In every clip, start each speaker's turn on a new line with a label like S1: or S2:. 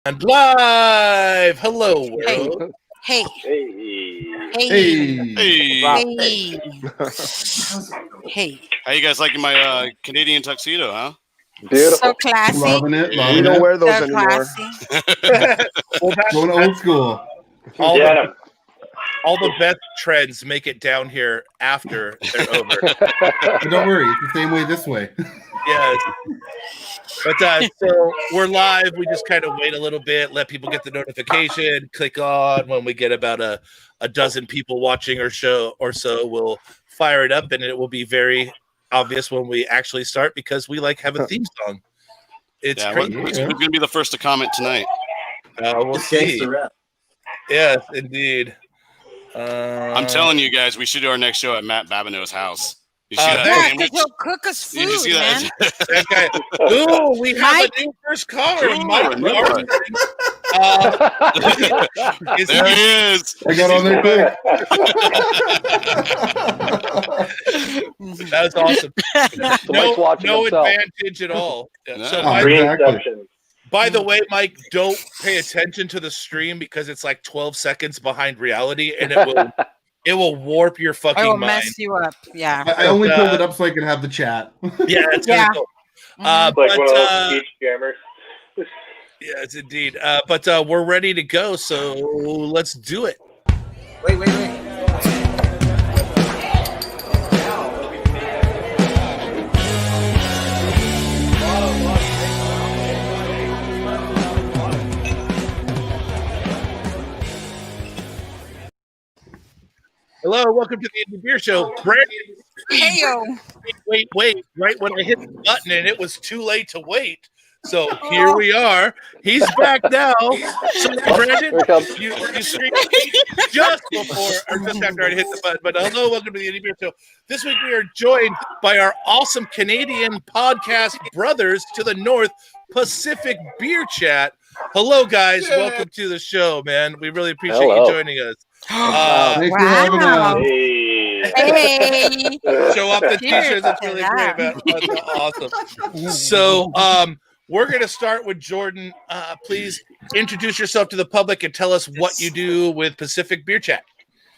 S1: And live, hello world.
S2: Hey.
S3: How you guys liking my Canadian tuxedo, huh?
S2: Beautiful.
S4: So classy.
S5: Loving it.
S2: We don't wear those
S4: So
S2: anymore.
S4: classy.
S1: Well,
S5: Going old school.
S1: all,
S2: Get
S1: the,
S2: 'em.
S1: all the best trends make it down here after they're over.
S5: But don't worry, it's the same way this way.
S1: Yes. But so we're live. We just kind of wait a little bit, let people get the notification, click on. When we get about a dozen people watching our show or so, we'll fire it up, and it will be very obvious when we actually start because we have a theme song. It's crazy.
S3: Who's going to be the first to comment tonight?
S1: We'll see. Yes, indeed.
S3: I'm telling you guys, we should do our next show at Matt Babineau's house. You see that
S4: Yeah,
S3: sandwich?
S4: because he'll cook us food,
S3: Did you see
S4: man.
S3: that?
S1: that guy. Ooh, we have
S4: Mike?
S1: a new first caller.
S3: Ooh,
S1: Mike,
S3: new
S1: already- is
S3: There
S1: he-
S3: he is.
S5: I got on there quick.
S1: That was awesome.
S2: Mike's
S1: No
S2: watching himself.
S1: advantage at all. Yeah,
S3: No.
S1: So, Mike,
S2: Greenception.
S1: by the way, Mike, don't pay attention to the stream because it's like 12 seconds behind reality, and it will warp your fucking
S4: I will
S1: mind.
S4: mess you up. Yeah.
S5: I only pulled it up so I could have the chat.
S1: Yeah, it's
S4: Yeah.
S1: cool.
S2: Like
S1: But
S2: one of those speech jammers.
S1: yes, indeed. But we're ready to go, so let's do it.
S6: Wait.
S1: Hello, welcome to the Indie Beer Show. Brandon,
S4: Heyo.
S1: wait. Right when I hit the button and it was too late to wait. So here we are. He's back now. So Brandon, you screamed just before or just after I hit the button. But hello, welcome to the Indie Beer Show. This week we are joined by our awesome Canadian podcast brothers to the north, Pacific Beer Chat. Hello, guys. Welcome to the show, man. We really appreciate you joining us.
S5: Thanks for having
S4: Wow.
S5: us.
S2: Hey.
S4: Hey.
S1: Show off the
S4: Cheers
S1: t-shirts. That's
S4: to
S1: really
S4: that.
S1: great, man. That's awesome. So we're going to start with Jordan. Please introduce yourself to the public and tell us what you do with Pacific Beer Chat.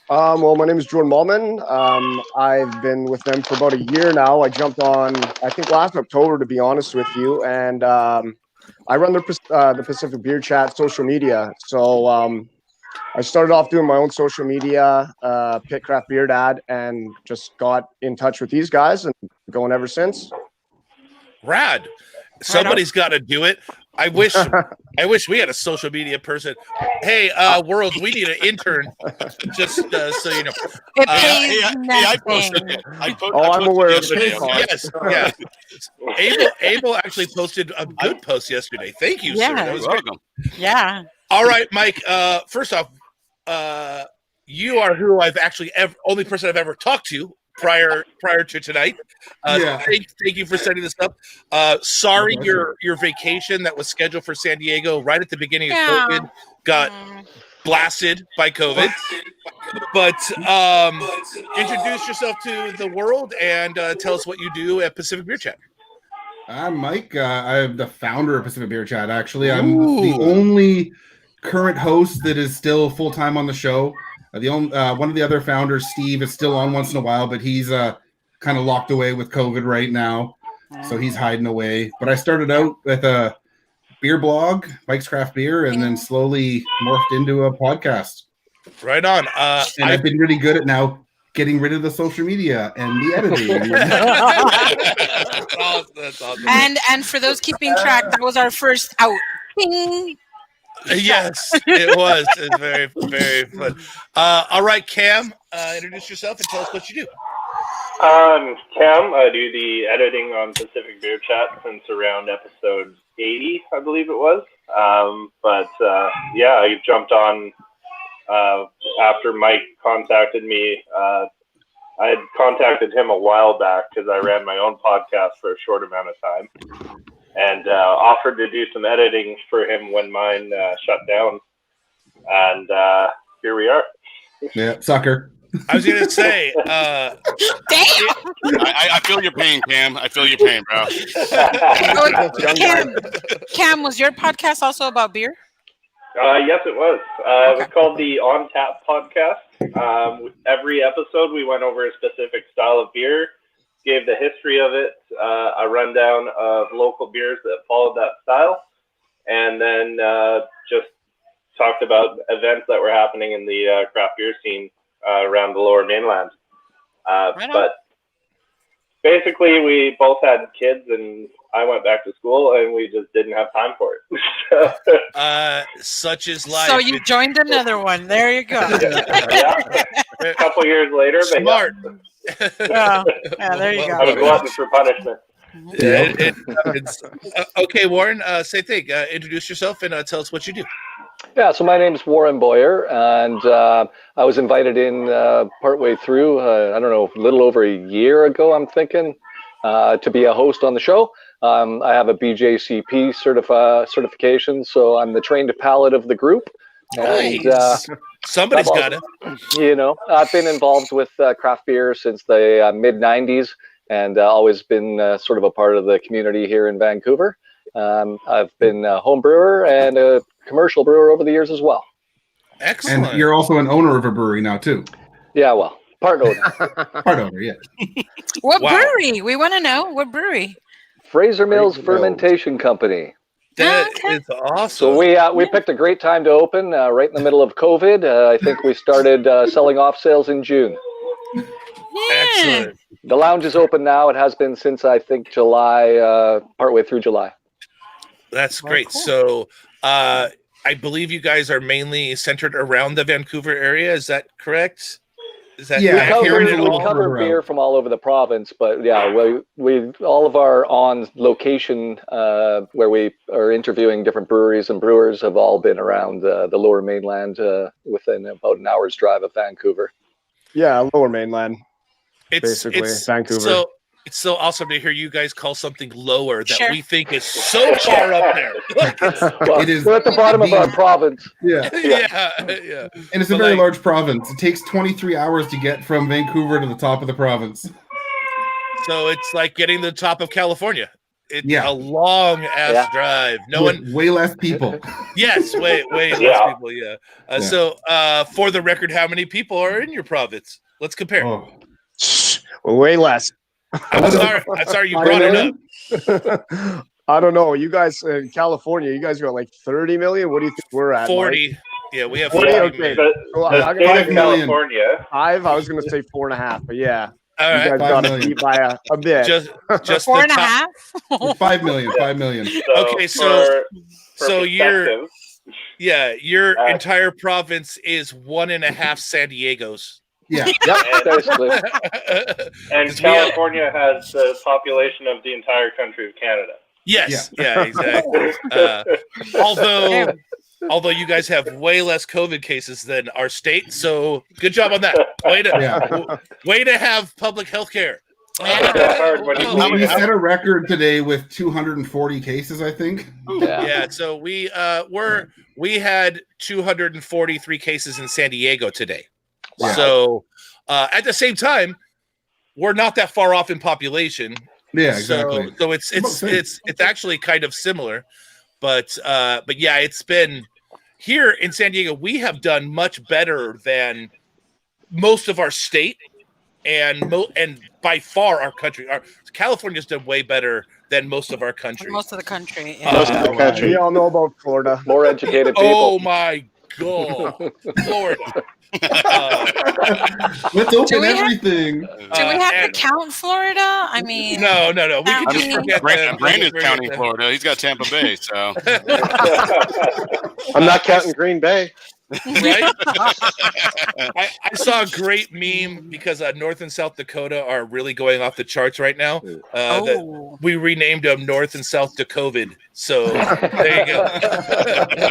S2: Well, my name is Jordan Malman. I've been with them for about a year now. I jumped on, I think, last October, to be honest with you. And I run the Pacific Beer Chat social media. So I started off doing my own social media, Pit Craft Beer Dad, and just got in touch with these guys and going ever since.
S1: Rad. Somebody's got to do it. I wish we had a social media person. Hey, world, we need an intern. Just so you know.
S4: It pays
S3: I posted
S4: nothing.
S3: it. I
S2: I'm aware of
S3: yesterday.
S2: it.
S1: Yes, yeah. Abel actually posted a good post yesterday. Thank you, sir.
S4: Yeah.
S1: That was
S3: You're
S1: great.
S3: welcome.
S4: Yeah.
S1: All right, Mike. First off, you are who I've actually only person I've ever talked to prior to tonight.
S5: Yeah.
S1: Thank you for setting this up. Sorry, your vacation that was scheduled for San Diego right at the beginning of
S4: Yeah.
S1: COVID got blasted by COVID. But introduce yourself to the world and tell us what you do at Pacific Beer Chat.
S5: I'm Mike. I'm the founder of Pacific Beer Chat, actually. I'm the only current host that is still full-time on the show. One of the other founders, Steve, is still on once in a while, but he's kind of locked away with COVID right now. So he's hiding away. But I started out with a beer blog, Mike's Craft Beer, and then slowly morphed into a podcast.
S1: Right on.
S5: And I've been really good at now getting rid of the social media and the editing.
S1: That's awesome.
S4: And for those keeping track, that was our first out. Bing.
S1: Yes, it was. It's very, very fun. All right, Cam, introduce yourself and tell us what you do.
S7: Cam. I do the editing on Pacific Beer Chat since around episode 80, I believe it was. Yeah, I jumped on after Mike contacted me. I had contacted him a while back because I ran my own podcast for a short amount of time and offered to do some editing for him when mine shut down. And here we are.
S5: Yeah, sucker.
S1: I was going to say,
S4: Damn.
S3: I feel your pain, Cam. I feel your pain, bro.
S4: Cam, was your podcast also about beer?
S7: Yes, it was. It was called the On Tap podcast. Every episode, we went over a specific style of beer, gave the history of it, a rundown of local beers that followed that style, and then just talked about events that were happening in the craft beer scene around the Lower Mainland. But basically, we both had kids, and I went back to school, and we just didn't have time for
S1: it. Such is life.
S4: So you joined another one. There you go.
S7: Yeah. A couple years later,
S1: smart.
S4: Yeah, there you go.
S7: I'm a glutton for punishment.
S1: Okay, Warren, say thing. Introduce yourself and tell us what you do.
S6: Yeah, so my name is Warren Boyer, and I was invited in partway through, I don't know, a little over a year ago, I'm thinking, to be a host on the show. I have a BJCP certification, so I'm the trained palate of the group.
S1: Nice.
S6: And,
S1: somebody's got it.
S6: You know, I've been involved with craft beer since the mid-'90s, and always been sort of a part of the community here in Vancouver. I've been a home brewer and a commercial brewer over the years as well.
S1: Excellent.
S5: And you're also an owner of a brewery now too.
S6: Yeah, well, part owner.
S5: Part owner, yeah.
S4: What brewery? We want to know. What brewery?
S6: Fraser Mills Fermentation Company.
S1: That is awesome.
S6: So we picked a great time to open right in the middle of COVID. I think we started selling off sales in June.
S1: Excellent.
S6: The lounge is open now. It has been since I think July, partway through July.
S1: That's great. Cool. So I believe you guys are mainly centered around the Vancouver area. Is that correct? Is that
S6: we cover beer from all over the province, but yeah, we all of our on location where we are interviewing different breweries and brewers have all been around the Lower Mainland, within about an hour's drive of Vancouver.
S2: Yeah, Lower Mainland.
S1: It's
S2: Vancouver.
S1: So it's so awesome to hear you guys call something lower that we think is so far up there.
S6: It is. We're at the bottom of our province.
S1: Yeah.
S5: And it's a very large province. It takes 23 hours to get from Vancouver to the top of the province.
S1: So it's like getting to the top of California. It's a long ass drive.
S5: Way less people.
S1: Yes, way less people. Yeah. So for the record, how many people are in your province? Let's compare.
S2: Way less.
S1: I'm sorry you brought it up.
S2: I don't know. You guys in California, you guys got like 30 million. What do you think we're at?
S1: 40.
S2: Mike?
S1: Yeah, we have
S2: 40.
S1: 40
S2: Okay.
S1: million.
S7: The state of California.
S2: I was going to say 4.5, but yeah.
S1: All right.
S2: You guys got to beat by a bit.
S1: Just
S4: 4.5.
S5: 5 million. 5 million.
S1: Okay, so your entire province is 1.5 San Diego's.
S5: Yeah.
S6: Basically.
S7: And California has the population of the entire country of Canada.
S1: Yes. Yeah, exactly. Although you guys have way less COVID cases than our state, so good job on that. Way to have public health care.
S5: We set a record today with 240 cases, I think.
S1: Yeah. So we had 243 cases in San Diego today. Wow. So at the same time, we're not that far off in population.
S5: Yeah, exactly.
S1: So it's actually kind of similar, but yeah, it's been here in San Diego. We have done much better than most of our state, and by far our country. California's done way better than most of our country.
S4: Most of the country.
S2: We all know about Florida.
S6: More educated people.
S1: Oh my God, Florida.
S5: Let's open everything.
S4: Do we have to count Florida? I mean,
S1: no. We can just forget
S3: Brandon's counting Florida. He's got Tampa Bay, so
S8: I'm not counting Green Bay.
S1: Right? I saw a great meme because North and South Dakota are really going off the charts right now. We renamed them North and South Dakota. So there you go.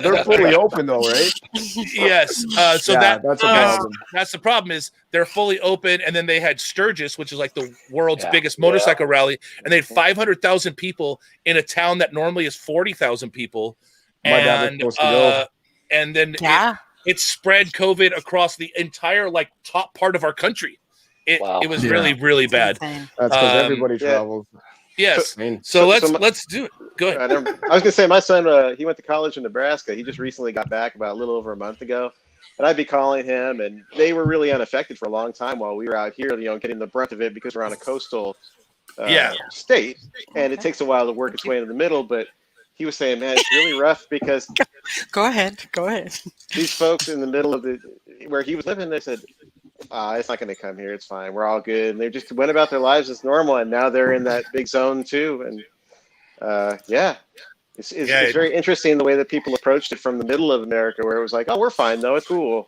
S2: They're fully open though, right?
S1: Yes. That's a problem. That's the problem is they're fully open, and then they had Sturgis, which is like the world's biggest motorcycle rally, and they had 500,000 people in a town that normally is 40,000 people. And then it spread COVID across the entire top part of our country. It was really, really bad.
S2: That's because everybody travels.
S1: Yes.
S2: I mean,
S1: So let's do it. Go ahead.
S8: I was gonna say my son. He went to college in Nebraska. He just recently got back about a little over a month ago, and I'd be calling him, and they were really unaffected for a long time while we were out here, getting the brunt of it because we're on a coastal state, and it takes a while to work its way into the middle. But he was saying, man, it's really rough because
S4: Go ahead.
S8: these folks in the middle of where he was living, they said, it's not going to come here. It's fine. We're all good. And they just went about their lives as normal. And now they're in that big zone too. And it's very interesting the way that people approached it from the middle of America, where it was like, oh, we're fine though. It's cool.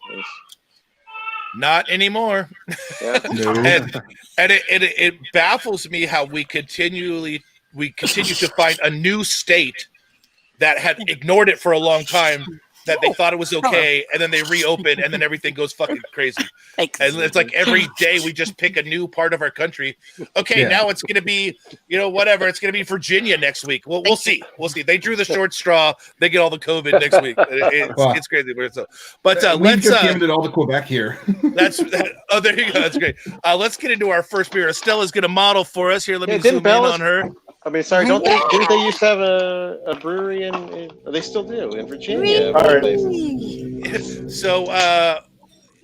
S1: Not anymore.
S8: Yeah.
S1: and it baffles me how we continue to find a new state that had ignored it for a long time, that they thought it was okay, and then they reopen, and then everything goes fucking crazy. And it's like every day we just pick a new part of our country. Okay, now it's going to be, whatever. It's going to be Virginia next week. Well, we'll see. They drew the short straw. They get all the COVID next week. It's crazy. But let's
S5: just given it all the Quebec here.
S1: There you go. That's great. Let's get into our first beer. Estella's going to model for us here. Let me zoom in on her.
S8: I mean, sorry, didn't they used to have a brewery in they still do in Virginia?
S1: So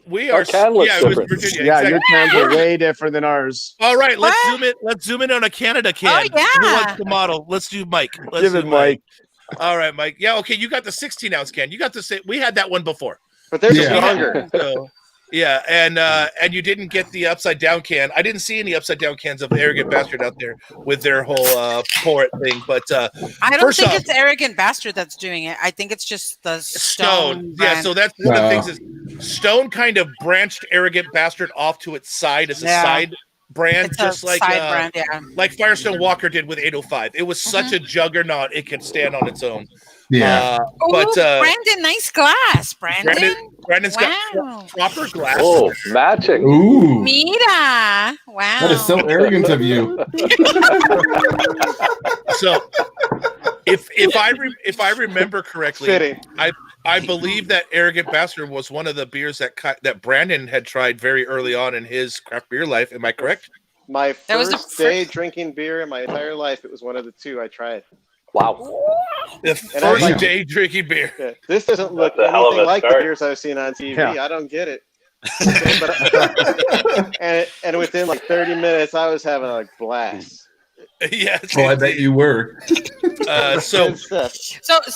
S1: we are
S6: can looks
S1: it was
S6: different.
S1: Virginia.
S2: Yeah,
S1: exactly.
S2: your cans are way different than ours.
S1: All right, let's zoom in on a Canada can.
S4: Oh, yeah.
S1: Who wants the model? Let's do Mike.
S2: Give it, Mike.
S1: All right, Mike. Yeah, okay, you got the 16-ounce can. You got we had that one before.
S8: But they're stronger.
S1: Yeah, and you didn't get the upside down can. I didn't see any upside down cans of Arrogant Bastard out there with their whole pour it thing. But
S4: I don't think it's Arrogant Bastard that's doing it. I think it's just the Stone.
S1: Yeah, so that's one of the things is Stone kind of branched Arrogant Bastard off to its side as a side brand, just like
S4: brand,
S1: like Firestone Walker did with 805. It was such a juggernaut; it could stand on its own.
S5: Yeah.
S1: But
S4: Brandon, nice glass,
S1: Brandon's got proper glass.
S6: Oh, matching.
S5: Ooh.
S4: Mira. Wow.
S5: That is so arrogant of you.
S1: So, if I remember correctly, I believe that Arrogant Bastard was one of the beers that Brandon had tried very early on in his craft beer life. Am I correct?
S8: My first day drinking beer in my entire life, it was one of the two I tried.
S6: Wow.
S1: The first day drinking beer.
S8: Yeah, this doesn't look anything like the beers I've seen on TV. Yeah. I don't get it. and within like 30 minutes, I was having a blast.
S1: Yeah.
S5: I bet you were.
S1: So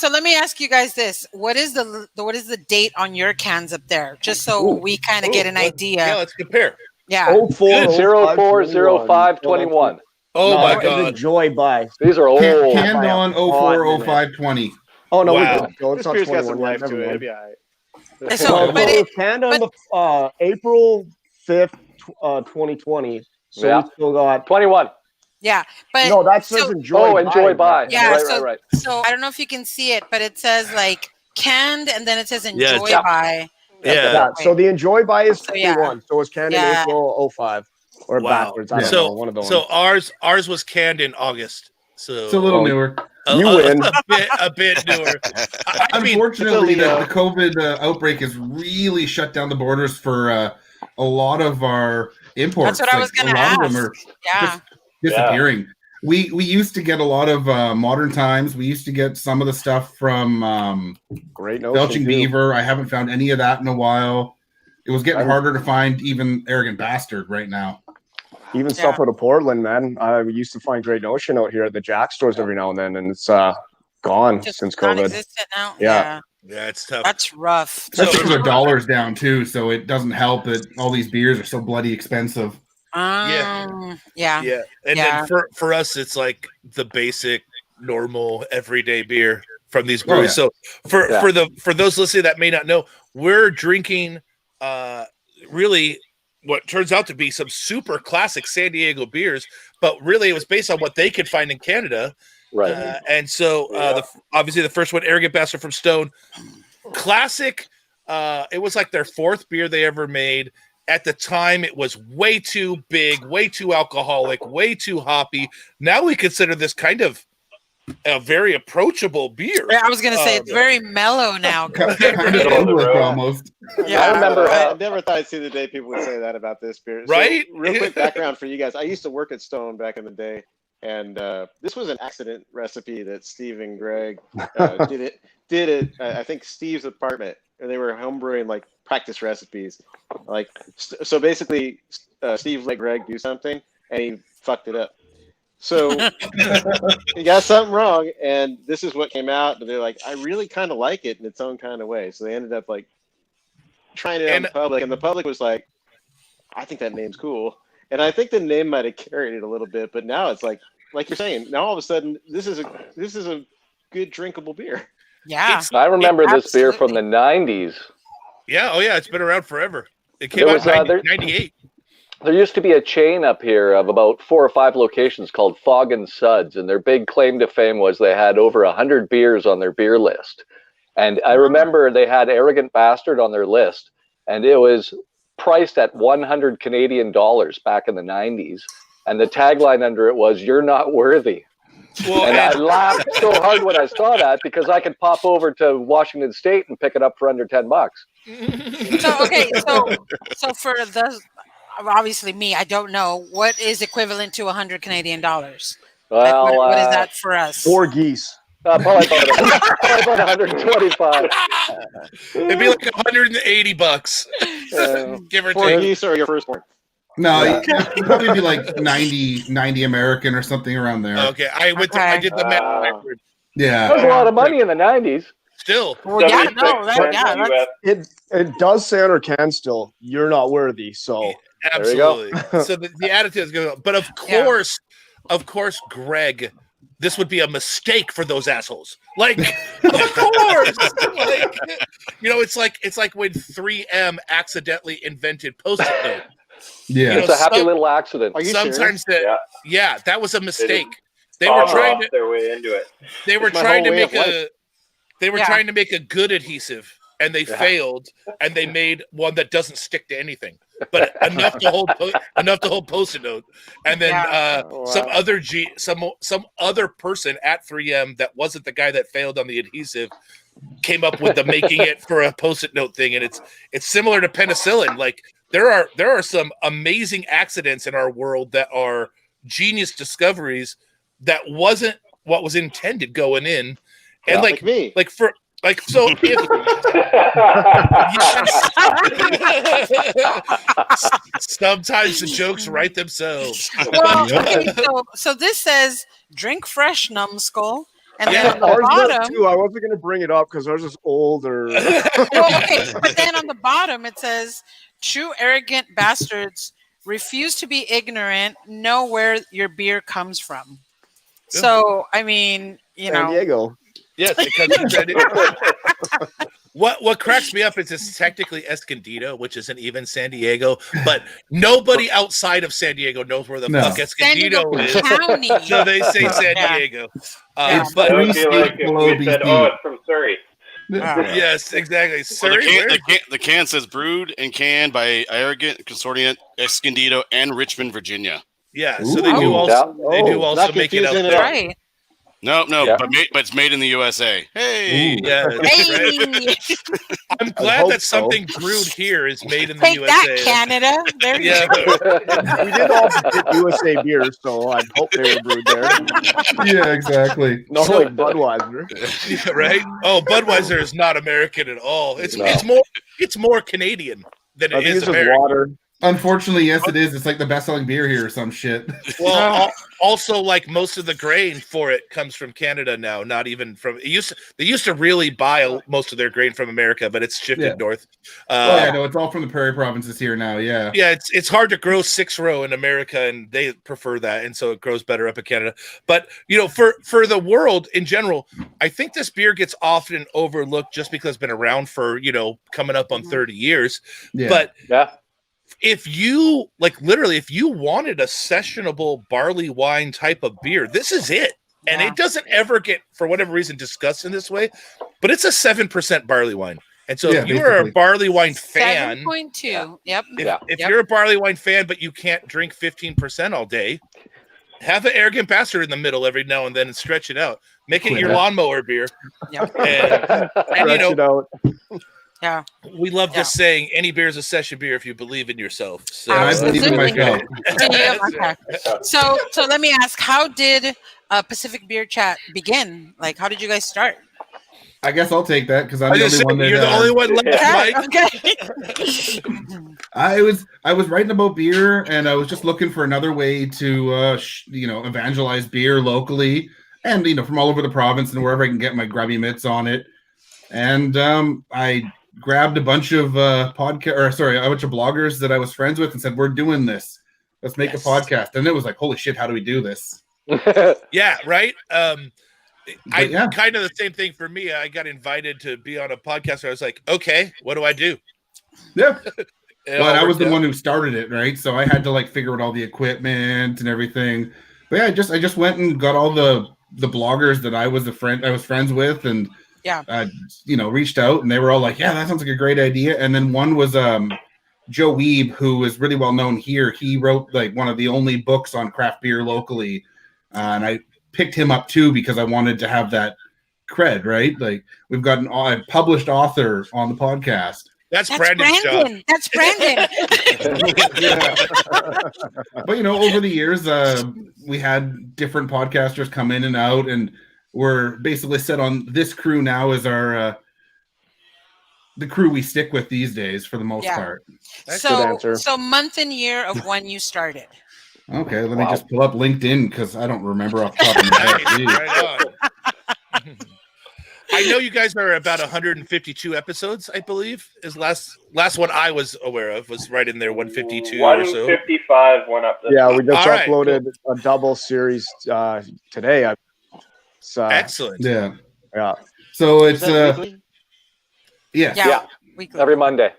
S4: let me ask you guys this: what is the date on your cans up there? Just so we kind of get an idea.
S1: Yeah, let's compare.
S4: Yeah.
S6: 04/05/21.
S1: Oh my God!
S2: Enjoy by.
S6: These are old.
S5: Canned on 04/05/20.
S2: Oh no,
S1: wow.
S2: It's not 21
S8: some life
S2: yet.
S8: to it. Yeah.
S4: So,
S2: canned on April 5th, 2020. So we still got
S6: 21.
S4: Yeah, but
S2: no, that says enjoy.
S6: Oh, enjoy by.
S4: Yeah,
S6: right.
S4: So I don't know if you can see it, but it says like canned, and then it says enjoy by.
S2: Yeah. So the enjoy by is 21. So it's canned in
S4: Yeah.
S2: April 05 or backwards. I don't know, one of those.
S1: So ours was canned in August. So
S5: It's a little newer.
S2: You win.
S1: A bit newer.
S5: Unfortunately, the COVID outbreak has really shut down the borders for a lot of our imports.
S4: That's what I was going to
S5: A lot
S4: ask.
S5: of them are disappearing. We used to get a lot of Modern Times. We used to get some of the stuff from
S2: Great Notion
S5: Belching Beaver. I haven't found any of that in a while. It was getting harder to find even Arrogant Bastard right now.
S2: Even stuff out of Portland, man. We used to find Great Notion out here at the Jack stores every now and then, and it's gone since COVID.
S4: Non-existent now.
S2: Yeah,
S1: it's tough.
S4: That's rough.
S5: Especially with the dollars down too, so it doesn't help that all these beers are so bloody expensive.
S1: And
S4: then
S1: for us, it's like the basic, normal, everyday beer from these breweries. So for those listening that may not know, we're drinking really what turns out to be some super classic San Diego beers, but really it was based on what they could find in Canada.
S6: Right.
S1: And so obviously the first one, Arrogant Bastard from Stone, classic. It was like their fourth beer they ever made. At the time, it was way too big, way too alcoholic, way too hoppy. Now we consider this kind of a very approachable beer.
S4: I was going to say it's very mellow now.
S5: Almost.
S8: Yeah, I remember. I never thought I'd see the day people would say that about this beer.
S1: Right?
S8: So, real quick background for you guys. I used to work at Stone back in the day. And this was an accident recipe that Steve and Greg did it. I think Steve's apartment, and they were homebrewing like practice recipes. Like so, basically, Steve let Greg do something, and he fucked it up. So he got something wrong, and this is what came out. And they're like, I really kind of like it in its own kind of way. So they ended up like trying it out in the public, and the public was like, I think that name's cool. And I think the name might have carried it a little bit, but now it's like you're saying, now all of a sudden this is a good drinkable beer.
S4: Yeah.
S6: I remember this beer from the 90s.
S1: Yeah, oh yeah, it's been around forever. It came out in 98.
S6: There used to be a chain up here of about 4 or 5 locations called Fog and Suds, and their big claim to fame was they had over 100 beers on their beer list. And I remember they had Arrogant Bastard on their list, and it was priced at 100 Canadian dollars back in the 90s. And the tagline under it was, "You're not worthy." Well, and I laughed so hard when I saw that because I could pop over to Washington State and pick it up for under $10.
S4: So for the obviously me, I don't know what is equivalent to 100 Canadian dollars.
S6: Well,
S4: like what is that for us?
S2: 4 geese.
S6: Probably about 125.
S1: It'd be like $180, give or
S8: 4
S1: take.
S8: geese or your firstborn?
S5: No, it'd probably be like 90 American or something around there.
S1: Okay, I did the math.
S5: Yeah,
S6: that was a lot of money in the 90s.
S1: Still,
S4: well, yeah, no,
S2: it does say on our can still, "You're not worthy." So
S1: absolutely. So the attitude is going, but of course, Greg, this would be a mistake for those assholes. Like, of course, like, it's like when 3M accidentally invented Post-it note.
S5: Yeah,
S6: it's a happy little accident.
S1: Sometimes that was a mistake. They
S7: were
S1: trying to
S7: their way into it.
S1: They were trying to make trying to make a good adhesive, and they failed, and they made one that doesn't stick to anything, but enough to hold Post-it note. And then some other person at 3M that wasn't the guy that failed on the adhesive came up with the making it for a Post-it note thing, and it's similar to penicillin. Like there are some amazing accidents in our world that are genius discoveries that wasn't what was intended going in. And
S8: like me.
S1: So if sometimes the jokes write themselves.
S4: Well, so this says drink fresh, numbskull. And then on the bottom,
S2: too. I wasn't going to bring it up because ours is older.
S4: But then on the bottom it says, "True arrogant bastards refuse to be ignorant. Know where your beer comes from." So I mean,
S2: San Diego.
S1: Yes, because what cracks me up is it's technically Escondido, which isn't even San Diego, but nobody outside of San Diego knows where the fuck Escondido is. So they say San Diego.
S7: But it would be like if we said, "Oh, it's from Surrey."
S1: Yes, exactly. Surrey.
S3: The can says brewed and canned by Arrogant Consortium, Escondido, and Richmond, Virginia.
S1: Yeah, so they do also make it out there.
S4: Right.
S3: No, but it's made in the USA. Hey,
S1: yeah.
S4: Hey.
S1: I'm glad that something brewed here is made in the
S4: Take
S1: USA.
S4: that, Canada. There you go.
S2: We did all get USA beers, so I hope they were brewed there.
S5: Yeah, exactly.
S2: Not like Budweiser.
S1: Yeah, right? Oh, Budweiser is not American at all. It's more Canadian than it is American.
S2: Water.
S5: Unfortunately, yes, it is. It's like the best-selling beer here or some shit.
S1: Well, also, like most of the grain for it comes from Canada now. Not even from they used to really buy most of their grain from America, but it's shifted north.
S5: No, it's all from the prairie provinces here now. Yeah,
S1: it's hard to grow 6-row in America, and they prefer that, and so it grows better up in Canada. But for the world in general, I think this beer gets often overlooked just because it's been around for coming up on 30 years.
S5: Yeah.
S1: But if you if you wanted a sessionable barley wine type of beer, this is it. And it doesn't ever get, for whatever reason, discussed in this way, but it's a 7% barley wine. And so if you're a barley wine fan,
S4: 7.2. Yep.
S1: If you're a barley wine fan, but you can't drink 15% all day, have an Arrogant Bastard in the middle every now and then and stretch it out. Make it your lawnmower beer.
S4: Yep.
S1: And
S2: Stretch it out.
S4: Yeah.
S1: We love this saying, any beer is a session beer if you believe in yourself. So
S5: I believe in myself.
S4: Okay. So let me ask, how did Pacific Beer Chat begin? Like, how did you guys start?
S5: I guess I'll take that because I'm the only one.
S1: You're the only one left, Mike.
S4: Okay.
S5: I was writing about beer, and I was just looking for another way to evangelize beer locally, and from all over the province and wherever I can get my grubby mitts on it. And I grabbed a bunch of a bunch of bloggers that I was friends with and said, "We're doing this. Let's make a podcast." And it was like, "Holy shit, how do we do this?"
S1: Yeah, right.
S5: Yeah.
S1: Kind of the same thing for me. I got invited to be on a podcast. Where I was like, "Okay, what do I do?"
S5: Yeah. But I was the one who started it, right? So I had to figure out all the equipment and everything. But yeah, I just went and got all the bloggers that I was friends with, and reached out, and they were all like, "Yeah, that sounds like a great idea." And then one was Joe Weeb, who is really well known here. He wrote one of the only books on craft beer locally, and I picked him up too because I wanted to have that cred, right? Like we've got a published author on the podcast.
S1: That's Brandon's job.
S4: That's Brandon.
S5: But over the years, we had different podcasters come in and out, and we're basically set on this crew now as our the crew we stick with these days for the most part.
S4: So month and year of when you started.
S5: Okay, let me just pull up LinkedIn because I don't remember off the top of my head.
S1: Right on. I know you guys are about 152 episodes, I believe. Is last one I was aware of was right in there, 152 or so.
S7: 155 went up.
S2: Yeah, we just uploaded a double series today.
S1: Excellent.
S5: Yeah.
S2: So
S5: it's
S6: yeah, weekly. Every Monday.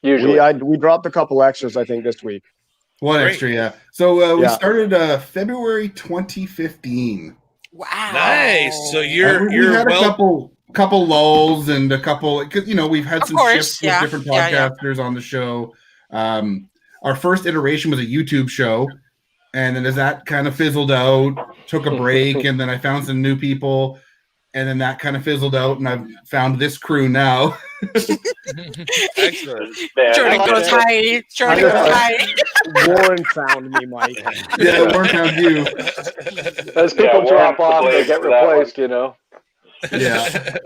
S6: Usually,
S2: we dropped a couple extras, I think, this week.
S5: One extra, yeah. So we started February 2015.
S4: Wow,
S1: nice. So we
S5: had a couple lulls and a couple because we've had some shifts with different podcasters on the show. Our first iteration was a YouTube show, and then as that kind of fizzled out, took a break, and then I found some new people, and then that kind of fizzled out, and I've found this crew now.
S1: Excellent.
S4: Jordan goes high.
S2: Warren found me, Mike.
S5: Yeah, Warren found you.
S6: As people drop off, they get replaced,
S5: Yeah.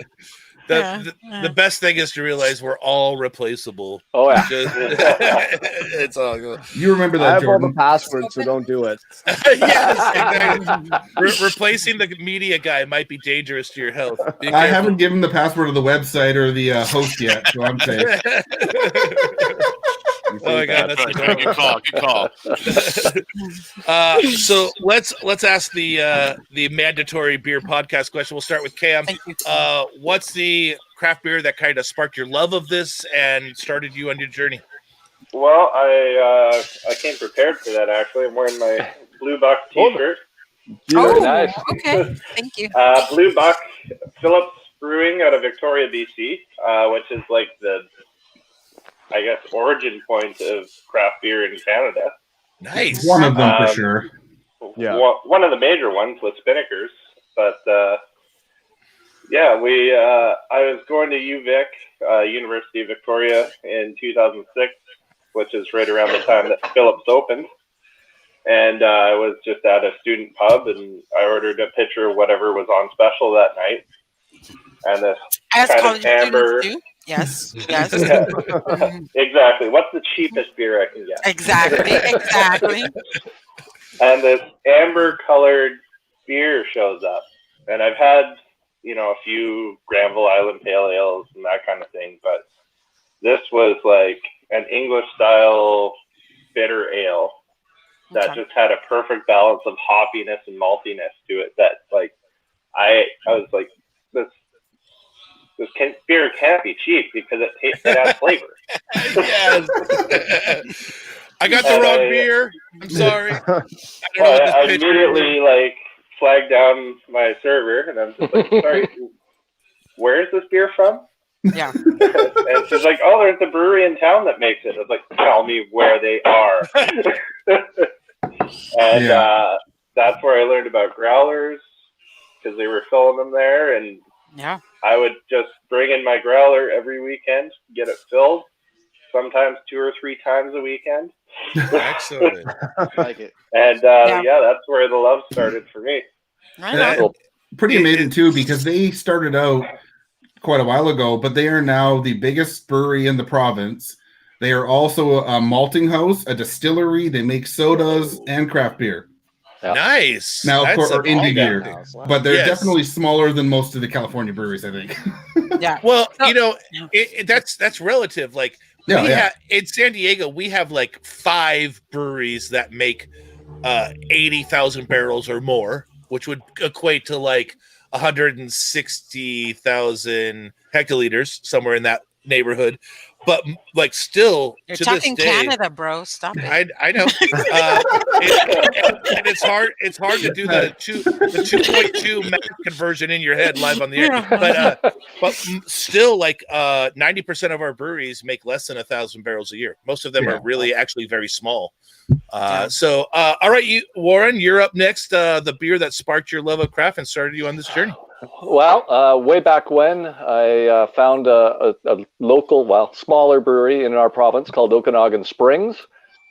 S1: The best thing is to realize we're all replaceable.
S6: Oh yeah,
S1: it's all good.
S5: You remember that?
S2: I have
S5: Jordan.
S2: all the passwords, so don't do it.
S1: Yes, exactly. Replacing the media guy might be dangerous to your health.
S5: I haven't given the password of the website or the host yet, so I'm safe.
S1: Oh my God, that's
S3: good call. Good call.
S1: So let's ask the mandatory beer podcast question. We'll start with Cam. What's the craft beer that kind of sparked your love of this and started you on your journey?
S7: Well, I came prepared for that. Actually, I'm wearing my Blue Buck T-shirt.
S4: Oh,
S6: nice.
S4: Okay, thank you.
S7: Blue Buck, Phillips Brewing out of Victoria, BC, which is like the, I guess, origin point of craft beer in Canada.
S1: Nice.
S5: One of them for sure.
S2: Yeah.
S7: One of the major ones with Spinnakers. But I was going to UVic, University of Victoria, in 2006, which is right around the time that Phillips opened. And I was just at a student pub, and I ordered a pitcher of whatever was on special that night. And this kind of amber.
S4: Yes.
S7: Exactly. What's the cheapest beer I can get?
S4: Exactly.
S7: And this amber-colored beer shows up. And I've had, a few Granville Island Pale Ales and that kind of thing, but this was like an English-style bitter ale that just had a perfect balance of hoppiness and maltiness to it that, I was like, this beer can't be cheap because it has flavor.
S1: Yes. I got the wrong beer. I'm sorry.
S7: I immediately flagged down my server, and I'm just like, sorry, where is this beer from?
S4: Yeah.
S7: And she's like, oh, there's a brewery in town that makes it. I was like, tell me where they are. And that's where I learned about growlers, because they were filling them there, and
S4: Yeah.
S7: I would just bring in my growler every weekend, get it filled, sometimes 2 or 3 times a weekend.
S1: Excellent.
S8: I like it.
S7: And that's where the love started for me.
S5: Pretty amazing too, because they started out quite a while ago, but they are now the biggest brewery in the province. They are also a malting house, a distillery. They make sodas and craft beer.
S6: Yeah.
S1: Nice.
S5: Now, of
S1: That's
S5: course,
S1: a
S5: or indie beer,
S8: House. Wow.
S5: but they're
S1: Yes.
S5: definitely smaller than most of the California breweries, I think.
S4: Yeah.
S1: Well,
S4: So-
S1: you know, that's relative. Like in San Diego, we have like 5 breweries that make 80,000 barrels or more, which would equate to like 160,000 hectoliters, somewhere in that neighborhood. But like, still,
S4: You're
S1: to
S4: talking
S1: this day,
S4: Canada, bro. Stop it.
S1: I know, and it's hard. It's hard to do the 2.2 math conversion in your head live on the air. But still, like 90% of our breweries make less than 1,000 barrels a year. Most of them are really actually very small. So, all right, Warren, you're up next. The beer that sparked your love of craft and started you on this journey.
S6: Well, way back when, I found a local, smaller brewery in our province called Okanagan Springs.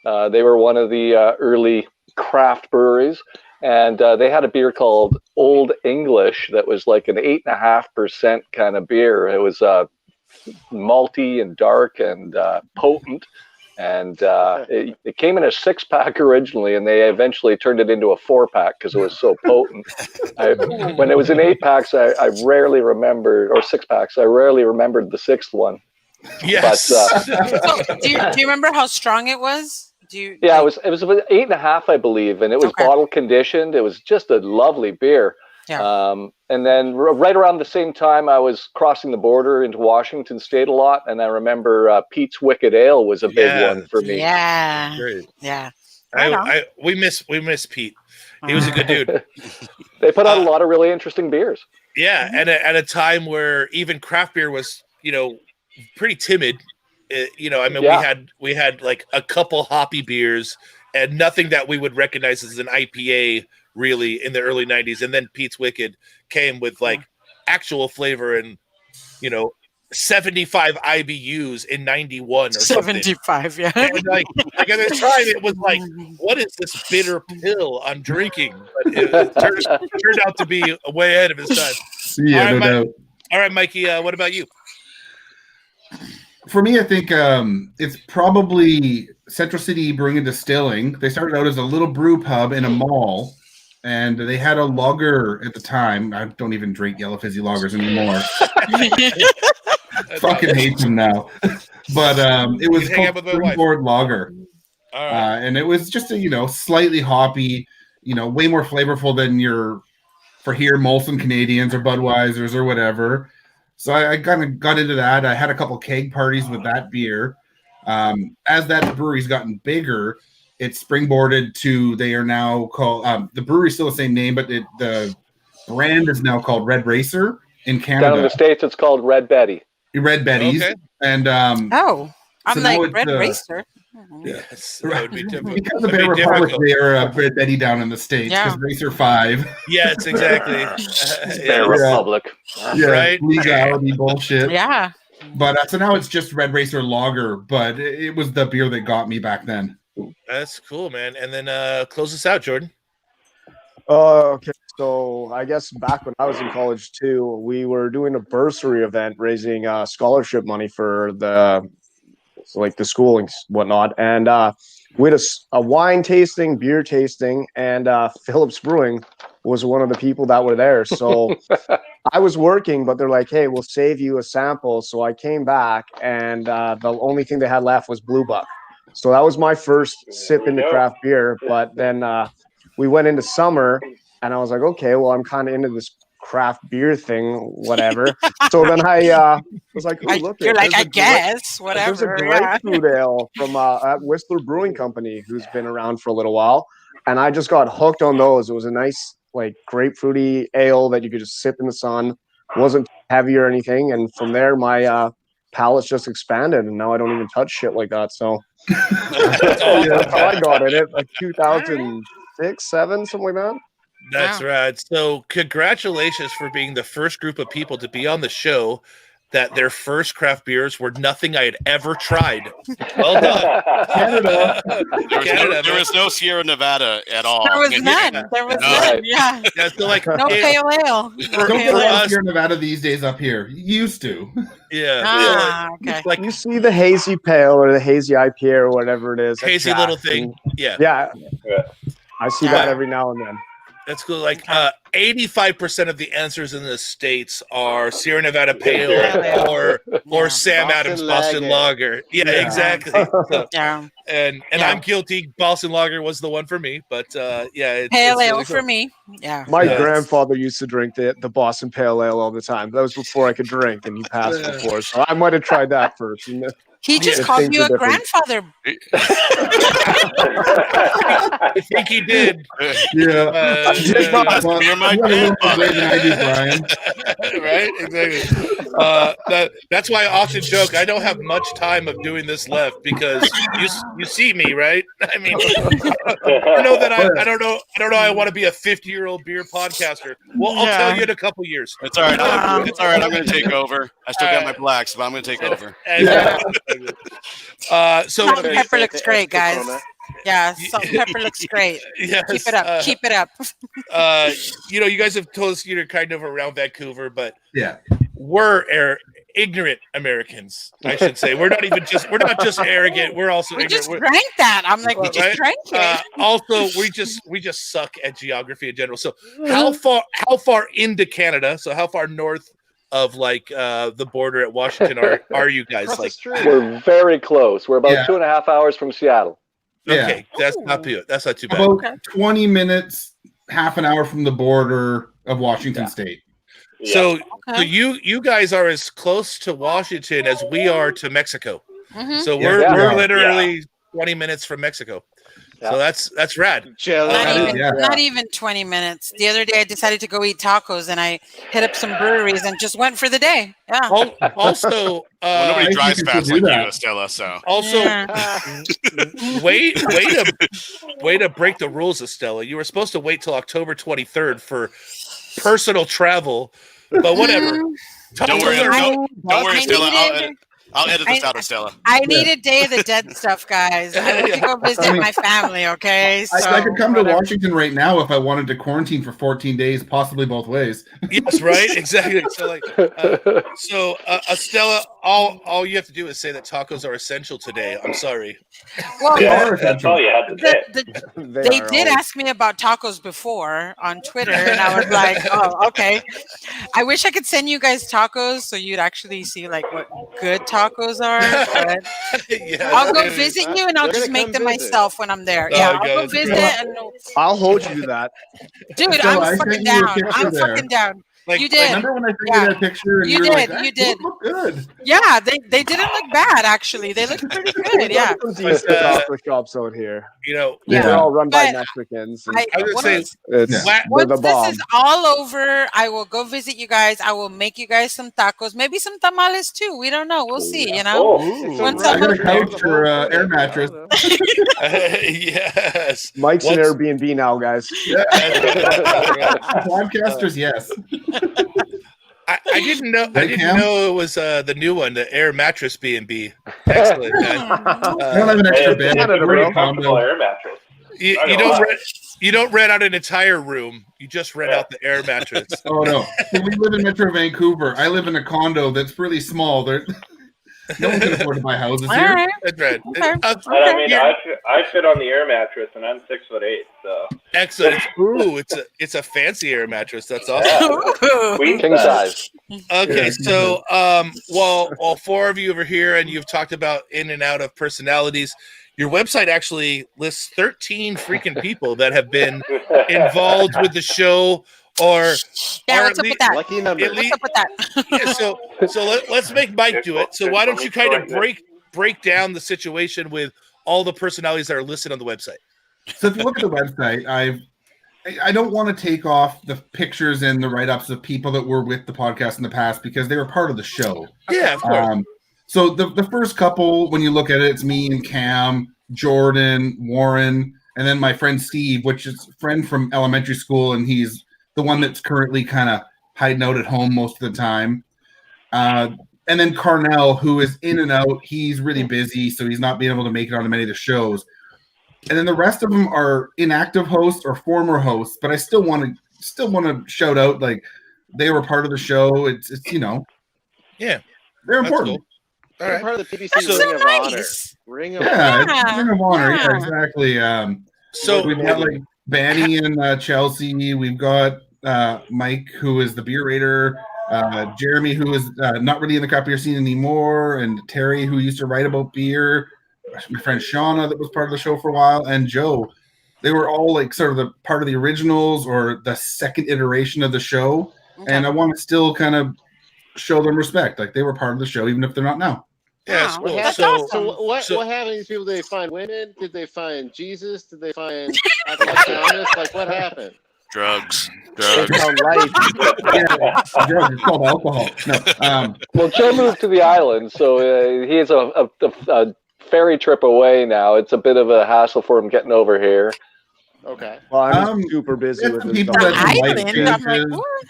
S6: They were one of the early craft breweries, and they had a beer called Old English that was like an 8.5% kind of beer. It was malty and dark and potent. And it came in a 6-pack originally, and they eventually turned it into a 4-pack because it was so potent. When it was in 8-packs, I rarely remembered, or 6-packs, I rarely remembered the 6th one.
S1: Yes.
S6: But,
S4: So, do you remember how strong it was?
S6: it was about 8.5, I believe, and it was bottle conditioned. It was just a lovely beer.
S4: Yeah.
S6: And then right around the same time, I was crossing the border into Washington State a lot, and I remember Pete's Wicked Ale was a big one for me.
S4: Yeah.
S1: Great.
S4: Yeah.
S1: We miss Pete. He was a good dude.
S6: They put out a lot of really interesting beers.
S1: Yeah, and at a time where even craft beer was, pretty timid. We had like a couple hoppy beers and nothing that we would recognize as an IPA really in the early 90s. And then Pete's Wicked came with like actual flavor and, 75 IBUs in 91 or
S4: 75,
S1: something. And like at the time, it was like, what is this bitter pill I'm drinking? But it turned out to be way ahead of his time.
S5: Yeah, no doubt.
S1: All right, Mikey, what about you?
S5: For me, I think it's probably Central City Brewing and Distilling. They started out as a little brew pub in a mall, and they had a lager at the time. I don't even drink yellow fizzy lagers anymore. Fucking hate them now. But it was called Springboard Lager.
S1: All right.
S5: And it was just a, slightly hoppy, way more flavorful than your, for here, Molson Canadians or Budweisers or whatever. So I kind of got into that. I had a couple keg parties with that beer. As that brewery's gotten bigger, it's springboarded to, they are now called, the brewery's still the same name, but the brand is now called Red Racer in Canada.
S6: Down in the States, it's called Red Betty.
S5: Red Betty's.
S1: Okay.
S5: And
S4: I'm
S5: so
S4: like Red Racer.
S1: Yes, that would be difficult.
S5: Because of Bear Republic, they are a Red Betty down in the States. Because Racer 5.
S1: Yes, exactly.
S6: Bear Republic.
S5: Yeah,
S1: right.
S5: Legality bullshit.
S4: Yeah.
S5: But so now it's just Red Racer Lager, but it was the beer that got me back then.
S1: That's cool, man. And then close us out, Jordan.
S2: Okay, so I guess back when I was in college too, we were doing a bursary event raising scholarship money for the school and whatnot, and we had a wine tasting, beer tasting, and Phillips Brewing was one of the people that were there. So I was working, but they're like, "Hey, we'll save you a sample." So I came back, and the only thing they had left was Blue Buck. So that was my first sip into craft beer. But then we went into summer, and I was like, okay, well, I'm kind of into this craft beer thing, whatever. So then I was like, oh, look,
S4: you're like, I guess, whatever.
S2: There's a grapefruit ale from at Whistler Brewing Company who's been around for a little while, and I just got hooked on those. It was a nice, like, grapefruity ale that you could just sip in the sun. Wasn't heavy or anything, and from there, my palate's just expanded, and now I don't even touch shit like that. So that's how I got in it, like 2006, 2007, something like that.
S1: That's right. So congratulations for being the first group of people to be on the show that their first craft beers were nothing I had ever tried. Well done.
S5: Canada.
S3: There was no Sierra Nevada at all.
S4: There was none. There was none. Yeah.
S1: Yeah, so like
S4: No pale ale.
S5: Don't get us Sierra Nevada these days up here. Used to.
S1: Yeah.
S4: Okay.
S2: Like you see the hazy pale or the hazy IPA or whatever it is. at
S1: Hazy
S2: Jack's,
S1: little thing. Yeah.
S2: Yeah. I see that every now and then.
S1: That's cool. Like 85% of the answers in the States are Sierra Nevada Pale or Sam Adams Boston Lager. Yeah, exactly. So, and I'm guilty. Boston Lager was the one for me, but yeah,
S4: Pale ale
S1: really
S4: for
S1: cool.
S4: me. Yeah.
S2: My grandfather used to drink the Boston Pale Ale all the time. That was before I could drink, and he passed before, so I might have tried that first.
S4: He just called you a grandfather.
S1: I think he did.
S5: Yeah.
S3: You're my grandfather.
S1: Right? Exactly. That's why I often joke I don't have much time of doing this left because you see me, right? I mean, I know that I don't know I want to be a 50-year-old beer podcaster. Well, I'll tell you in a couple years.
S3: It's all right. It's all right. I'm going to take over. I still got my blacks, but I'm going to take over.
S1: So
S4: Salt and pepper looks great, guys. Yeah, salt and pepper looks great.
S1: Yes,
S4: keep it up. Keep it up.
S1: You guys have told us you're kind of around Vancouver, but
S2: we're
S1: ignorant Americans, I should say. We're not just arrogant. We're also
S4: we
S1: ignorant.
S4: just drank that. I'm like, we just drank it.
S1: Also, we just suck at geography in general. So how far into Canada? So how far north of like the border at Washington are you guys? Like
S6: we're very close. We're about 2.5 hours from Seattle.
S1: Okay, that's not too bad.
S5: About 20 minutes, half an hour from the border of Washington State.
S1: So you guys are as close to Washington as we are to Mexico.
S4: Mm-hmm.
S1: So we're literally 20 minutes from Mexico. So that's rad.
S4: Not even 20 minutes. The other day I decided to go eat tacos and I hit up some breweries and just went for the day. Yeah.
S1: Also,
S3: nobody drives fast like you, Estella. So
S1: also, way to break the rules, Estella. You were supposed to wait till October 23rd for personal travel, but whatever.
S3: Don't worry, Estella. I'll edit this out, Estella.
S4: I needed Day of the Dead stuff, guys. I went to go visit my family, okay? So,
S5: I could come to Washington right now if I wanted to quarantine for 14 days, possibly both ways.
S1: Yes, right? Exactly. So, Estella, all you have to do is say that tacos are essential today. I'm sorry.
S4: Well,
S7: that's all you had to say.
S4: They did ask me about tacos before on Twitter, and I was like, oh, okay. I wish I could send you guys tacos so you'd actually see like what good tacos are. But I'll go visit you, and I'll just make them myself when I'm there. Yeah, I'll go visit. And
S2: I'll hold you to that.
S4: Dude, I'm fucking down. I'm fucking down.
S1: Like,
S4: you did.
S5: Remember when I sent you that picture? And
S4: you did.
S5: Like,
S4: you did.
S5: Look good.
S4: Yeah, they didn't look bad actually. They looked pretty good. Yeah.
S2: Decent taco shops out here.
S1: They're
S2: all run by Mexicans.
S1: I would say
S2: once
S4: this is all over, I will go visit you guys. I will make you guys some tacos, maybe some tamales too. We don't know. We'll see. You know.
S5: I got a couch for air mattress.
S1: Yes.
S2: Mike's an Airbnb now, guys.
S5: Podcasters, yes.
S1: I didn't know it was the new one, the Air Mattress B&B. Excellent, man.
S5: I don't have an extra bed.
S7: Air mattress.
S1: You don't rent out an entire room. You just rent out the air mattress.
S5: Oh no! We live in Metro Vancouver. I live in a condo that's really small. No one can afford to buy houses here.
S4: Right.
S1: That's right.
S4: Okay.
S7: I mean, I fit on the air mattress, and I'm 6'8", so
S1: excellent. It's a fancy air mattress. That's awesome.
S6: King size.
S1: Okay, so while four of you over here, and you've talked about in and out of personalities, your website actually lists 13 freaking people that have been involved with the show.
S4: What's up with that?
S8: Lucky number.
S4: What's up with that?
S1: So let's make Mike do it. So why don't you kind of break down the situation with all the personalities that are listed on the website?
S5: So if you look at the website, I don't want to take off the pictures and the write-ups of people that were with the podcast in the past because they were part of the show.
S1: Yeah, of course.
S5: So the first couple, when you look at it, it's me and Cam, Jordan, Warren. and then my friend Steve, which is a friend from elementary school, and he's the one that's currently kind of hiding out at home most of the time. And then Carnell, who is in and out. He's really busy, so he's not being able to make it on many of the shows. And then the rest of them are inactive hosts or former hosts, but I still want to shout out, like, they were part of the show. It's
S1: Yeah,
S5: they're important.
S1: Cool. All
S8: They're
S1: right.
S8: part of the PBC
S4: That's
S8: Ring
S4: so
S8: of Honor.
S4: nice.
S8: Ring of
S5: Yeah,
S8: Honor.
S5: it's Ring of Honor. Yeah, exactly.
S1: So
S5: we've got like Banny and Chelsea. We've got Mike, who is the beer raider. Jeremy, who is not really in the craft beer scene anymore, and Terry, who used to write about beer. My friend Shauna, that was part of the show for a while, and Joe. They were all like sort of the part of the originals or the second iteration of the show.
S4: Okay.
S5: And I want to still kind of show them respect. Like, they were part of the show, even if they're not now.
S1: yeah, it's
S4: Wow.
S1: cool.
S4: That's
S1: So
S4: awesome.
S8: What happened to these people? Did they find women? Did they find Jesus? Did they find Alcoholics Anonymous? Like, what happened?
S3: Drugs.
S2: They found life.
S5: Yeah, drugs, it's called alcohol. No,
S6: Well, Joe moved to the island, so he is a ferry trip away now. It's a bit of a hassle for him getting over here.
S8: Okay.
S2: Well, I'm super busy
S5: there's
S2: with
S5: some
S2: this.
S5: people
S2: stuff.
S5: that have life
S4: Island. I'm like,
S5: changes.
S4: what?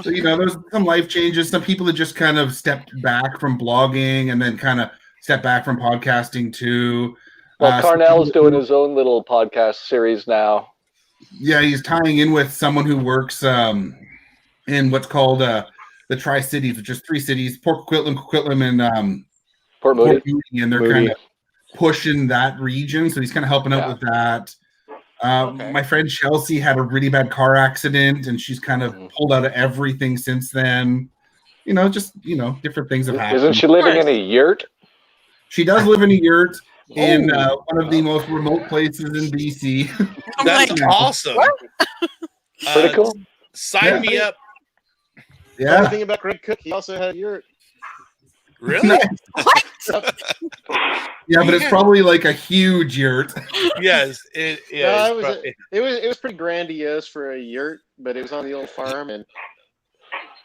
S5: So, there's some life changes. Some people that just kind of stepped back from blogging and then kind of stepped back from podcasting too.
S6: Well,
S5: some
S6: Carnell's
S5: people-
S6: doing his own little podcast series now.
S5: Yeah, he's tying in with someone who works in what's called the Tri-Cities, which is 3 cities: Port Coquitlam, and
S6: Port Moody.
S5: Port Moody, and they're
S8: Moody.
S5: kind of pushing that region. So he's kind of helping out
S8: Yeah.
S5: with that.
S8: Okay.
S5: My friend Chelsea had a really bad car accident, and she's kind of pulled out of everything since then. Different things have happened.
S6: Isn't she living in a yurt?
S5: She does live in a yurt in one of the most remote places in BC.
S4: I'm
S1: that's
S4: like,
S1: awesome.
S4: what?
S6: Pretty cool.
S1: Sign me up.
S5: Yeah.
S8: Funny thing about Greg Cook, he also had a yurt.
S1: Really?
S5: Yeah, but it's probably like a huge yurt.
S1: Yes.
S8: No, it was pretty grandiose for a yurt, but it was on the old farm, and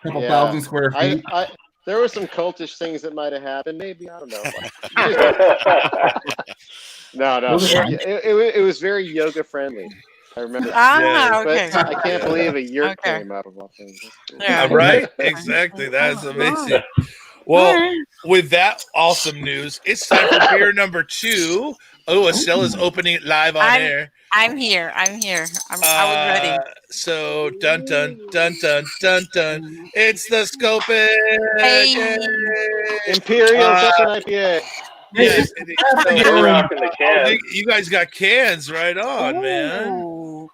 S5: Couple
S8: Yeah.
S5: thousand square feet.
S8: there were some cultish things that might have happened. Maybe, I don't know. No. It was very yoga friendly. I remember.
S4: Ah,
S8: But
S4: okay.
S8: I can't believe a yurt
S4: Okay.
S8: came out of all things.
S4: Yeah.
S1: Right? Exactly. That's amazing. Well, with that awesome news, it's time for beer number 2. Oh, Estella's opening it live on air.
S4: I'm here. I was ready.
S1: So, dun, dun, dun, dun, dun, dun. It's the Sculpin.
S4: Hey.
S1: Yay.
S8: Imperial Southern IPA.
S1: Yes.
S7: We're rocking the can.
S1: You guys got cans right on, man.
S4: Ooh.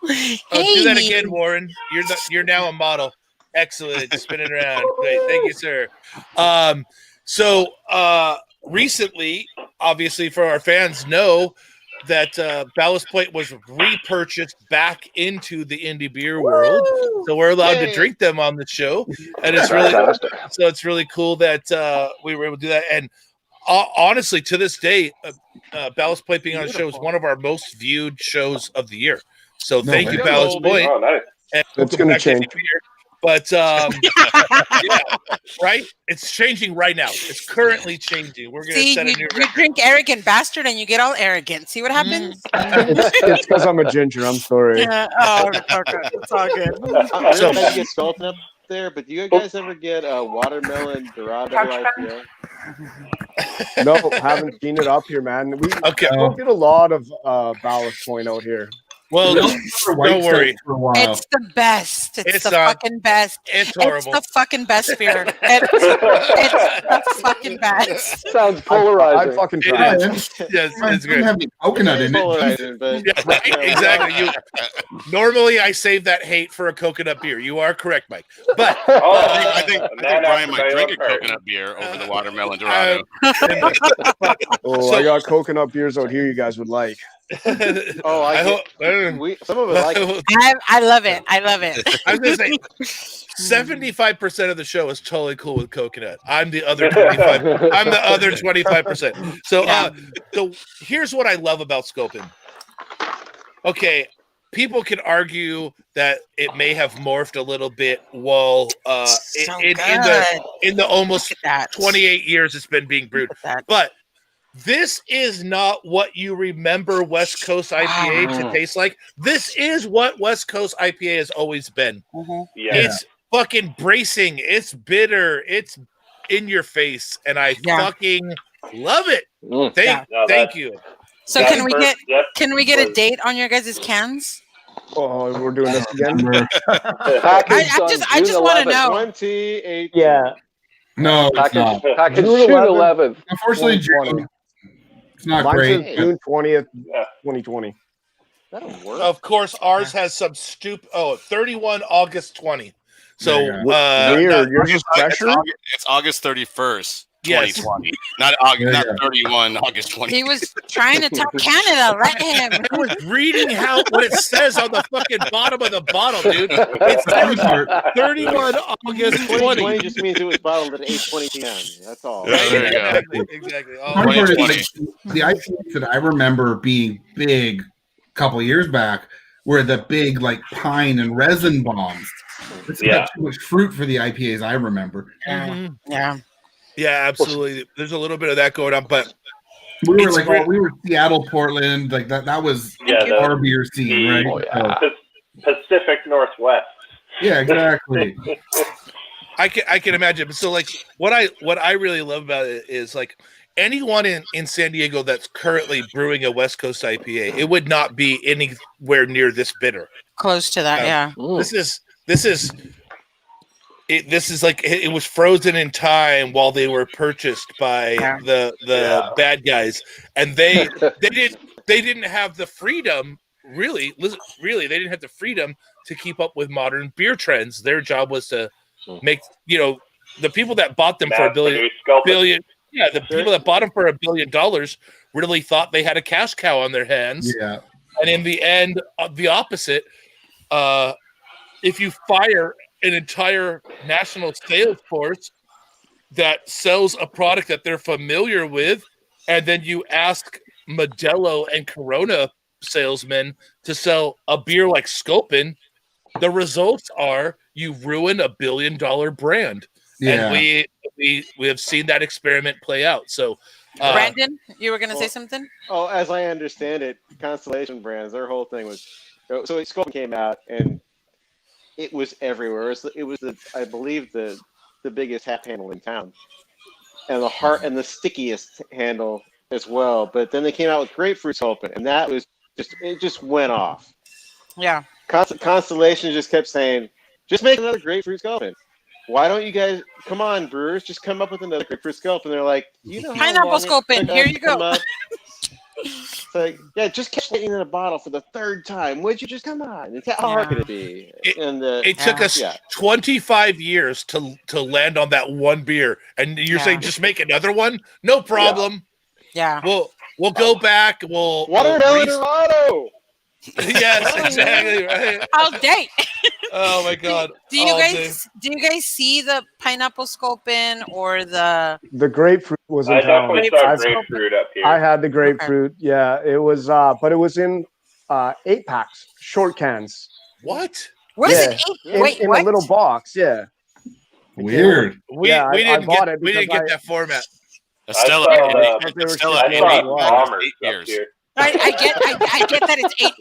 S1: Oh, do that again, Warren. You're now a model. Excellent. Spin it around. Great. Thank you, sir. So recently, obviously, for our fans know that Ballast Point was repurchased back into the indie beer world. So we're allowed to drink them on the show. And it's really cool that we were able to do that. And honestly, to this day, Ballast Point being on the show is one of our most viewed shows of the year. So thank you, Ballast Point.
S7: Oh, nice.
S1: And
S2: It's going to change.
S1: But yeah, right? It's changing right now. It's currently changing. We're going to
S4: See,
S1: set a
S4: you
S1: new record.
S4: drink arrogant bastard and you get all arrogant. See what happens?
S2: It's because I'm a ginger. I'm sorry.
S4: Yeah. Oh, okay. It's all good.
S8: I don't know if you get Sculpin up there, but do you guys ever get a watermelon Dorado IPA?
S2: No, haven't seen it up here, man. We don't get a lot of Ballast Point out here.
S1: Well, don't worry.
S5: For a while.
S4: It's the best. It's the
S1: not.
S4: fucking best.
S1: It's horrible.
S4: It's the fucking best beer. It's the fucking best.
S6: Sounds
S2: I
S6: polarizing.
S2: fucking
S1: It
S2: tried.
S1: is. Yes,
S5: It
S1: it's
S5: doesn't
S1: great.
S5: have any coconut in it.
S8: Polarizing, but
S1: Yeah, right, exactly. Normally, I save that hate for a coconut beer. You are correct, Mike. But
S3: I think
S7: a man
S3: Brian
S7: after
S3: might
S7: my
S3: drink
S7: own
S3: a
S7: heart.
S3: coconut beer over the watermelon Dorado.
S2: Oh, I got coconut beers out here you guys would like.
S8: Oh, I
S1: hope.
S8: some of it like
S4: I love it. I love it.
S1: I was gonna say 75% of the show is totally cool with coconut. I'm the other 25. I'm the other 25%. So, so here's what I love about Sculpin. Okay, people can argue that it may have morphed a little bit while
S4: So
S1: in the almost 28 years it's been being brewed. But this is not what you remember West Coast IPA to taste like. This is what West Coast IPA has always been.
S7: Yeah.
S1: It's fucking bracing. It's bitter. It's in your face, and I fucking love it. Thank you.
S4: So can we get a date on your guys' cans?
S2: Oh, we're doing this again.
S4: I just want to know.
S8: 28.
S2: Yeah.
S5: No, it's
S6: Package
S5: not.
S6: June
S2: June
S6: 11th.
S5: Unfortunately, June. It's not
S2: Mine
S5: great.
S2: says June 20th, 2020.
S8: That'll work.
S1: Of course, ours has some 31 August 20. So
S2: weird. Yours is fresher.
S3: It's August 31st.
S1: Yes.
S3: 2020, not 31 August 20.
S4: He was trying to talk Canada. Let him.
S1: I was reading what it says on the fucking bottom of the bottle, dude. It says 31 August
S8: 2020 just means it was bottled at 8:20 p.m. That's all.
S3: Yeah, there you go.
S1: Exactly.
S5: The IPAs that I remember being big a couple of years back were the big like pine and resin bombs. It's got too much fruit for the IPAs I remember.
S1: Yeah, absolutely. There's a little bit of that going on, but
S5: we were Seattle, Portland, like that. That was our beer scene, right?
S7: Oh, yeah. Pacific Northwest.
S5: Yeah, exactly.
S1: I can imagine. So, like, what I really love about it is like anyone in San Diego that's currently brewing a West Coast IPA, it would not be anywhere near this bitter.
S4: Close to that,
S1: This is like it was frozen in time while they were purchased by the bad guys, and they didn't have the freedom. Really, they didn't have the freedom to keep up with modern beer trends. Their job was to make the people that bought them for $1 billion. Yeah, the people that bought them for $1 billion really thought they had a cash cow on their hands.
S5: Yeah,
S1: and in the end, the opposite. If you fire an entire national sales force that sells a product that they're familiar with, and then you ask Modelo and Corona salesmen to sell a beer like Sculpin, the results are you ruin $1 billion brand. And we have seen that experiment play out. So
S4: Brandon, you were going to say something?
S8: Oh, as I understand it, Constellation Brands, their whole thing was so Sculpin came out and it was everywhere. It was I believe the biggest hat handle in town, and the stickiest handle as well. But then they came out with grapefruit Sculpin, and that was just went off.
S4: Yeah.
S8: Constellation just kept saying, "Just make another grapefruit Sculpin. Why don't you guys come on, brewers? Just come up with another grapefruit Sculpin." They're like,
S4: pineapple Sculpin. Here you go.
S8: It's like, just catch it in a bottle for the third time. Would you just come on? How hard could it be?
S1: It took us 25 years to land on that one beer, and you're saying just make another one? No problem.
S4: Yeah.
S1: We'll go back.
S8: Watermelon Dorado.
S1: Yes, exactly. Right.
S4: All day.
S1: Oh my God.
S4: Do you guys see the pineapple Sculpin or the
S2: grapefruit was in
S7: I
S2: town.
S7: definitely saw grapefruit up here.
S2: I had the grapefruit. Okay. Yeah, it was but it was in 8-packs, short cans.
S1: What?
S4: What is it?
S2: In a little box, yeah.
S5: Weird.
S1: We didn't get that format.
S3: Estella,
S7: bombers
S3: 8 years.
S4: I get that it's 8.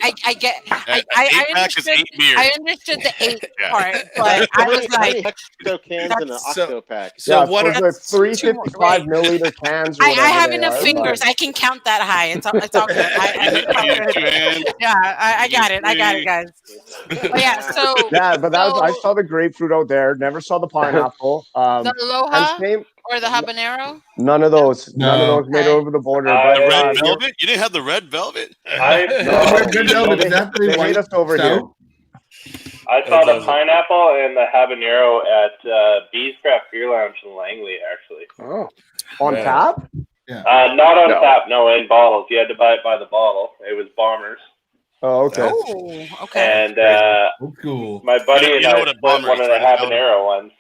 S4: I understood. I understood the 8 part, but I was like,
S8: cans in an octo pack.
S1: So what
S2: are 355 milliliter cans?
S4: I have enough fingers. I can count that high. It's all good. I got it, guys. But yeah, so
S2: but I saw the grapefruit out there. Never saw the pineapple.
S4: The Aloha or the habanero?
S2: None of those. None of those made it over the border.
S3: The red velvet? You didn't have the red velvet?
S2: Red velvet. They made us over here.
S7: I saw the pineapple and the habanero at Bees Craft Beer Lounge in Langley, actually.
S2: Oh, on tap?
S7: Yeah. Not on tap. No, in bottles. You had to buy it by the bottle. It was Bombers.
S2: Oh, okay.
S4: Oh, okay.
S7: And
S5: cool.
S7: My buddy and I bought one of the habanero ones.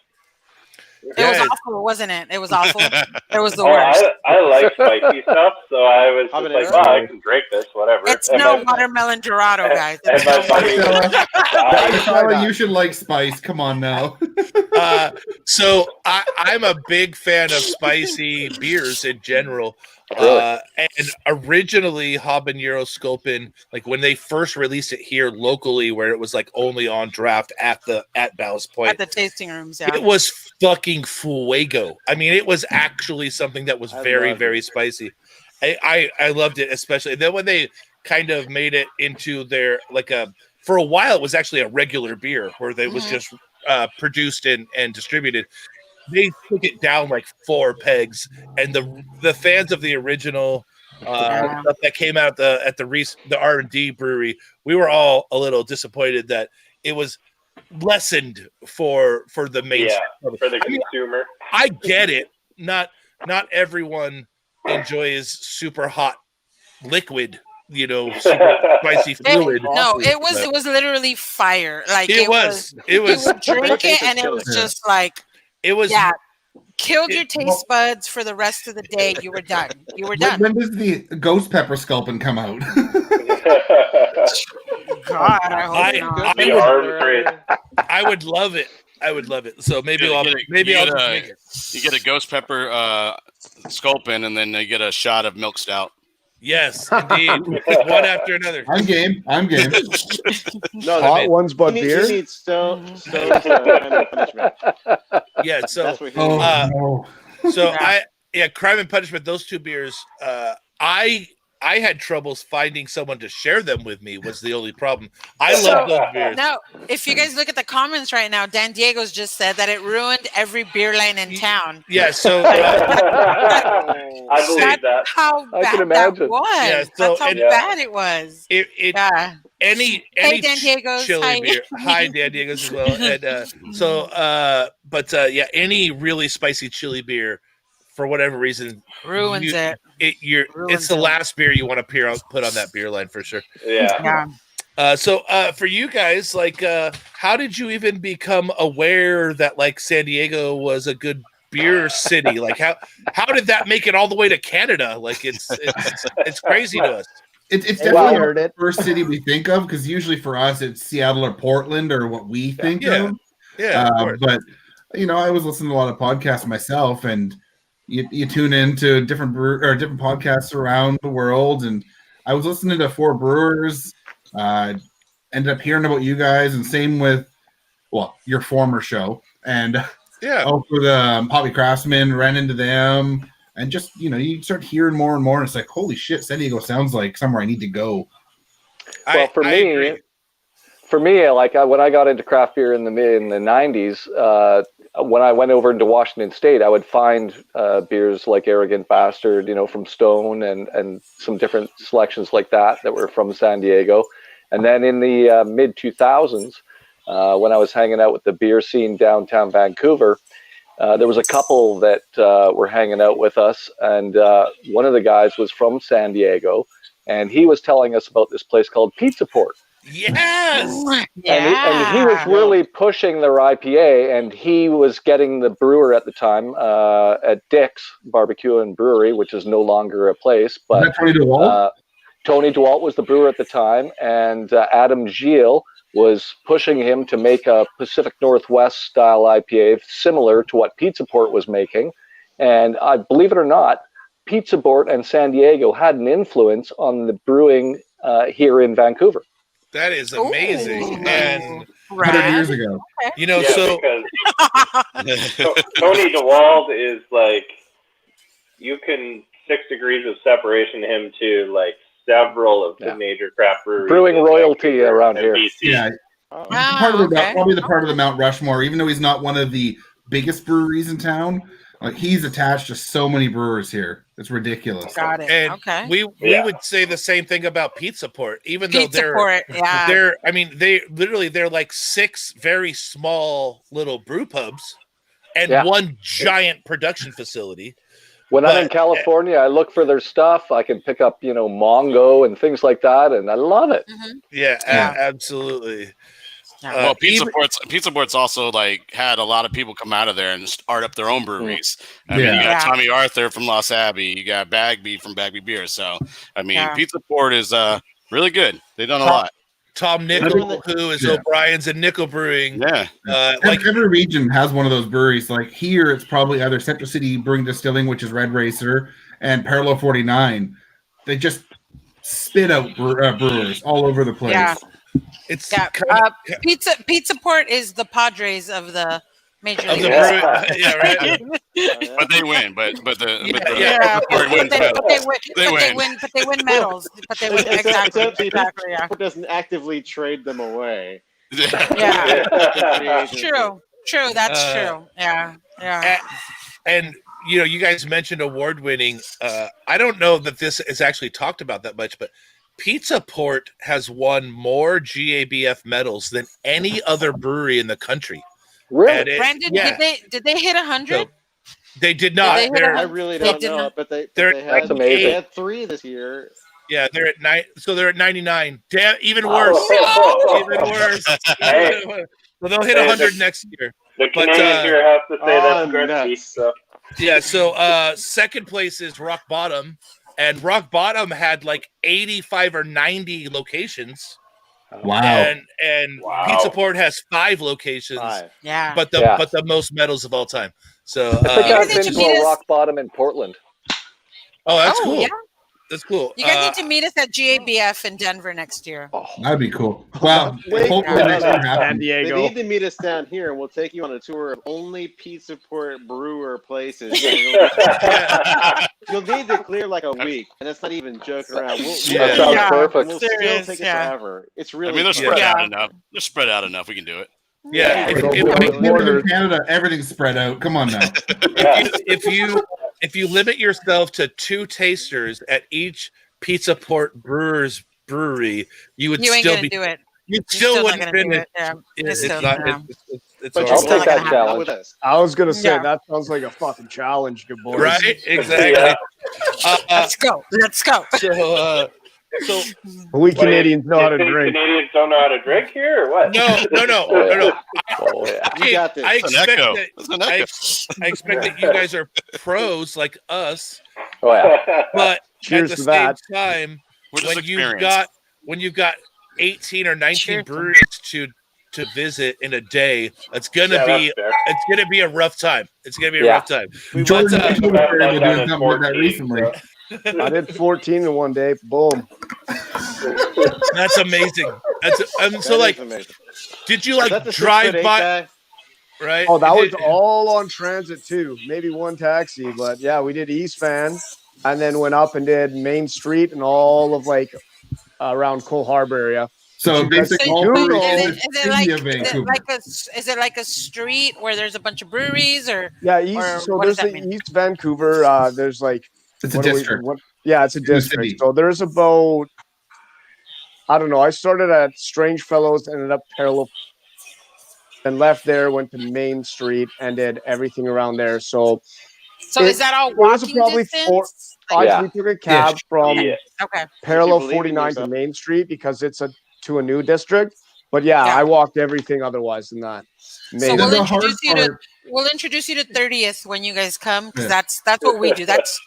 S4: It was awful, wasn't it? It was awful. It was the worst.
S7: I like spicy stuff, so I was just like, well, I can drink this, whatever.
S4: It's no watermelon Dorado, guys.
S7: And my buddy,
S5: Fella, you should like spice. Come on now.
S1: So I'm a big fan of spicy beers in general.
S6: Really?
S1: And originally Habanero Sculpin, like when they first released it here locally, where it was like only on draft at Ballast Point,
S4: At the tasting rooms, yeah.
S1: it was fucking fuego. I mean, it was actually something that was very, very spicy. I loved it, especially then when they kind of made it into their for a while it was actually a regular beer where they was just produced and distributed. They took it down like 4 pegs, and the fans of the original stuff that came out at the R&D brewery, we were all a little disappointed that it was lessened for the mainstream.
S7: For the consumer.
S1: I get it. Not everyone enjoys super hot liquid, super spicy fluid.
S4: It was literally fire. Like
S1: it was.
S4: You would drink it, and it was just like.
S1: It was
S4: killed your taste buds for the rest of the day. You were done.
S5: When does the ghost pepper Sculpin come out?
S4: God,
S1: I would love it. I would love it. So maybe I'll make it.
S3: You get a ghost pepper Sculpin, and then you get a shot of milk stout.
S1: Yes, indeed. One after another.
S5: I'm game.
S2: No, hot ones, but beer.
S8: You need stone punishment.
S1: Yeah. So,
S8: That's what he needs.
S1: Crime and Punishment. Those 2 beers. I had troubles finding someone to share them with me was the only problem. I love those beers.
S4: Now, if you guys look at the comments right now, Dan Diego's just said that it ruined every beer line in town.
S1: Yeah, so
S7: I believe that.
S4: How bad
S6: I can imagine.
S4: that was.
S1: Yeah, so,
S4: That's how bad it was.
S1: Any
S4: Dan Diego's.
S1: chili
S4: Hi.
S1: beer. Hi, Dan Diego's as well. And any really spicy chili beer, for whatever reason,
S4: ruins it.
S1: It's the last beer you want to put on that beer line for sure.
S7: Yeah.
S1: So for you guys, how did you even become aware that San Diego was a good beer city? How did that make it all the way to Canada? It's crazy to us.
S5: It's definitely the first city we think of, because usually for us it's Seattle or Portland or what we think of.
S1: Yeah, of course.
S5: But I was listening to a lot of podcasts myself, and you tune into different different podcasts around the world, and I was listening to 4 brewers. Ended up hearing about you guys, and same with your former show, and also the Hobby Craftsman. Ran into them, and just you start hearing more and more, and it's like, holy shit, San Diego sounds like somewhere I need to go.
S6: Well, for me, when I got into craft beer in the 90s, when I went over into Washington State, I would find beers like Arrogant Bastard, from Stone, and some different selections like that were from San Diego. And then in the mid 2000s, when I was hanging out with the beer scene downtown Vancouver, there was a couple that were hanging out with us, and one of the guys was from San Diego, and he was telling us about this place called Pizza Port.
S1: Yes.
S6: And he was really pushing their IPA, and he was getting the brewer at the time at Dick's Barbecue and Brewery, which is no longer a place. But
S5: Tony DeWalt?
S6: Tony DeWalt was the brewer at the time, and Adam Gilles was pushing him to make a Pacific Northwest style IPA similar to what Pizza Port was making. And I believe it or not, Pizza Port and San Diego had an influence on the brewing here in Vancouver.
S1: That is amazing.
S4: Ooh.
S1: And
S5: 100 years ago.
S7: Because Tony DeWalt is you can 6 degrees of separation him to several of the major craft breweries.
S6: Brewing royalty around here.
S7: BC.
S5: Yeah. Probably the part of the Mount Rushmore, even though he's not one of the biggest breweries in town. He's attached to so many brewers here. It's ridiculous.
S4: Got it.
S1: And we would say the same thing about Pizza Port, even though they're like 6 very small little brew pubs and one giant production facility.
S6: When I'm in California, I look for their stuff. I can pick up, Mongo and things like that, and I love it.
S1: Mm-hmm. Yeah, absolutely.
S3: Well, Pizza Port's also like had a lot of people come out of there and start up their own breweries. I mean, you got Tommy Arthur from Lost Abbey, you got Bagby from Bagby Beer. So, I mean, Pizza Port is really good. They've done a lot.
S1: Tom Nickel, who is O'Brien's and Nickel Brewing.
S3: Yeah.
S5: Like every region has one of those breweries. Like here, it's probably either Central City Brewing Distilling, which is Red Racer, and Parallel 49. They just spit out brewers all over the place.
S4: Yeah.
S1: It's
S4: Pizza Port is the Padres of the major league.
S1: Right.
S3: But they win. But they
S4: win medals. But they win exactly. Yeah.
S8: Doesn't actively trade them away.
S4: Yeah. True. That's true. Yeah.
S1: And you guys mentioned award-winning. I don't know that this is actually talked about that much, but Pizza Port has won more GABF medals than any other brewery in the country.
S6: Really?
S4: Brandon, did they hit 100?
S1: So, they did not.
S8: I really don't know, but they
S6: that's amazing.
S8: They had 3 this year.
S1: Yeah, they're at 9. So they're at 99. Damn, even worse. Even worse. So they'll hit 100 next year.
S7: The Canadians here have to say that's great. So.
S1: Yeah. So second place is Rock Bottom, and Rock Bottom had like 85 or 90 locations.
S5: Wow.
S1: And Pizza Port has 5 locations. 5.
S4: Yeah.
S1: But the most medals of all time. So
S6: I think I've been to a Rock Bottom in Portland.
S1: Oh, that's cool.
S4: Yeah.
S1: That's cool.
S4: You guys need to meet us at GABF in Denver next year.
S5: That'd be cool. Well, hopefully next year happens.
S8: They need to meet us down here, and we'll take you on a tour of only Pizza Port brewer places. You'll need to clear like a week, and that's not even joking around.
S6: That sounds perfect.
S8: We'll still take it forever. It's really.
S3: I mean, they're spread out enough. They're spread out enough. We can do it.
S1: Yeah.
S5: In Canada, everything's spread out. Come on now.
S1: If you limit yourself to 2 tasters at each Pizza Port brewery, you would still be.
S4: Do it.
S1: You still wouldn't finish.
S4: It's
S6: I'll take that challenge.
S2: I was gonna say that sounds like a fucking challenge, good boys.
S1: Right? Exactly.
S4: Let's go.
S1: So
S2: we Canadians know how to drink.
S7: Canadians don't know how to drink here, or what?
S1: No.
S8: You got this.
S1: I expect that you guys are pros like us.
S6: Oh yeah.
S1: But
S2: cheers
S1: at the
S2: to that.
S1: same time, when you've got 18 or 19 breweries to visit in a day, it's gonna be a rough time. It's gonna be a rough time.
S5: Jordan was doing something like that recently.
S2: I did 14 in one day. Boom.
S1: That's amazing. Did you like drive by? Right.
S2: Oh, that was all on transit too. Maybe one taxi, but yeah, we did East Van, and then went up and did Main Street and all of like around Cole Harbor area.
S5: So basically,
S4: is it like a street where there's a bunch of breweries, or
S2: So there's the East Vancouver. There's like.
S5: It's a district.
S2: It's a district. So there's about, I don't know. I started at Strange Fellows, ended up Parallel, and left there, went to Main Street, and did everything around there. So
S4: is that all walking distance?
S2: We took a cab from Parallel 49 to Main Street because it's to a new district. But I walked everything otherwise than that.
S4: So we'll introduce you to 30th when you guys come, because that's what we do. That's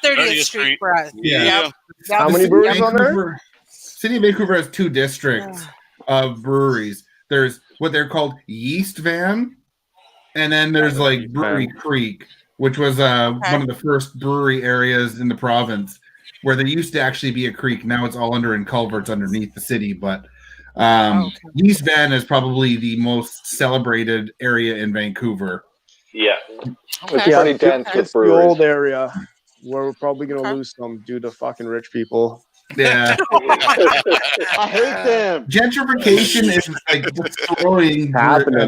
S4: 30th Street for us.
S5: Yeah.
S2: How many breweries on there?
S5: City of Vancouver has 2 districts of breweries. There's what they're called Yeast Van, and then there's like Brewery Creek, which was one of the first brewery areas in the province, where there used to actually be a creek. Now it's all in culverts underneath the city, but. East Van is probably the most celebrated area in Vancouver.
S7: Yeah.
S6: It's pretty dense with
S2: it's the old area where we're probably going to lose some due to fucking rich people.
S5: Yeah.
S8: I hate them.
S5: Gentrification is like destroying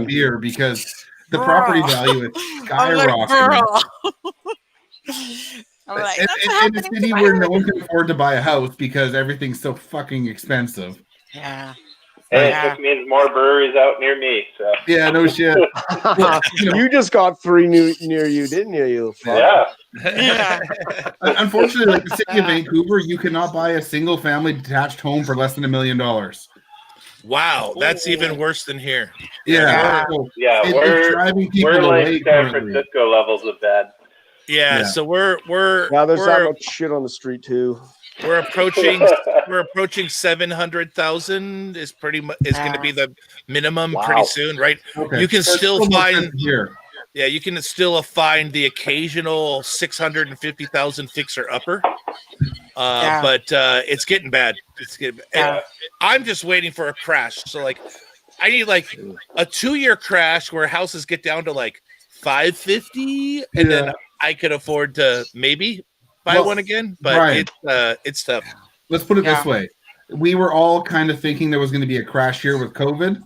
S5: beer because the property value is skyrocketing. In a city where no one can afford to buy a house because everything's so fucking expensive.
S4: Yeah.
S7: Hey, it just means more breweries out near me. So.
S5: Yeah, no shit.
S2: You just got 3 near you, didn't you?
S7: Yeah.
S5: Unfortunately, like the city of Vancouver, you cannot buy a single-family detached home for less than $1 million.
S1: Wow, that's even worse than here.
S5: Yeah.
S7: Yeah,
S5: It's driving people
S7: we're
S5: away
S7: like San
S5: currently.
S7: Francisco levels of bad.
S1: Yeah, so we're
S2: there's that much shit on the street too.
S1: We're approaching 700,000 is pretty much going to be the minimum pretty soon, right?
S5: Okay.
S1: You can still find
S5: here.
S1: Yeah, you can still find the occasional 650,000 fixer upper. But it's getting bad. It's getting bad. I'm just waiting for a crash. So like I need like a 2-year crash where houses get down to like 550 and then I could afford to maybe buy one again, but it's tough.
S5: Let's put it this way. We were all kind of thinking there was going to be a crash here with COVID.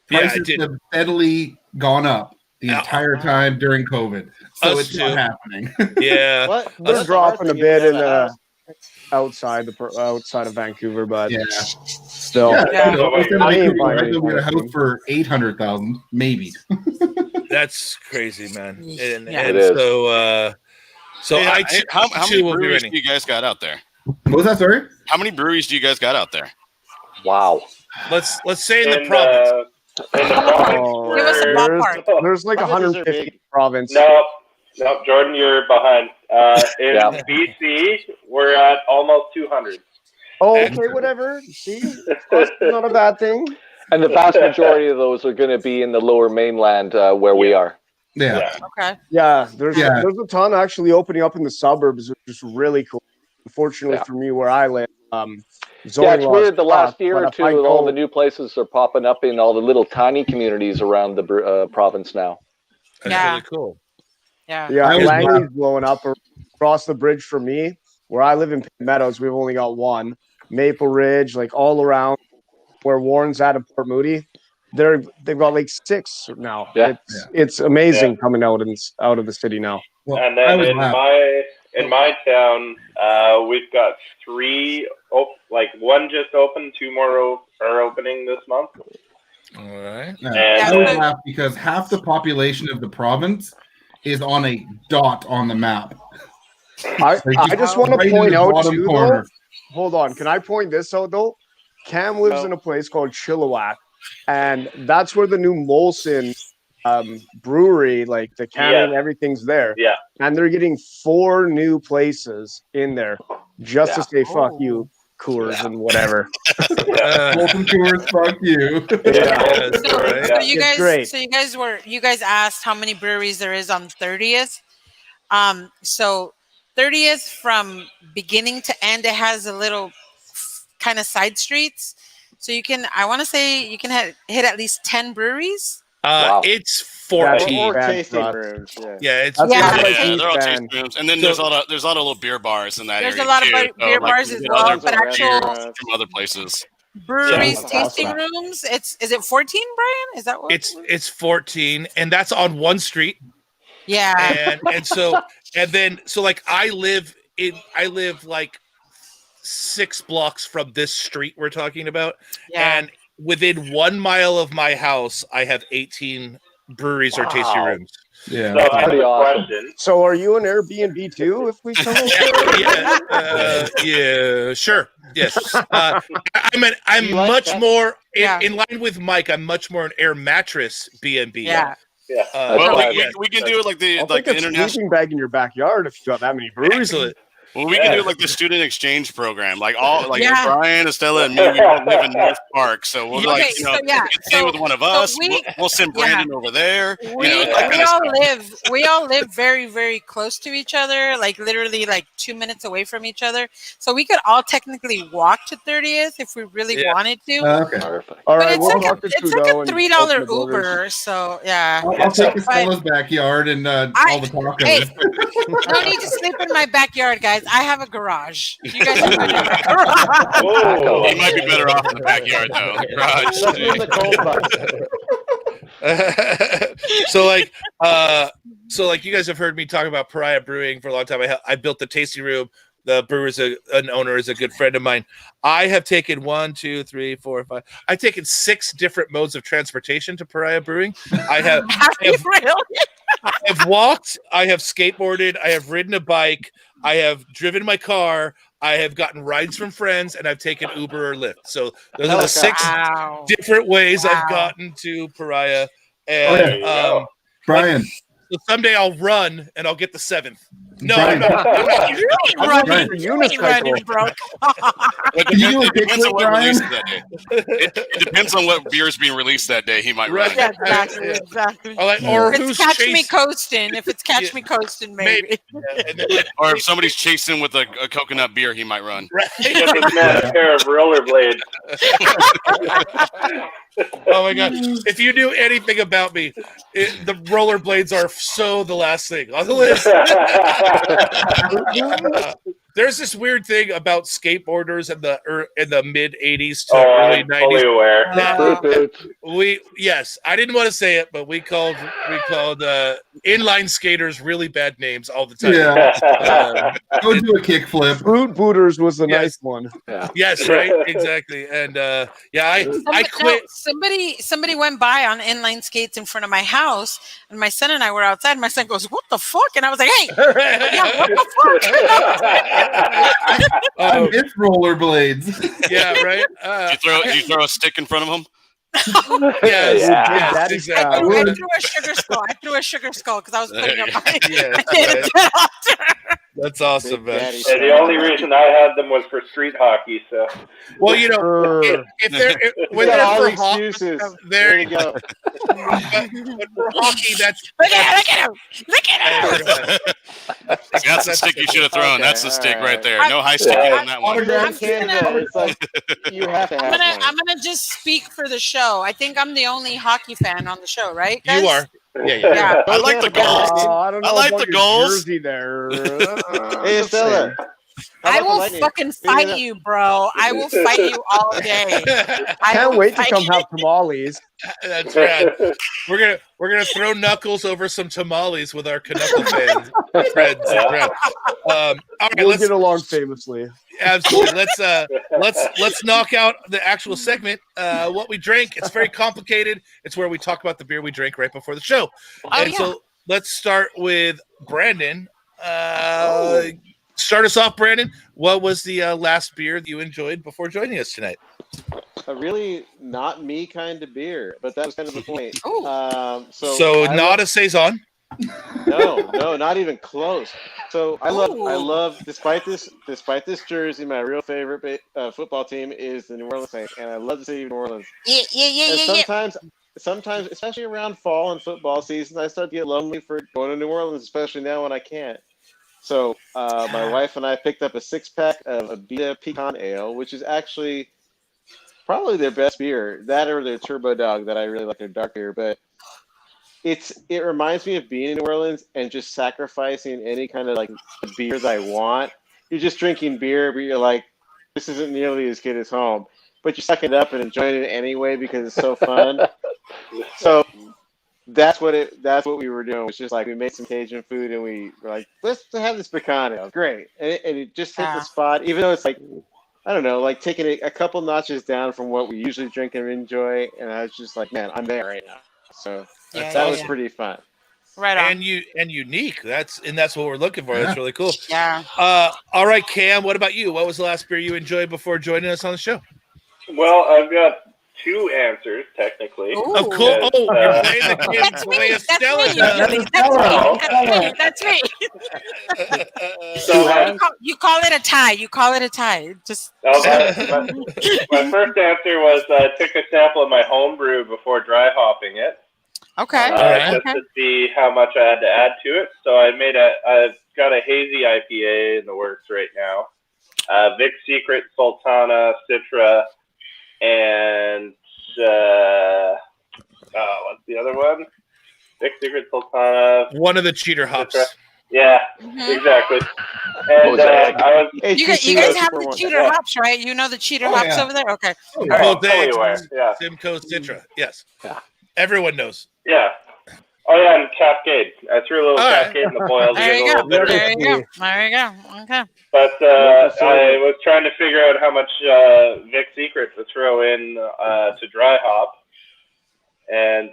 S5: Prices have steadily gone up the entire time during COVID. So it's not happening.
S1: Yeah.
S2: They're dropping a bit in outside of Vancouver, but still.
S5: I ain't buying a house for 800,000, maybe.
S1: That's crazy, man. And
S3: so how many breweries do you guys got out there?
S5: What was that, sorry?
S3: How many breweries do you guys got out there?
S6: Wow.
S1: Let's say in the province.
S4: Give us a ballpark.
S2: There's like 150 province.
S7: No, Jordan, you're behind. In BC, we're at almost 200.
S2: Oh, okay, whatever. See, that's not a bad thing.
S6: And the vast majority of those are going to be in the Lower Mainland, where we are.
S5: Yeah.
S4: Okay.
S2: Yeah, there's a ton actually opening up in the suburbs, which is really cool. Unfortunately for me, where I live,
S6: it's weird. The last year or two, all the new places are popping up in all the little tiny communities around the province now.
S1: That's really cool.
S2: Yeah, Langley's blowing up across the bridge for me. Where I live in Meadows, we've only got one. Maple Ridge, like all around where Warren's at in Port Moody, they've got like 6 now.
S6: Yeah.
S2: It's amazing coming out of the city now.
S5: Well,
S7: and then in my town, we've got 3. One just opened, 2 more are opening this month.
S1: All right.
S5: Yeah. I would laugh because half the population of the province is on a dot on the map.
S2: I just want to point out too, though. Hold on, can I point this out though? Cam lives in a place called Chilliwack, and that's where the new Molson brewery, like the canning, everything's there.
S7: Yeah.
S2: And they're getting 4 new places in there just to say fuck you, Coors and whatever.
S5: Molson Coors, fuck you.
S4: So you guys asked how many breweries there is on 30th. So 30th from beginning to end, it has a little kind of side streets. So I want to say you can hit at least 10 breweries.
S1: It's 14.
S8: Or tasting rooms.
S1: Yeah, it's
S3: they're all tasting rooms, and then there's a lot of little beer bars in that area.
S4: There's a lot of beer bars as well, but actual
S3: from other places.
S4: Breweries, tasting rooms. Is it 14, Brian? Is that what?
S1: It's 14, and that's on one street.
S4: Yeah,
S1: so like I live like 6 blocks from this street we're talking about, and within 1 mile of my house, I have 18 breweries or tasting rooms.
S6: Yeah, that's pretty awesome.
S2: So, are you an Airbnb too? If we come
S1: yeah, sure, yes. I'm much more in line with Mike. I'm much more an air mattress B&B.
S3: Yeah. We can do it like the international
S2: sleeping bag in your backyard if you got that many breweries.
S3: Well, we can do like the student exchange program, like Brian, Estella, and me. We all live in North Park, so we'll you can stay with one of us. We'll send Brandon over there.
S4: We all live very, very close to each other, like literally like 2 minutes away from each other. So we could all technically walk to 30th if we really wanted to.
S5: Okay,
S6: perfect.
S2: All right,
S4: it's like a $3 Uber. So
S5: I'll take Estella's backyard and all the talk.
S4: Hey, no need to sleep in my backyard, guys. I have a garage. You guys are good in my garage.
S3: He might be better off in the backyard, though.
S1: So you guys have heard me talk about Pariah Brewing for a long time. I built the tasting room. The brewer is an owner, is a good friend of mine. I have taken 1, 2, 3, 4, 5. I've taken 6 different modes of transportation to Pariah Brewing. I have walked. I have skateboarded. I have ridden a bike. I have driven my car. I have gotten rides from friends, and I've taken Uber or Lyft. So those are the 6 different ways I've gotten to Pariah. And
S5: Brian.
S1: So someday I'll run and I'll get the 7th. No,
S5: Brian.
S1: I'm not.
S4: You ain't running. You ain't running, bro.
S3: It depends on what released that day. It depends on what beer is being released that day. He might run.
S4: Yeah, exactly.
S1: Or
S4: if
S1: who's
S4: it's Catch
S1: chasing...
S4: Me Coasting. If it's Catch Me Coasting, maybe.
S3: Or if somebody's chasing with a coconut beer, he might run.
S7: Get this man a pair of rollerblades.
S1: Oh my god! If you knew anything about me, the rollerblades are so the last thing on the list. There's this weird thing about skateboarders in the mid '80s to early '90s.
S7: Fully aware.
S1: Yes, I didn't want to say it, but we called inline skaters really bad names all the time.
S5: Yeah, go do a kickflip.
S2: Boot booters was a nice one.
S6: Yeah.
S1: Yes, right, exactly, and I quit.
S4: Somebody went by on inline skates in front of my house, and my son and I were outside. And my son goes, "What the fuck?" And I was like, "Hey, yeah, what the fuck?"
S5: It's rollerblades.
S1: Yeah, right.
S3: Do you throw a stick in front of him?
S1: Yes, exactly.
S4: I threw a sugar skull. I threw a sugar skull because I was putting up my.
S1: That's awesome, man.
S7: And the only reason I had them was for street hockey. So,
S1: well, you know, when they're for hockey, there you go. But for hockey, that's
S4: look at him! Look at him!
S3: That's the stick you should have thrown. That's the stick right there. No high sticking on that one.
S8: It's like you have to have.
S4: I'm gonna just speak for the show. I think I'm the only hockey fan on the show, right? Guys?
S1: You are. Yeah.
S3: I like the goals.
S2: I don't know.
S3: I like the goals.
S2: Jersey there.
S8: Hey, Stella.
S4: I will fucking fight you, bro. I will fight you all day. I
S2: can't wait to come have tamales.
S1: That's right. We're gonna throw knuckles over some tamales with our Canuckle friends. All right,
S2: we'll get along famously.
S1: Absolutely. Let's knock out the actual segment. What we drank. It's very complicated. It's where we talk about the beer we drank right before the show. So let's start with Brandon. Start us off, Brandon. What was the last beer that you enjoyed before joining us tonight?
S8: A really not me kind of beer, but that was kind of the point.
S1: So not a saison.
S8: No, not even close. So I love. Despite this jersey, my real favorite football team is the New Orleans Saints, and I love the city of New Orleans.
S4: Yeah.
S8: Sometimes, especially around fall and football season, I start to get lonely for going to New Orleans, especially now when I can't. So my wife and I picked up a 6-pack of Abita Pecan Ale, which is actually probably their best beer. That or their Turbo Dog that I really like, their dark beer. But it reminds me of being in New Orleans and just sacrificing any kind of like beers I want. You're just drinking beer, but you're like, this isn't nearly as good as home. But you suck it up and enjoy it anyway because it's so fun. So that's what we were doing. It's just like we made some Cajun food and we were like, let's have this pecan ale. Great. And it just hit the spot, even though it's like, I don't know, like taking it a couple notches down from what we usually drink and enjoy. And I was just like, man, I'm there right now. So that was pretty fun.
S4: Right on.
S1: And unique. That's what we're looking for. That's really cool.
S4: Yeah.
S1: All right, Cam, what about you? What was the last beer you enjoyed before joining us on the show?
S7: Well, I've got 2 answers technically.
S1: Ooh. Of course. You're playing the kid.
S4: That's me. That's me.
S7: So
S4: you call it a tie. Just.
S7: My first answer was I took a sample of my home brew before dry hopping it.
S4: Okay.
S7: Just to see how much I had to add to it. So I've got a hazy IPA in the works right now. Vic Secret, Sultana, Citra, and what's the other one? Vic Secret, Sultana.
S1: One of the cheater hops.
S7: Citra. Yeah, exactly. And
S4: you guys have the cheater hops, right? You know the cheater hops over there? Okay.
S7: Yeah.
S1: Simcoe, Citra. Yes. Yeah. Everyone knows.
S7: Yeah. Oh, yeah, and Cascade. I threw a little Cascade in the boil to get a little bitter.
S4: There you go. Okay.
S7: But I was trying to figure out how much Vic Secret to throw in to dry hop. And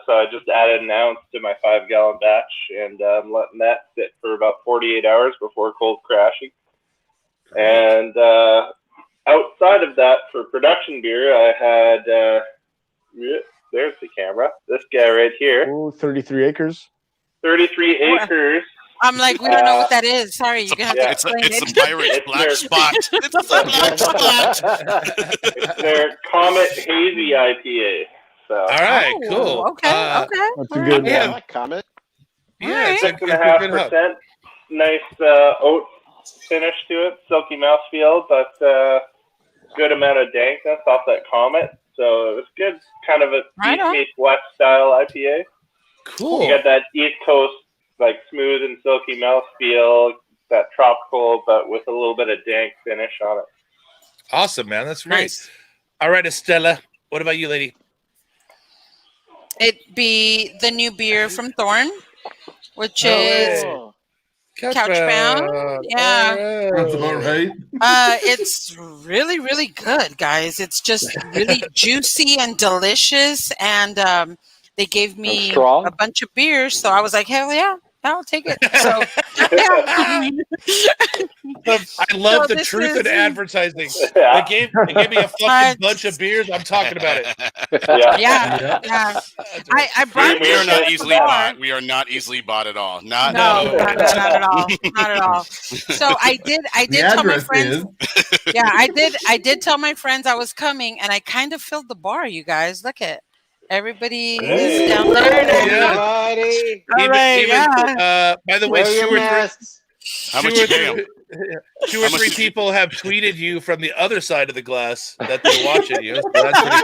S7: so I just added an ounce to my 5-gallon batch, and I'm letting that sit for about 48 hours before cold crashing. And outside of that, for production beer, I had there's the camera. This guy right here.
S2: Ooh, 33 acres.
S7: 33 acres.
S4: I'm like, we don't know what that is. Sorry, you're gonna have to explain
S3: it's
S4: it.
S3: the Pirates Black Spot. It's the Black Spot.
S7: It's their Comet Hazy IPA. So.
S1: All right, cool.
S4: Okay, okay.
S2: That's a good
S8: Yeah, I
S2: one.
S8: like Comet.
S1: Yeah, it's a good
S7: 6.5%. Nice oat finish to it, silky mouthfeel, but good amount of dankness off that Comet. So it was good, kind of a East meets West style IPA.
S1: Cool.
S7: You got that East Coast, like smooth and silky mouthfeel, that tropical, but with a little bit of dank finish on it.
S1: Awesome, man. That's great.
S4: Nice.
S1: All right, Estella. What about you, lady?
S4: It'd be the new beer from Thorn, which is Couchbound. Yeah.
S5: That's about right.
S4: It's really, really good, guys. It's just really juicy and delicious. And they gave me a bunch of beers. So I was like, hell yeah, I'll take it. So
S1: I love the truth in advertising. They gave me a fucking bunch of beers. I'm talking about it.
S4: Yeah. I brought
S3: we are not easily bought. We are not easily bought at all. Not
S4: at all. Not at all. So I did tell my friends. Yeah, I did tell my friends I was coming, and I kind of filled the bar. You guys, look at. Everybody is down there. All right,
S1: by the way, two or three people have tweeted you from the other side of the glass that they're watching you. So that's pretty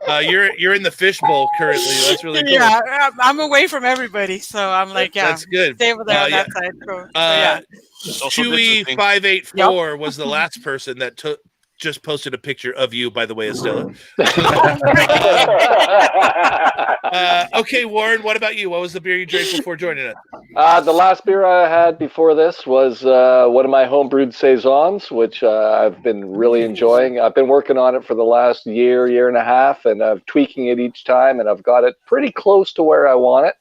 S1: cool. You're in the fishbowl currently. That's really cool.
S4: Yeah, I'm away from everybody, so I'm like,
S1: that's good.
S4: Stay over there on that side. Cool.
S1: Chewy584 was the last person that just posted a picture of you, by the way, Estella. Okay, Warren, what about you? What was the beer you drank before joining us?
S6: The last beer I had before this was one of my homebrewed saisons, which I've been really enjoying. I've been working on it for the last year and a half, and I'm tweaking it each time, and I've got it pretty close to where I want it.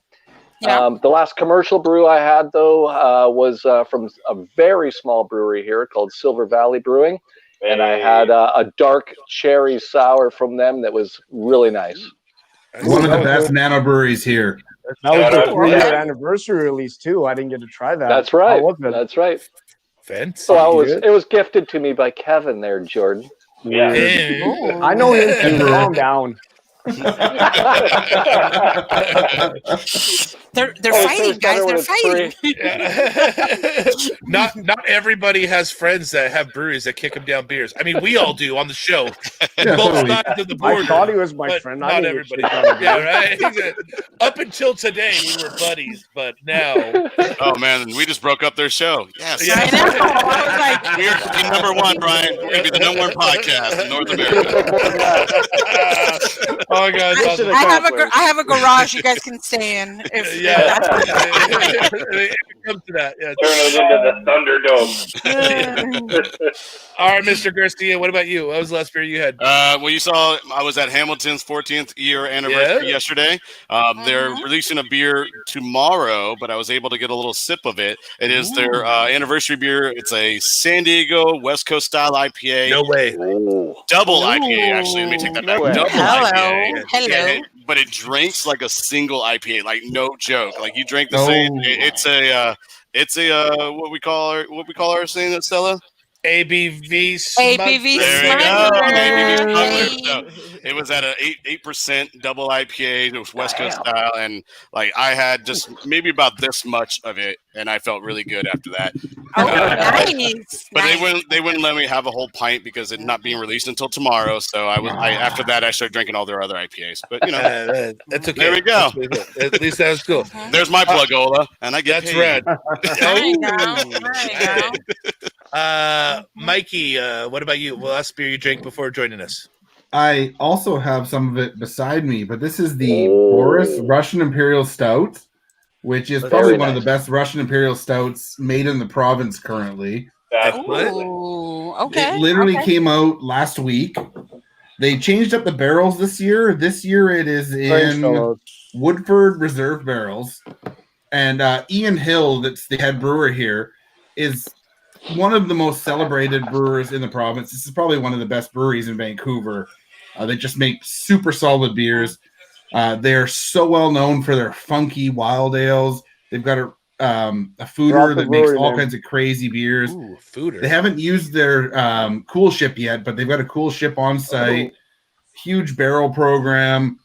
S6: Yeah. The last commercial brew I had, though, was from a very small brewery here called Silver Valley Brewing. And I had a dark cherry sour from them that was really nice.
S5: One of the best nano breweries here.
S2: That was their 3-year anniversary release too. I didn't get to try that.
S6: That's right. That's right.
S1: Fancy.
S6: So it was gifted to me by Kevin there, Jordan.
S7: Yeah.
S2: I know him too. Calm down.
S4: They're fighting, guys. They're fighting.
S1: Not everybody has friends that have breweries that kick them down beers. I mean, we all do on the show. Both sides of the board.
S2: I thought he was my friend.
S1: Not everybody. Yeah, right. Up until today, we were buddies, but now.
S3: Oh man, we just broke up their show. Yes.
S4: Yeah. I know. I was like,
S3: we're the number one, Brian. We're gonna be the number one podcast in North America.
S1: Oh god, awesome.
S4: I have a garage you guys can stay in. If
S1: it comes to that. Yeah.
S7: Turn it into the Thunderdome.
S1: All right, Mr. Garcia, what about you? What was the last beer you had?
S3: Well, you saw I was at Hamilton's 14th year anniversary yesterday. They're releasing a beer tomorrow, but I was able to get a little sip of it. It is their anniversary beer. It's a San Diego West Coast style IPA.
S1: No way.
S3: Double IPA, actually. Let me take that back. Double IPA.
S4: Hello.
S3: Yeah, but it drinks like a single IPA, like no joke. Like you drink the same. It's a what we call our thing, Stella?
S1: ABV
S4: ABV
S3: There we go. ABV smuggler. So it was at an 8% double IPA. It was West Coast style, and like I had just maybe about this much of it, and I felt really good after that.
S4: Nice.
S3: But they wouldn't let me have a whole pint because it's not being released until tomorrow. So after that I started drinking all their other IPAs. But you know,
S1: that's okay.
S3: There we go.
S1: At least that was cool.
S3: There's my plug, Ola, and I get paid.
S4: There you go.
S1: Mikey, what about you? What last beer you drank before joining us?
S5: I also have some of it beside me, but this is the Boris Russian Imperial Stout, which is probably one of the best Russian Imperial Stouts made in the province currently.
S4: Ooh, okay.
S5: It literally came out last week. They changed up the barrels this year. This year it is in Woodford Reserve barrels. And Ian Hill, that's the head brewer here, is one of the most celebrated brewers in the province. This is probably one of the best breweries in Vancouver. They just make super solid beers. They're so well known for their funky wild ales. They've got a foeder that makes all kinds of crazy beers.
S1: Ooh, foeder.
S5: They haven't used their cool ship yet, but they've got a cool ship on site, huge barrel program,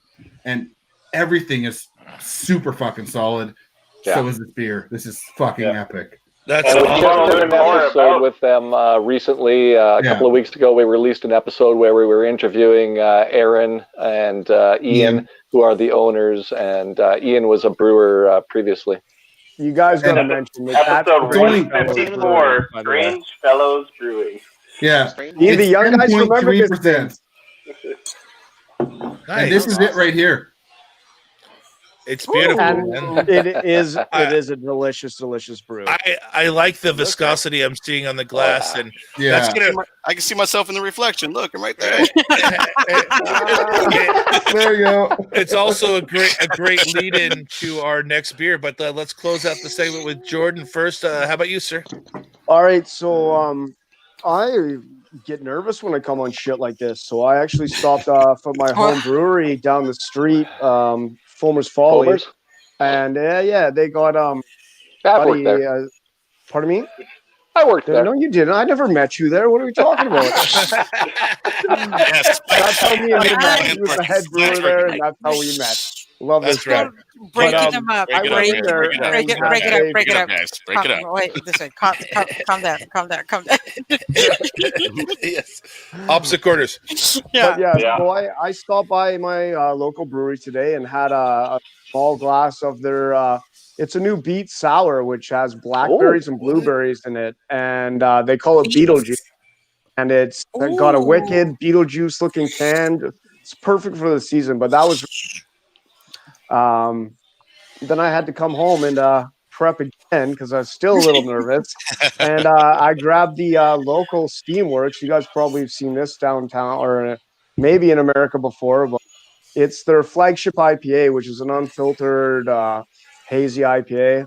S5: and everything is super fucking solid.
S6: Yeah.
S5: So is this beer. This is fucking epic.
S1: That's
S6: And we
S1: awesome.
S6: just did an episode with them recently. A couple of weeks ago, we released an episode where we were interviewing Aaron and Ian, who are the owners, and Ian was a brewer previously.
S2: You guys got to mention that.
S7: Episode 154, Strange Fellows Brewing.
S5: Yeah.
S2: Yeah, the young guys remember this.
S5: 10.3%. And this is it right here.
S1: It's beautiful, man.
S2: It is a delicious brew.
S1: I like the viscosity I'm seeing on the glass, and that's gonna.
S3: I can see myself in the reflection. Look, I'm right there.
S5: There you go.
S1: It's also a great lead in to our next beer. But let's close out the segment with Jordan first. How about you, sir?
S2: All right, so I get nervous when I come on shit like this, so I actually stopped off at my home brewery down the street, Fulmer's Folly, and they got
S6: I worked there.
S2: Pardon me?
S6: I worked there.
S2: No, you didn't. I never met you there. What are we talking about?
S3: Yes.
S2: That's how me and him met. He was the head brewer there, and that's how we met. Love this guy.
S4: Breaking them up.
S3: Break it up.
S4: Wait, this way. Calm down.
S1: Yes. Opposite quarters.
S2: Yeah. So I stopped by my local brewery today and had a small glass of their. It's a new beet sour, which has blackberries and blueberries in it, and they call it Beetlejuice. And it's got a wicked Beetlejuice-looking can. It's perfect for the season. But that was. Then I had to come home and prep again because I was still a little nervous. And I grabbed the local Steamworks. You guys probably have seen this downtown or maybe in America before, but it's their flagship IPA, which is an unfiltered hazy IPA.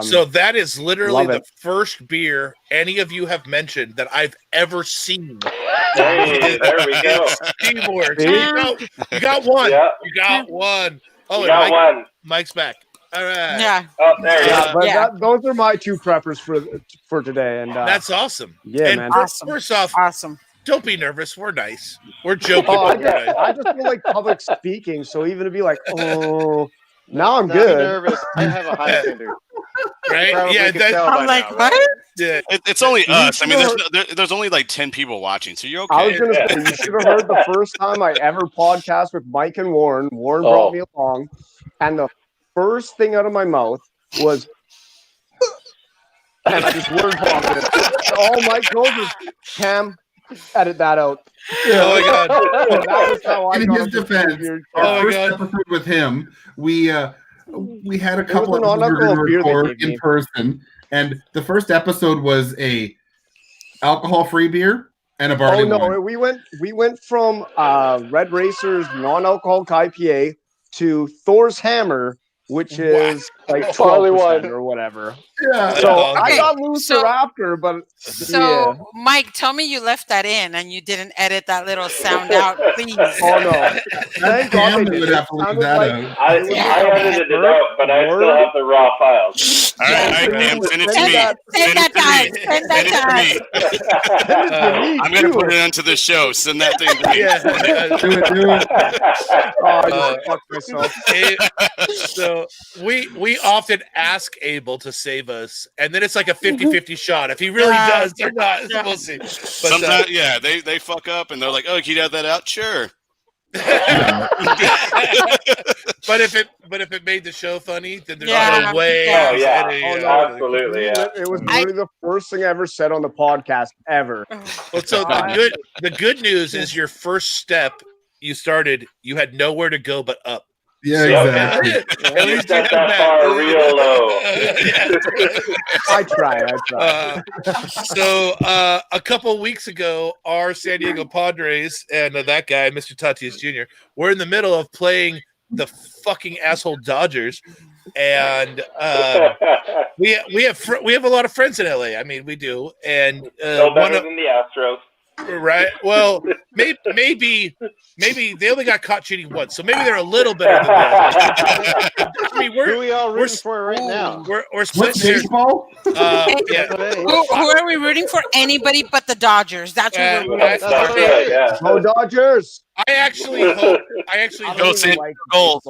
S1: So that is literally the
S2: it.
S1: first beer any of you have mentioned that I've ever seen.
S7: Hey, there we go.
S1: Steamworks. You got one.
S7: Yeah.
S1: You got one. Oh,
S7: You got one.
S1: Mike's back. All right.
S4: Yeah.
S7: Oh, there you go.
S2: But those are my two preppers for today, and
S1: That's awesome.
S2: Yeah,
S1: and
S2: man.
S1: First off,
S4: Awesome.
S1: don't be nervous. We're nice. We're joking.
S2: I
S1: about
S2: just feel like public speaking, so even to be like, now I'm
S8: Not
S2: good.
S8: nervous. I have a high standard.
S1: Right?
S8: Probably
S1: Yeah.
S8: could tell by
S4: I'm like,
S8: now,
S4: what?
S8: right?
S1: Yeah.
S3: It's only us. I mean, there's only like 10 people watching, so you're okay.
S2: I was going to say, you should have heard the first time I ever podcast with Mike and Warren. Warren brought me along, and the first thing out of my mouth was, and I just word vomited. All Mike told was, Cam, edit that out.
S1: Oh my God.
S2: And that was how I
S5: In
S2: got
S5: his
S2: into
S5: defense,
S2: beer.
S5: our first episode with him, we had a couple
S2: an
S5: of
S2: non-alcoholic beer they gave
S5: in
S2: me.
S5: person, and the first episode was a alcohol-free beer and a barley wine.
S2: We went from Red Racer's non-alcoholic IPA to Thor's Hammer, which is like 12% or whatever.
S5: Yeah.
S2: So
S1: Okay,
S2: I got looser after, but
S4: Mike, tell me you left that in and you didn't edit that little sound out, please.
S2: Oh no! Thank God
S5: Cam
S2: they
S5: would
S2: did.
S5: have to leave that out.
S7: I edited it out, but I still have the raw files.
S3: All right, Cam, send it to
S4: Send
S3: me.
S4: that time. Send that time.
S3: I'm gonna put it onto the show. Send that thing to me.
S5: Do it.
S2: Oh, I just fucked myself.
S1: So we often ask Abel to save us, and then it's like a 50-50 shot. If he really does or not, we'll see. But,
S3: Sometimes, they fuck up and they're like, "Oh, can you have that out?" Sure.
S1: but if it made the show funny, then there's no way.
S7: Oh yeah,
S1: absolutely.
S7: Yeah.
S2: It was literally the first thing I ever said on the podcast ever.
S1: Well, so the good news is your first step. You had nowhere to go but up.
S5: Yeah, exactly.
S1: At least you
S7: set
S1: have
S7: that bar real low.
S2: I tried.
S1: So a couple weeks ago, our San Diego Padres and that guy, Mr. Tatis Jr., were in the middle of playing the fucking asshole Dodgers, and we have a lot of friends in LA. I mean, we do, and
S7: no better than the Astros.
S1: Right. Well, maybe they only got caught cheating once, so maybe they're a little better than that. I mean,
S8: Who are we all rooting for right now?
S1: We're split
S5: baseball?
S1: Yeah.
S4: Who are we rooting for? Anybody but the Dodgers. That's who we're rooting for.
S7: That's right, yeah.
S2: Go Dodgers!
S1: I actually hope.
S3: Go San Gold.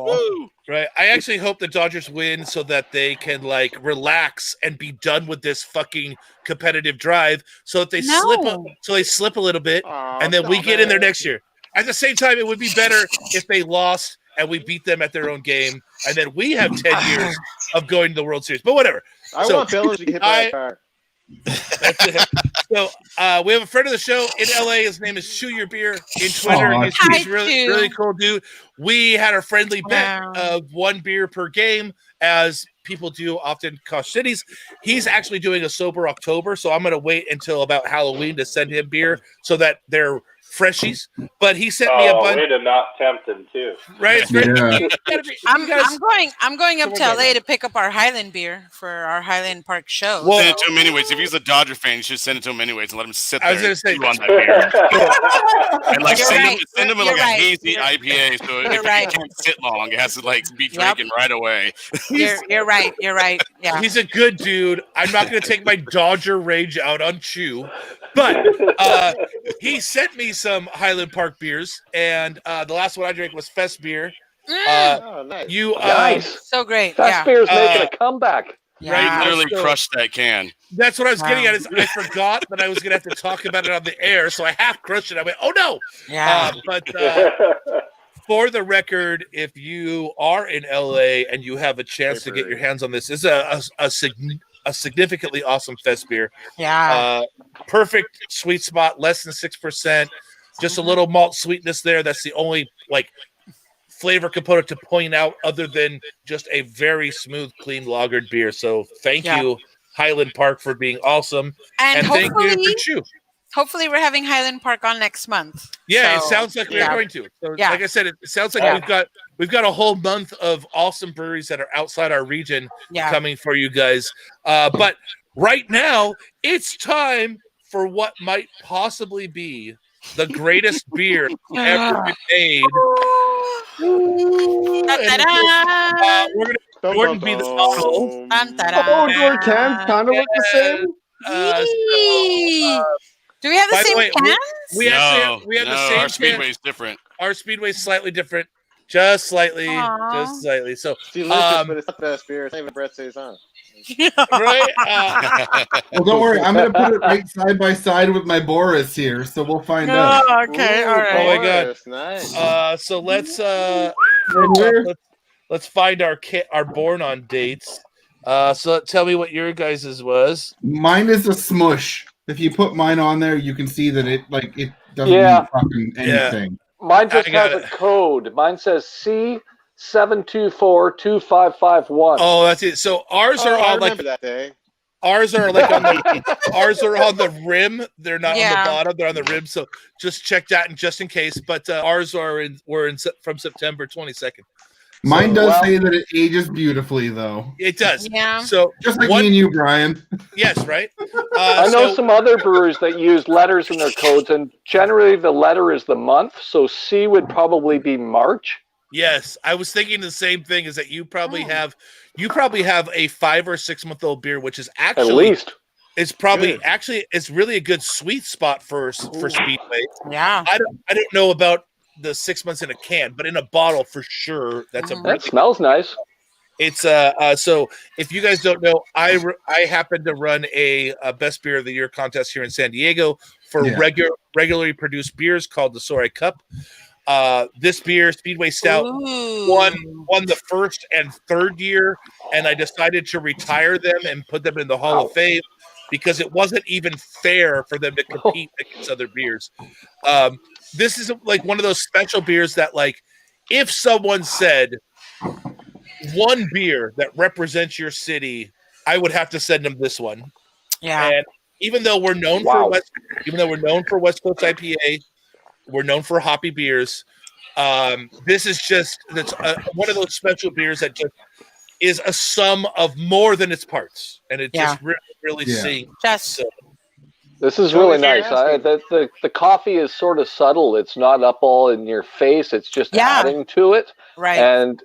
S1: Right. I actually hope the Dodgers win so that they can like relax and be done with this fucking competitive drive, so that they slip a little bit, and then we get in there next year. At the same time, it would be better if they lost and we beat them at their own game, and then we have 10 years of going to the World Series. But whatever.
S8: I want Bill to get hit by a car.
S1: That's it. So we have a friend of the show in LA. His name is Chew Your Beer in Twitter. He's really cool dude. We had a friendly bet of 1 beer per game, as people do often across cities. He's actually doing a sober October, so I'm going to wait until about Halloween to send him beer so that they're freshies. But he sent me a bunch.
S7: Way to not tempt him too.
S1: Right?
S4: I'm going up to LA to pick up our Highland beer for our Highland Park show.
S3: Well, send it to him anyways. If he's a Dodger fan, you should send it to him anyways and let him sit there.
S1: I was going to say
S3: on that beer. And like send him like a hazy IPA, so if he can't sit long, it has to like be drinking right away.
S4: You're right. Yeah.
S1: He's a good dude. I'm not going to take my Dodger rage out on Chew, but he sent me some Highland Park beers, and the last one I drank was Fest beer.
S8: Nice.
S6: Nice.
S4: So great.
S6: Fast beer's making a comeback.
S3: Right, literally crushed that can.
S1: That's what I was getting at. Is I forgot that I was going to have to talk about it on the air, so I half crushed it. I went, "Oh no!"
S4: Yeah.
S1: But for the record, if you are in LA and you have a chance to get your hands on this, is a significantly awesome Fest beer.
S4: Yeah.
S1: Perfect sweet spot, less than 6%. Just a little malt sweetness there. That's the only like flavor component to point out, other than just a very smooth, clean lagered beer. So thank you, Highland Park, for being awesome, and thank you for Chew.
S4: Hopefully, we're having Highland Park on next month.
S1: Yeah, it sounds like we're going to. So, like I said, it sounds like we've got a whole month of awesome breweries that are outside our region coming for you guys. But right now, it's time for what might possibly be the greatest beer ever been made. Gordon be the model.
S2: Your cans kind of look the same.
S4: Do we have the same cans?
S1: We have the same.
S3: Our Speedway's different.
S1: Our Speedway's slightly different, just slightly. So,
S8: See, but it's not the best beer. It's not even Brett Saison.
S1: Right?
S5: Well, don't worry. I'm going to put it right side by side with my Boris here, so we'll find out.
S4: Okay, all right.
S1: Oh my God!
S8: Nice.
S1: So let's find our born on dates. So tell me what your guys's was.
S5: Mine is a smush. If you put mine on there, you can see that it doesn't mean fucking anything.
S6: Mine just has a code. Mine says C7242551.
S1: Oh, that's it. So ours are all like
S8: that day.
S1: Ours are like on the rim. They're not on the bottom. They're on the rim. So just check that, and just in case. But ours were from September 22nd.
S5: Mine does say that it ages beautifully, though.
S1: It does.
S4: Yeah.
S1: So
S5: just like me and you, Brian.
S1: Yes, right.
S6: I know some other breweries that use letters in their codes, and generally the letter is the month. So C would probably be March.
S1: Yes, I was thinking the same thing. Is that you probably have a 5 or 6 month old beer, which is actually
S6: at least
S1: it's probably it's really a good sweet spot for Speedway.
S4: Yeah.
S1: I don't know about the 6 months in a can, but in a bottle for sure.
S6: That smells nice.
S1: It's so if you guys don't know, I happen to run a best beer of the year contest here in San Diego for regularly produced beers called the Soray Cup. This beer, Speedway Stout, won the first and third year, and I decided to retire them and put them in the Hall of Fame because it wasn't even fair for them to compete against other beers. This is like one of those special beers that, like, if someone said one beer that represents your city, I would have to send them this one.
S4: Yeah.
S1: And even though we're known for West Coast IPA, we're known for hoppy beers. This is one of those special beers that just is a sum of more than its parts, and it
S4: Yeah.
S1: just really
S5: Yeah.
S1: sings.
S4: Just
S1: So,
S6: This is
S8: So
S6: really
S8: if you're
S6: nice.
S8: asking-
S6: The coffee is sort of subtle. It's not up all in your face. It's just
S4: Yeah.
S6: adding to it.
S4: right.
S6: And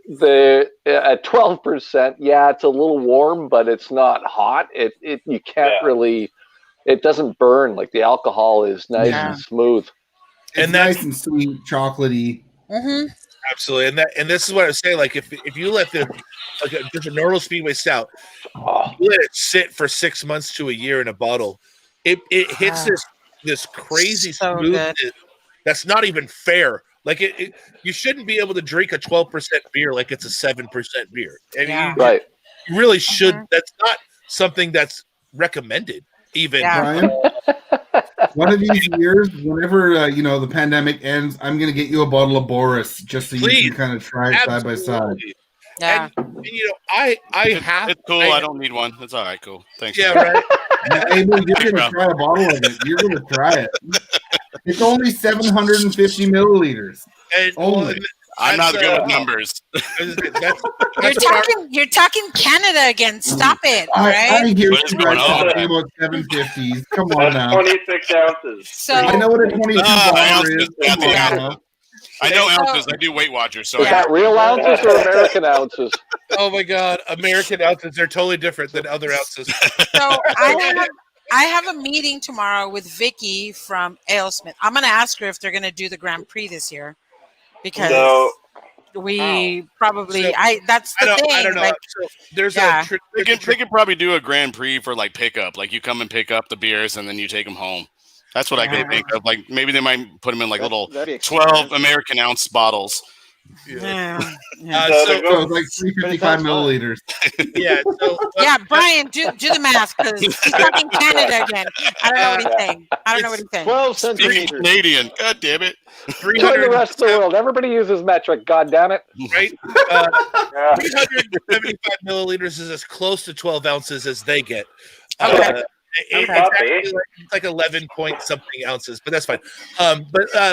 S6: at 12%, yeah, it's a little warm, but it's not hot. You can't
S7: Yeah.
S6: really. It doesn't burn. Like the alcohol is nice
S5: Yeah.
S6: and smooth.
S5: It's
S1: And that's-
S5: nice and sweet, chocolatey.
S4: Mm-hmm.
S1: absolutely, and this is what I was saying. Like if you let just a normal Speedway Stout,
S6: Oh,
S1: you let it sit for 6 months to a year in a bottle, it hits this crazy
S4: So
S1: smoothness
S4: good.
S1: that's not even fair. Like you shouldn't be able to drink a 12% beer like it's a 7% beer. And
S4: Yeah.
S6: right.
S1: you really should. That's not something that's recommended. Even
S4: Yeah.
S5: Brian, one of these years, whenever the pandemic ends, I'm gonna get you a bottle of Boris just so you
S1: Please.
S5: can kind of try it side by side.
S1: Absolutely.
S4: Yeah.
S1: And I have
S3: It's cool. I don't need one. It's all right. Cool. Thanks.
S1: yeah,
S3: man.
S1: right.
S5: Abel, you're gonna try a bottle of it. You're gonna try it. It's only 750 milliliters.
S1: And,
S5: Only.
S1: and
S3: I'm not
S1: that's,
S3: good with numbers.
S4: You're talking Canada again. Stop it. All
S5: I
S4: right.
S5: hear
S3: What is
S5: you
S3: going
S5: guys
S3: on?
S5: talking about 750s. Come on
S7: That's
S5: now.
S7: 26 ounces.
S4: So
S5: I know what a 22 bomber is.
S3: ounces. Yeah,
S5: Come on
S3: yeah.
S5: now.
S3: I know
S4: So-
S3: ounces. I do Weight Watchers. So
S6: Is that real ounces or American ounces?
S1: Oh my God, American ounces are totally different than other ounces.
S4: So I have a meeting tomorrow with Vicky from AleSmith. I'm going to ask her if they're going to do the Grand Prix this year because
S7: So
S4: we probably
S1: So,
S4: that's the thing.
S1: I don't know.
S4: Like,
S1: So there's
S4: Yeah.
S3: they could probably do a Grand Prix for like pickup. Like you come and pick up the beers and then you take them home. That's what I
S4: Yeah.
S3: can think of. Like maybe they might put them in like little
S8: That'd be
S3: 12
S8: expensive.
S3: American ounce bottles.
S4: yeah.
S1: Uh,
S4: Yeah.
S7: So
S1: so,
S7: to
S5: So
S7: go-
S5: it's like 355 milliliters.
S1: yeah. So
S4: Yeah, Brian, do the math because he's talking Canada again. I don't know what he's saying. I don't know what he's saying.
S8: 12
S3: Speaking
S8: centimeters.
S3: Canadian. God damn it.
S6: Join the
S1: 300
S6: rest of the world. Everybody uses metric. God damn it.
S1: right?
S7: yeah.
S1: 375 milliliters is as close to 12 ounces as they get.
S4: Okay.
S1: It's
S7: Okay.
S1: actually like 11 point something ounces, but that's fine.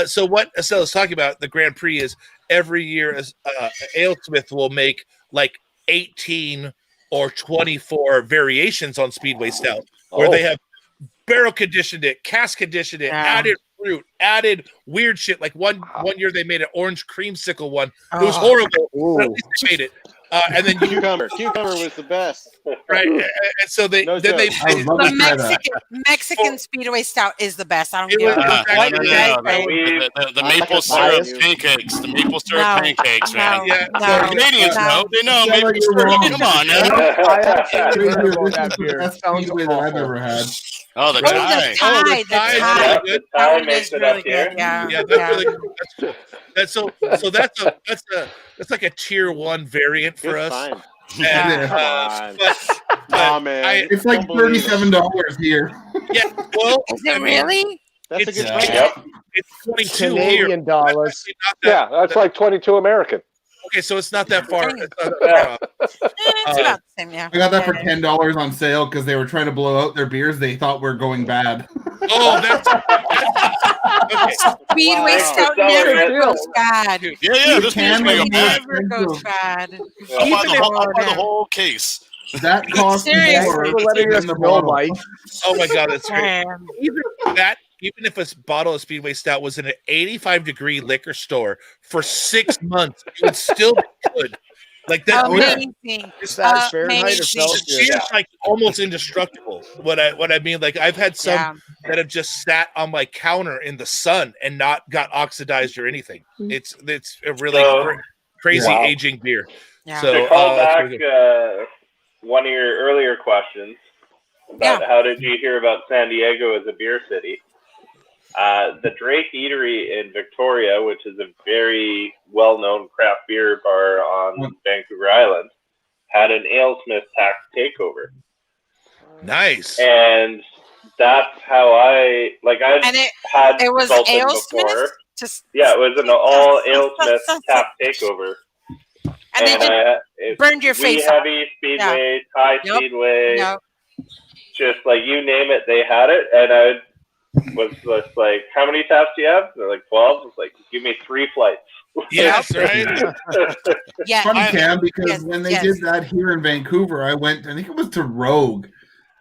S1: So what Estelle is talking about, the Grand Prix, is every year as AleSmith will make like 18 or 24 variations on Speedway Stout, where they have barrel conditioned it, cask conditioned it,
S4: Yeah.
S1: added fruit, added weird shit. Like one year they made an orange creamsicle one. It was
S4: Oh.
S1: horrible, but at least they made it. And then
S8: Cucumber was the best.
S1: right, and so they
S8: No
S1: then they
S8: joke.
S5: I would love
S4: The
S5: to try that.
S4: Mexican Speedway Stout is the best. I don't
S1: It
S4: give
S1: was-
S4: a
S1: it was
S4: what
S1: actually-
S4: you guys
S3: no,
S4: say.
S3: The
S8: I
S3: maple
S8: can
S3: syrup
S8: bias.
S3: pancakes. The maple syrup
S4: No,
S3: pancakes, man.
S1: Yeah,
S4: no,
S1: so
S3: Canadians
S4: no.
S3: know. They know
S5: Sound
S3: maple
S5: like you're
S3: syrup.
S5: wrong.
S3: Come on now.
S2: I actually
S5: Crazy,
S2: heard
S5: this
S2: about
S5: is
S2: that
S5: the
S2: beer.
S5: best
S2: Sounds
S5: Speedway that I've
S2: awful.
S5: ever had.
S3: Oh, the
S4: Oh,
S3: tie.
S4: the tie, the
S1: tie is
S4: tie.
S1: really good.
S7: The
S4: That
S7: tie
S4: one
S7: makes
S4: is
S7: it
S4: really
S7: up here.
S4: good. Yeah,
S1: Yeah, that's really cool. That's cool. That's like a tier 1 variant for
S8: Good
S1: us.
S8: find.
S1: And,
S5: Yeah.
S8: Come on.
S1: but
S8: Nah, man.
S5: It's like
S8: Don't believe it.
S5: $37 here.
S1: yeah, well,
S4: Is it really?
S8: That's a
S1: It's-
S8: good
S5: Yeah.
S8: price.
S7: Yep.
S1: it's 22 here.
S2: Canadian dollars.
S1: Actually not that-
S6: Yeah, that's like 22 American.
S1: okay, so it's not that far. It's not that
S7: Yeah.
S1: far off.
S4: It's about the same. Yeah.
S5: I got that for
S4: Yeah.
S5: $10 on sale because they were trying to blow out their beers. They thought we're going bad.
S1: Oh, that's okay.
S4: Speedway
S8: Wow.
S4: Stout
S7: It's
S4: never
S7: already-
S4: goes bad.
S3: Yeah, yeah. This
S5: can
S3: beer's
S5: be
S3: mega
S5: more
S3: bad.
S4: Never goes bad.
S3: I'll buy the whole, I'll buy the
S4: Yeah.
S3: whole case.
S5: That costs
S4: Seriously.
S2: Thanks
S5: more
S2: for letting
S5: than
S2: us
S5: the
S2: know,
S5: bottle.
S2: Mike.
S1: Oh my God, that's great.
S4: Damn.
S1: Even if a bottle of Speedway Stout was in an 85-degree liquor store for 6 months, it would still be good. Like that.
S4: Amazing.
S2: Is that Fahrenheit or
S4: Amazing.
S2: Celsius?
S1: Beer's like almost indestructible. What I mean, like I've had some
S4: Yeah.
S1: that have just sat on my counter in the sun and not got oxidized or anything. It's a really
S7: So-
S1: crazy
S6: Wow.
S1: aging beer.
S4: Yeah.
S1: So
S7: To call
S1: that's
S7: back
S1: really good.
S7: one of your earlier questions about how did you hear about San Diego as a beer city? The Drake Eatery in Victoria, which is a very well-known craft beer bar on Vancouver Island, had an AleSmith tax takeover,
S1: Nice.
S7: and that's how I've
S4: And
S7: had
S4: it was
S7: Sculpin
S4: AleSmith.
S7: before.
S4: Just
S7: Yeah, it was an all AleSmith tap takeover.
S4: and they just
S7: it,
S4: burned your
S7: Wee
S4: face up.
S7: Heavy Speedway, Thai
S4: Yep.
S7: Speedway,
S4: Yep.
S7: just like you name it, they had it. And was just like, how many taps do you have? They're like 12. It's like, give me 3 flights.
S1: Yes, right.
S4: Yeah.
S5: Funny, Cam, because
S4: Yes,
S5: when they
S4: yes.
S5: did that here in Vancouver, I went. I think it was to Rogue,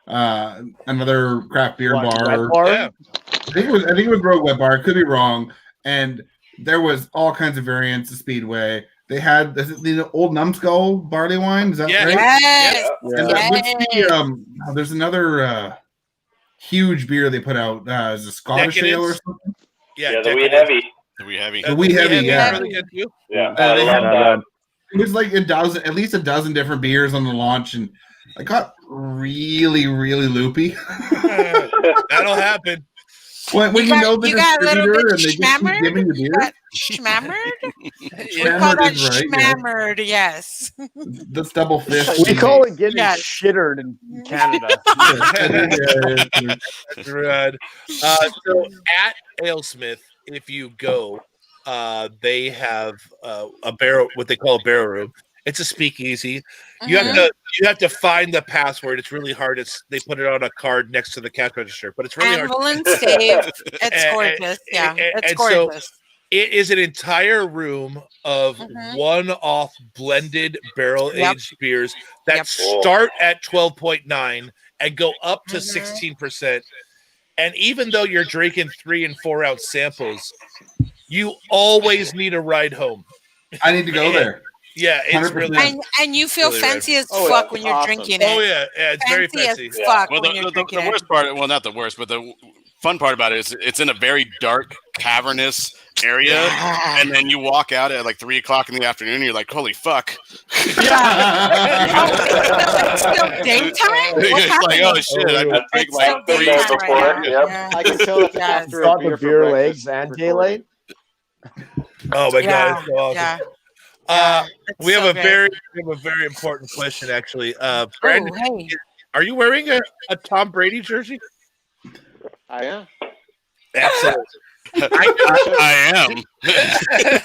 S5: another craft beer bar.
S1: Yeah.
S5: I think it was Rogue Wet Bar. Could be wrong. And there was all kinds of variants of Speedway. They had the old Numbskull barley wine. Is that
S1: Yeah.
S5: right?
S4: Yes.
S5: And what's there's another huge bear they put out. Is it Scottish ale or something?
S7: Yeah, the Wee Heavy.
S3: The Wee Heavy.
S5: The Wee Heavy, yeah.
S1: Really good too.
S7: Yeah,
S5: they
S7: I
S5: had
S7: love that.
S5: It was like at least a dozen different beers on the launch, and I got really, really loopy.
S1: That'll happen.
S5: When you know the
S4: you got a little
S5: distributor
S4: bit
S5: and they just keep
S4: schmammered?
S5: giving you
S4: You
S5: beer.
S4: got schmammered? We
S5: Schmammered
S4: call that
S5: is right, yeah.
S4: schmammered, yes.
S5: That's double fist.
S2: We call it getting
S4: Yes.
S2: shittered in Canada.
S1: That's right. So at AleSmith, if you go, they have a barrel, what they call a barrel room. It's a speakeasy. You have to find the password. It's really hard. They put it on a card next to the cash register, but it's really hard.
S4: Anvil and Stave. It's gorgeous. Yeah, it's gorgeous.
S1: So it is an entire room of one-off blended barrel-aged beers that start at 12.9 and go up to 16%. And even though you're drinking 3 and 4 ounce samples, you always need a ride home.
S5: I need to go there.
S1: Yeah, it's
S5: 100%.
S1: really
S4: And you feel
S1: really
S4: fancy as
S8: Oh,
S4: fuck
S8: yeah,
S4: when you're
S8: awesome.
S4: drinking it.
S1: Oh yeah, it's very fancy.
S4: as fuck
S3: Well,
S4: when you're
S3: the
S4: drinking
S3: worst part, well, not the worst, but the fun part about it is it's in a very dark, cavernous area, and then you walk out at like 3 o'clock in the afternoon, and you're like, holy fuck.
S4: It's still daytime? What's
S3: It's like,
S4: happening?
S3: oh shit, I drank
S4: It's
S3: like
S4: still
S3: 3
S4: daytime
S7: before.
S4: right now.
S7: Yep.
S8: I can tell it's
S4: Yes.
S8: after a
S2: Got
S8: beer
S2: the
S8: for
S2: beer
S8: breakfast
S2: legs and
S8: recording.
S2: daylight.
S1: Oh my god, it's so awesome.
S4: Yeah. It's
S1: We have
S4: so
S1: a
S4: great.
S1: very important question actually.
S4: Oh,
S1: Brandon,
S4: hey.
S1: are you wearing a Tom Brady jersey?
S8: I am.
S1: Excellent.
S3: I am.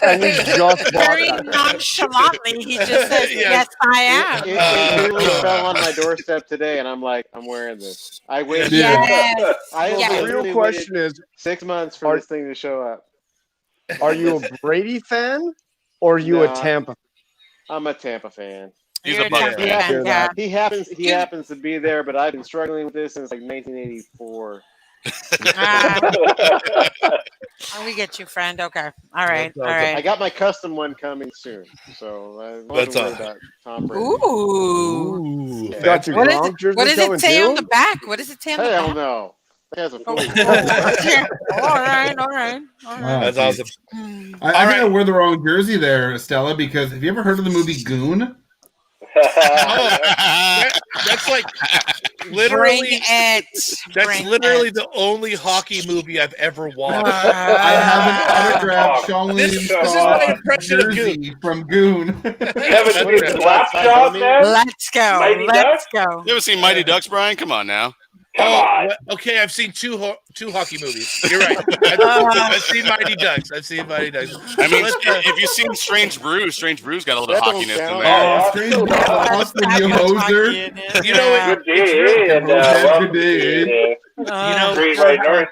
S2: And he just bought
S4: Very
S2: that.
S4: nonchalantly, he just says,
S1: Yeah.
S4: yes, I am.
S8: It literally fell on my doorstep today, and I'm like, I'm wearing this. I waited.
S4: Yes.
S8: I
S4: Yeah.
S2: The
S8: literally
S2: real question
S8: waited
S2: is,
S8: 6 months for this thing to show up.
S2: are you a Brady fan or are you a
S8: No.
S2: Tampa?
S8: I'm a Tampa fan.
S3: He's
S4: You're
S3: a Bucks
S4: Tampa
S3: fan.
S4: fan, yeah.
S8: He happens to be there, but I've been struggling with this since like 1984.
S4: We get you, friend. Okay. All right. All
S8: I
S4: right.
S8: got my custom one coming soon, so I wasn't
S1: That's
S8: worried
S1: awesome.
S8: about Tom Brady.
S1: Ooh,
S2: You got your
S4: What is
S2: Gronk jersey
S4: What does it
S2: coming
S4: say
S2: too?
S4: on the back? What does it say on the
S8: Hell
S4: back?
S8: no. That guy's a fool.
S4: All right. All right. All
S5: Wow.
S4: right.
S1: That's awesome.
S5: I think I wear the wrong jersey there, Stella, because have you ever heard of the movie Goon?
S1: That's like
S4: Bring
S1: literally.
S4: it.
S1: That's
S4: Bring
S1: literally
S4: it.
S1: the only hockey movie I've ever watched.
S5: I have an autographed Shaolin
S1: This is my impression of
S5: jersey from Goon.
S7: Kevin,
S1: What is
S7: dude,
S1: it?
S7: Slapshot, man.
S4: Let's go.
S7: Mighty
S4: Let's
S7: Ducks?
S4: go.
S3: You ever seen Mighty Ducks, Brian? Come on now.
S7: Come on.
S1: Okay, I've seen two hockey movies. You're right. I've seen Mighty Ducks.
S3: I mean, if you've seen Strange Brew's got a little
S8: That don't
S3: hockiness in
S8: count.
S3: there.
S5: Oh, strange Austin, you hoser.
S1: You know what?
S7: Good day, and welcome
S5: Good day.
S7: to
S1: You know,
S7: Great White North.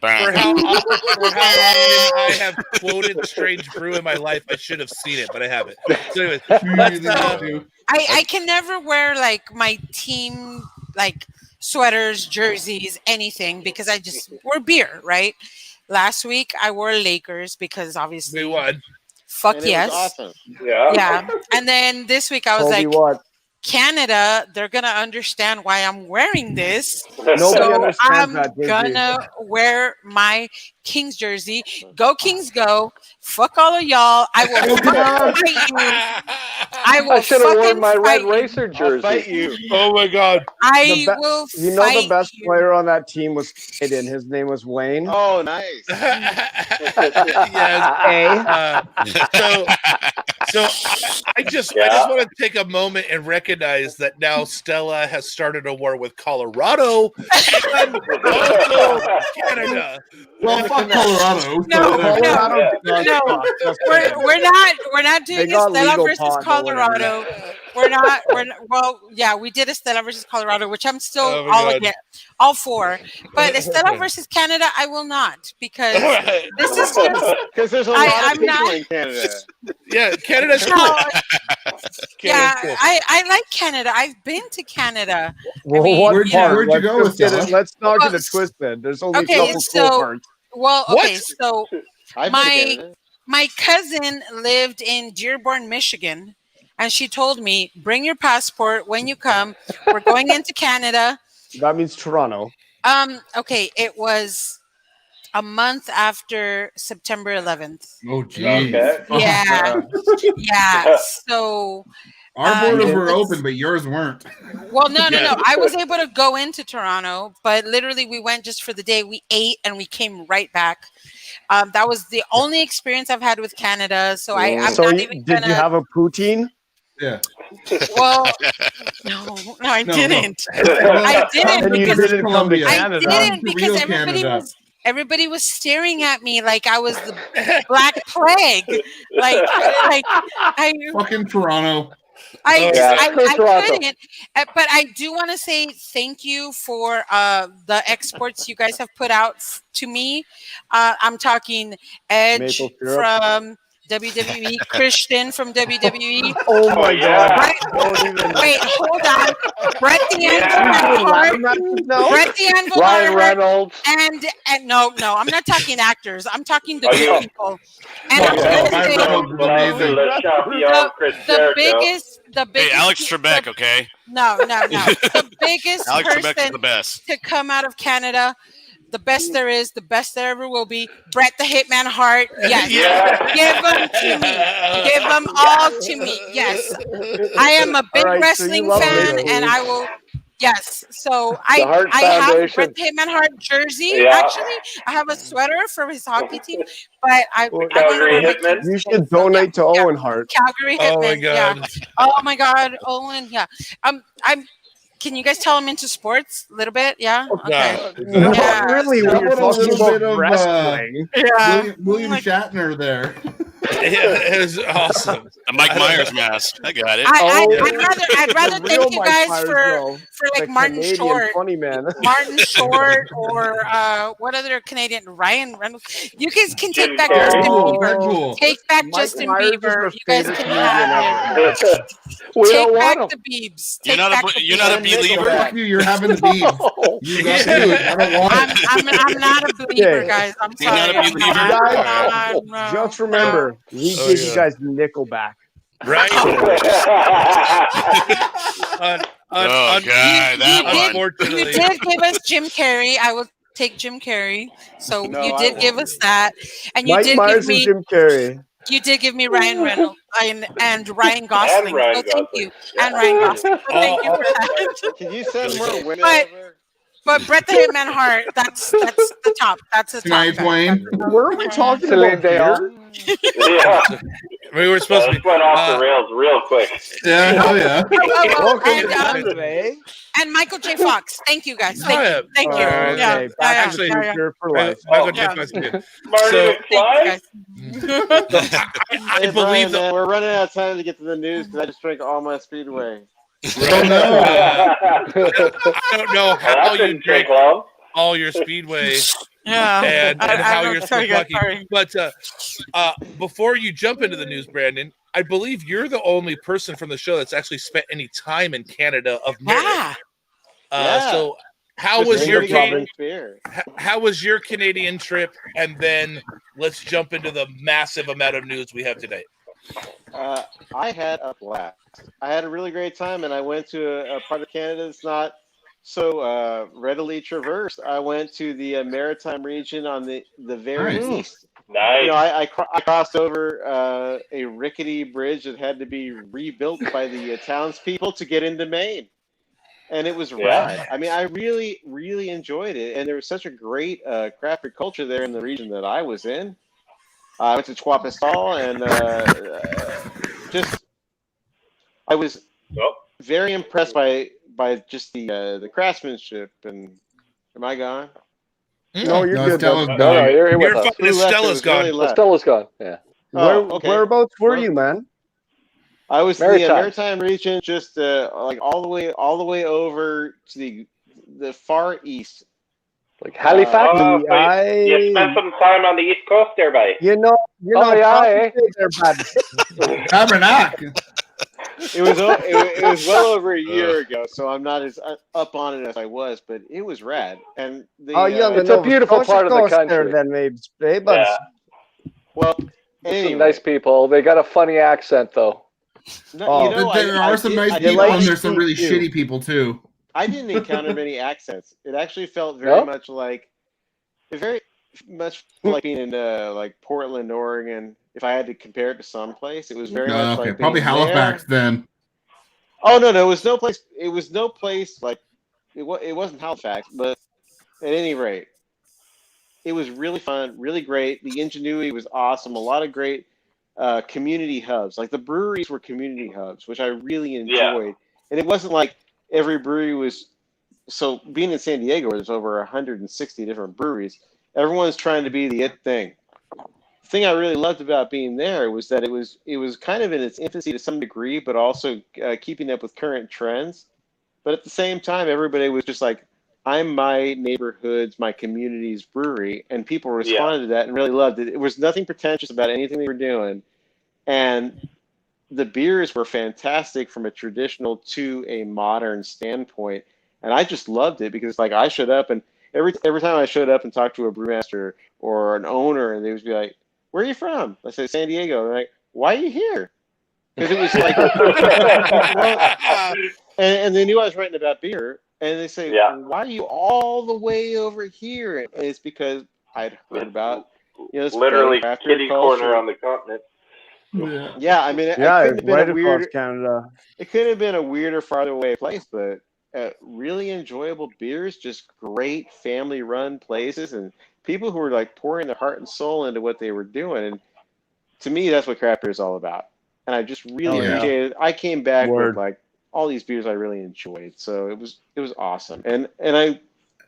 S1: for how often I have quoted Strange Brew in my life, I should have seen it, but I haven't. So anyways,
S4: I can never wear like my team like sweaters, jerseys, anything because we're beer, right? Last week I wore Lakers because obviously
S1: we won.
S4: fuck
S8: And it was
S4: yes.
S8: awesome.
S7: Yeah.
S4: Yeah. And then this week I was
S2: Toby,
S4: like,
S2: what?
S4: Canada, they're gonna understand why I'm wearing this.
S2: Nobody
S4: So
S2: understands
S4: I'm
S2: that, jersey.
S4: gonna wear my Kings jersey. Go Kings, go! Fuck all of y'all. I will fucking fight you. I will
S6: I should have worn
S4: fucking
S6: my
S4: fight
S6: Red
S4: you.
S6: Racer
S8: I'll fight
S6: jersey.
S8: you.
S1: Oh my god.
S4: I
S2: The be-
S4: will
S2: You know the
S4: fight
S2: best
S4: you.
S2: player on that team was Aiden. His name was Wayne.
S8: Oh, nice.
S1: Yes. So I just want to take a moment and recognize that now Stella has started a war with Colorado and also Canada.
S5: Well, fuck Colorado.
S4: No,
S2: Colorado
S4: no,
S2: did not
S4: no.
S2: suck. Just
S4: We're not doing
S2: They
S4: it
S2: got
S4: Stella
S2: legal
S4: versus
S2: pot or whatever.
S4: Colorado. Well, yeah, we did Estella versus Colorado, which I'm still
S1: Oh my God.
S4: all for. But Estella versus Canada, I will not, because this is just
S8: Because there's a lot of people in Canada.
S1: Yeah, Canada's cool.
S4: no, yeah.
S1: Canada's cool.
S4: I like Canada. I've been to Canada.
S2: Well,
S4: mean,
S2: what
S5: Where'd
S2: part?
S5: you go with Stella?
S2: Let's not
S4: Well,
S2: get it twisted. There's only
S4: okay,
S2: a couple
S4: so-
S2: cool parts.
S4: Well, okay,
S1: What?
S4: so
S8: I've been to Canada.
S4: my cousin lived in Dearborn, Michigan, and she told me, "Bring your passport when you come. We're going into Canada."
S2: That means Toronto.
S4: Okay, it was a month after September 11th.
S5: Oh, geez.
S7: Okay.
S4: Yeah, yeah. So,
S5: Our borders were
S4: it's-
S5: open, but yours weren't.
S4: well, no. I was able to go into Toronto, but literally we went just for the day. We ate and we came right back. That was the only experience I've had with Canada. So I'm
S2: So
S4: not even
S2: did
S4: gonna.
S2: you have a poutine?
S5: Yeah.
S4: Well, no, I
S5: No,
S4: didn't.
S5: no.
S4: I didn't
S2: And you
S4: because
S2: didn't come to
S5: Columbia.
S4: I
S2: Canada.
S4: didn't because
S5: Real Canada.
S4: everybody was staring at me like I was the Black Plague. Like I
S5: Fucking Toronto.
S4: couldn't. But I do want to say thank you for the exports you guys have put out to me. I'm talking Edge
S2: Maple syrup.
S4: from WWE, Christian from WWE.
S2: Oh my
S7: yeah.
S2: God!
S4: Right?
S2: Don't even.
S4: Wait, hold on. Brett the
S2: You're
S4: Anvil
S2: doing Latin
S4: Hart,
S2: matches now?
S4: Brett the Anvil
S6: Ryan
S4: Hart,
S6: Reynolds.
S4: and no, I'm not talking actors. I'm talking the
S7: Oh, yeah.
S4: good people. And I'm
S5: Oh,
S4: gonna
S5: Ryan
S4: say
S5: Reynolds was amazing.
S7: Le Champion, Chris
S4: the
S7: Jericho.
S4: biggest.
S3: Hey, Alex Trebek, okay?
S4: No. The biggest
S3: Alex Trebek is
S4: person
S3: the best.
S4: to come out of Canada, the best there is, the best there ever will be. Brett the Hitman Hart. Yes.
S7: Yeah.
S4: Give them to me. Give them all to me. Yes. I am a big
S2: All right, so
S4: wrestling
S2: you love
S4: fan,
S2: Maple.
S4: and I will. Yes. So
S6: The
S4: I
S6: Hart
S4: have
S6: Foundation.
S4: Brett the Hitman Hart jersey.
S7: Yeah.
S4: Actually, I have a sweater for his hockey team, but I don't know
S7: Calgary
S4: where my
S7: Hitmen?
S4: keys
S2: You
S4: are.
S2: should donate to
S4: Yeah.
S2: Owen Hart.
S4: Calgary Hitmen.
S1: Oh my
S4: Yeah.
S1: God.
S4: Oh my God, Owen. Yeah. I'm. Can you guys tell I'm into sports a little bit? Yeah. Okay.
S2: Not
S4: Yeah,
S2: really
S4: so-
S2: when you're
S5: How about a
S2: talking
S5: little bit
S2: about
S5: of,
S2: wrestling.
S4: Yeah.
S5: William
S4: Like,
S5: Shatner there.
S1: Yeah, it was awesome.
S3: The Mike Myers mask. I got it.
S4: I'd rather
S2: The real
S4: thank you
S2: Mike
S4: guys
S2: Myers,
S4: for
S2: though.
S4: like
S2: The
S4: Martin
S2: Canadian
S4: Short.
S2: funny man.
S4: Martin Short or what other Canadian? Ryan Reynolds. You guys can
S7: Jim
S4: take back
S7: Carrey.
S4: Justin
S5: Oh,
S4: Bieber.
S5: Deadpool.
S4: Take back
S2: Mike
S4: Justin
S2: Myers is
S4: Bieber.
S2: my
S4: You guys
S2: favorite
S4: can
S2: comedian
S4: have
S2: ever.
S4: it.
S6: We
S4: Take
S6: don't
S4: back
S6: want
S4: the
S6: them.
S4: Biebs.
S3: You're
S4: Take
S3: not
S4: back
S3: a
S4: the
S3: you're not a
S4: Biebs.
S3: believer.
S5: Fuck you, you're having the beads. You got
S1: Yeah.
S5: food. I don't want it.
S4: I'm not a believer,
S2: Okay.
S4: guys. I'm
S3: You're not
S4: sorry.
S3: a
S4: I'm
S3: believer?
S4: not, no.
S2: Just remember, we
S1: Oh,
S2: gave
S1: yeah.
S2: you guys Nickelback.
S1: Right?
S3: Oh, God, that
S4: you
S3: one.
S1: Unfortunately.
S4: did give us Jim Carrey. I will take Jim Carrey. So
S8: No,
S4: you
S8: I
S4: did
S8: won't.
S4: give us that, and you
S2: Mike
S4: did
S2: Myers
S4: give
S2: and
S4: me
S2: Jim Carrey.
S4: you did give me Ryan Reynolds and Ryan Gosling.
S7: And Ryan
S4: so thank
S7: Gosling.
S4: you, and Ryan Gosling. So thank you for that.
S8: Can you send more women
S4: But-
S8: over?
S4: But Brett the Hitman Hart, that's the top. That's the top.
S5: Shania
S4: guys.
S5: Twain.
S2: Were we talking
S6: Celine
S2: about
S6: Dion.
S2: beer?
S7: Yeah.
S1: We were supposed to
S7: This
S1: be.
S7: went off the rails real quick.
S5: Yeah, hell yeah.
S2: Welcome
S4: and,
S2: to Canada, eh?
S4: and Michael J. Fox. Thank you guys.
S1: Oh,
S4: Thank
S1: yeah.
S4: you. Thank you.
S2: Okay,
S4: Yeah.
S2: back
S1: Actually-
S2: to the future for life.
S1: Michael
S7: Oh.
S1: J. Fox did.
S7: Marty
S1: So-
S7: McFly?
S4: Thank you guys.
S1: I
S8: Hey,
S1: believe
S8: Brian,
S1: that.
S8: man, we're running out of time to get to the news because I just drank all my Speedway.
S5: Oh, no.
S1: I don't know
S7: Well,
S1: how
S7: that
S1: you
S7: didn't
S1: drink
S7: take long.
S1: all your Speedway
S4: Yeah.
S1: and
S4: I
S1: how
S4: don't
S1: you're
S4: know, sorry,
S1: so
S4: guys,
S1: lucky.
S4: sorry.
S1: But before you jump into the news, Brandon, I believe you're the only person from the show that's actually spent any time in Canada of merit.
S4: Yeah.
S8: Yeah.
S1: So how
S8: Just
S1: was
S8: bring
S1: your
S8: me
S2: Canadian-
S8: good beer.
S1: how was your Canadian trip? And then let's jump into the massive amount of news we have today.
S8: I had a blast. I had a really great time, and I went to a part of Canada that's not so readily traversed. I went to the maritime region on the very
S5: Nice.
S8: east.
S7: Nice.
S8: You know, I crossed over a rickety bridge that had to be rebuilt by the townspeople to get into Maine. And it was rad. I mean, I really, really enjoyed it. And there was such a great craft beer culture there in the region that I was in. I went to Chwapistal and I was
S7: Oh,
S8: very impressed by just the craftsmanship. And am I gone?
S2: No, you're
S5: No,
S2: good.
S5: Stella's
S2: bud.
S6: No, no, you're here
S1: You're
S6: with us.
S1: fine.
S8: Who left? It
S1: Stella's
S8: was
S1: gone.
S8: really left.
S6: Stella's gone. Yeah.
S8: Oh, okay.
S2: Whereabouts were
S8: Well-
S2: you, man?
S8: I was in
S6: Maritime.
S8: the Maritime region, just like all the way over to the far east.
S6: Like Halifax?
S7: Oh, so you spent some time on the East Coast there, buddy.
S2: You know,
S6: yeah,
S2: they're bad.
S5: Tabernacle.
S8: It was well over a year ago, so I'm not as up on it as I was, but it was rad. And
S6: it's a beautiful part of the country.
S2: Then maybe,
S7: Yeah.
S8: Well,
S6: some nice people. They got a funny accent though.
S8: No,
S5: there are some nice people, and there's some really shitty people too.
S8: I didn't encounter many accents. It actually felt very much like being in like Portland, Oregon. If I had to compare it to some place, it was very much like
S5: probably Halifax then.
S8: Oh no, it was no place. It was no place like it wasn't Halifax, but at any rate, it was really fun, really great. The ingenuity was awesome. A lot of great community hubs. Like the breweries were community hubs, which I really enjoyed. Yeah. And it wasn't like every brewery was. So being in San Diego, where there's over 160 different breweries, everyone's trying to be the it thing. The thing I really loved about being there was that it was kind of in its infancy to some degree, but also keeping up with current trends. But at the same time, everybody was just like, I'm my neighborhood's, my community's brewery, and people responded to that and really loved it. It was nothing pretentious about anything they were doing, and the beers were fantastic from a traditional to a modern standpoint. And I just loved it because like I showed up, and every time I showed up and talked to a brewmaster or an owner, and they would be like, "Where are you from?" I said, "San Diego." And they're like, "Why are you here?" Because it was like, and they knew I was writing about beer, and they say, "Why are you all the way over here?" And it's because I'd heard about this
S7: literally kitty corner on the continent.
S8: Yeah, I mean, it couldn't have been
S2: right
S8: a weird
S2: across Canada.
S8: It could have been a weirder, farther away place, but really enjoyable beers, just great family-run places, and people who were like pouring their heart and soul into what they were doing. And to me, that's what craft beer is all about. And I just really appreciated it. I came back with like all these beers I really enjoyed, so it was awesome. And I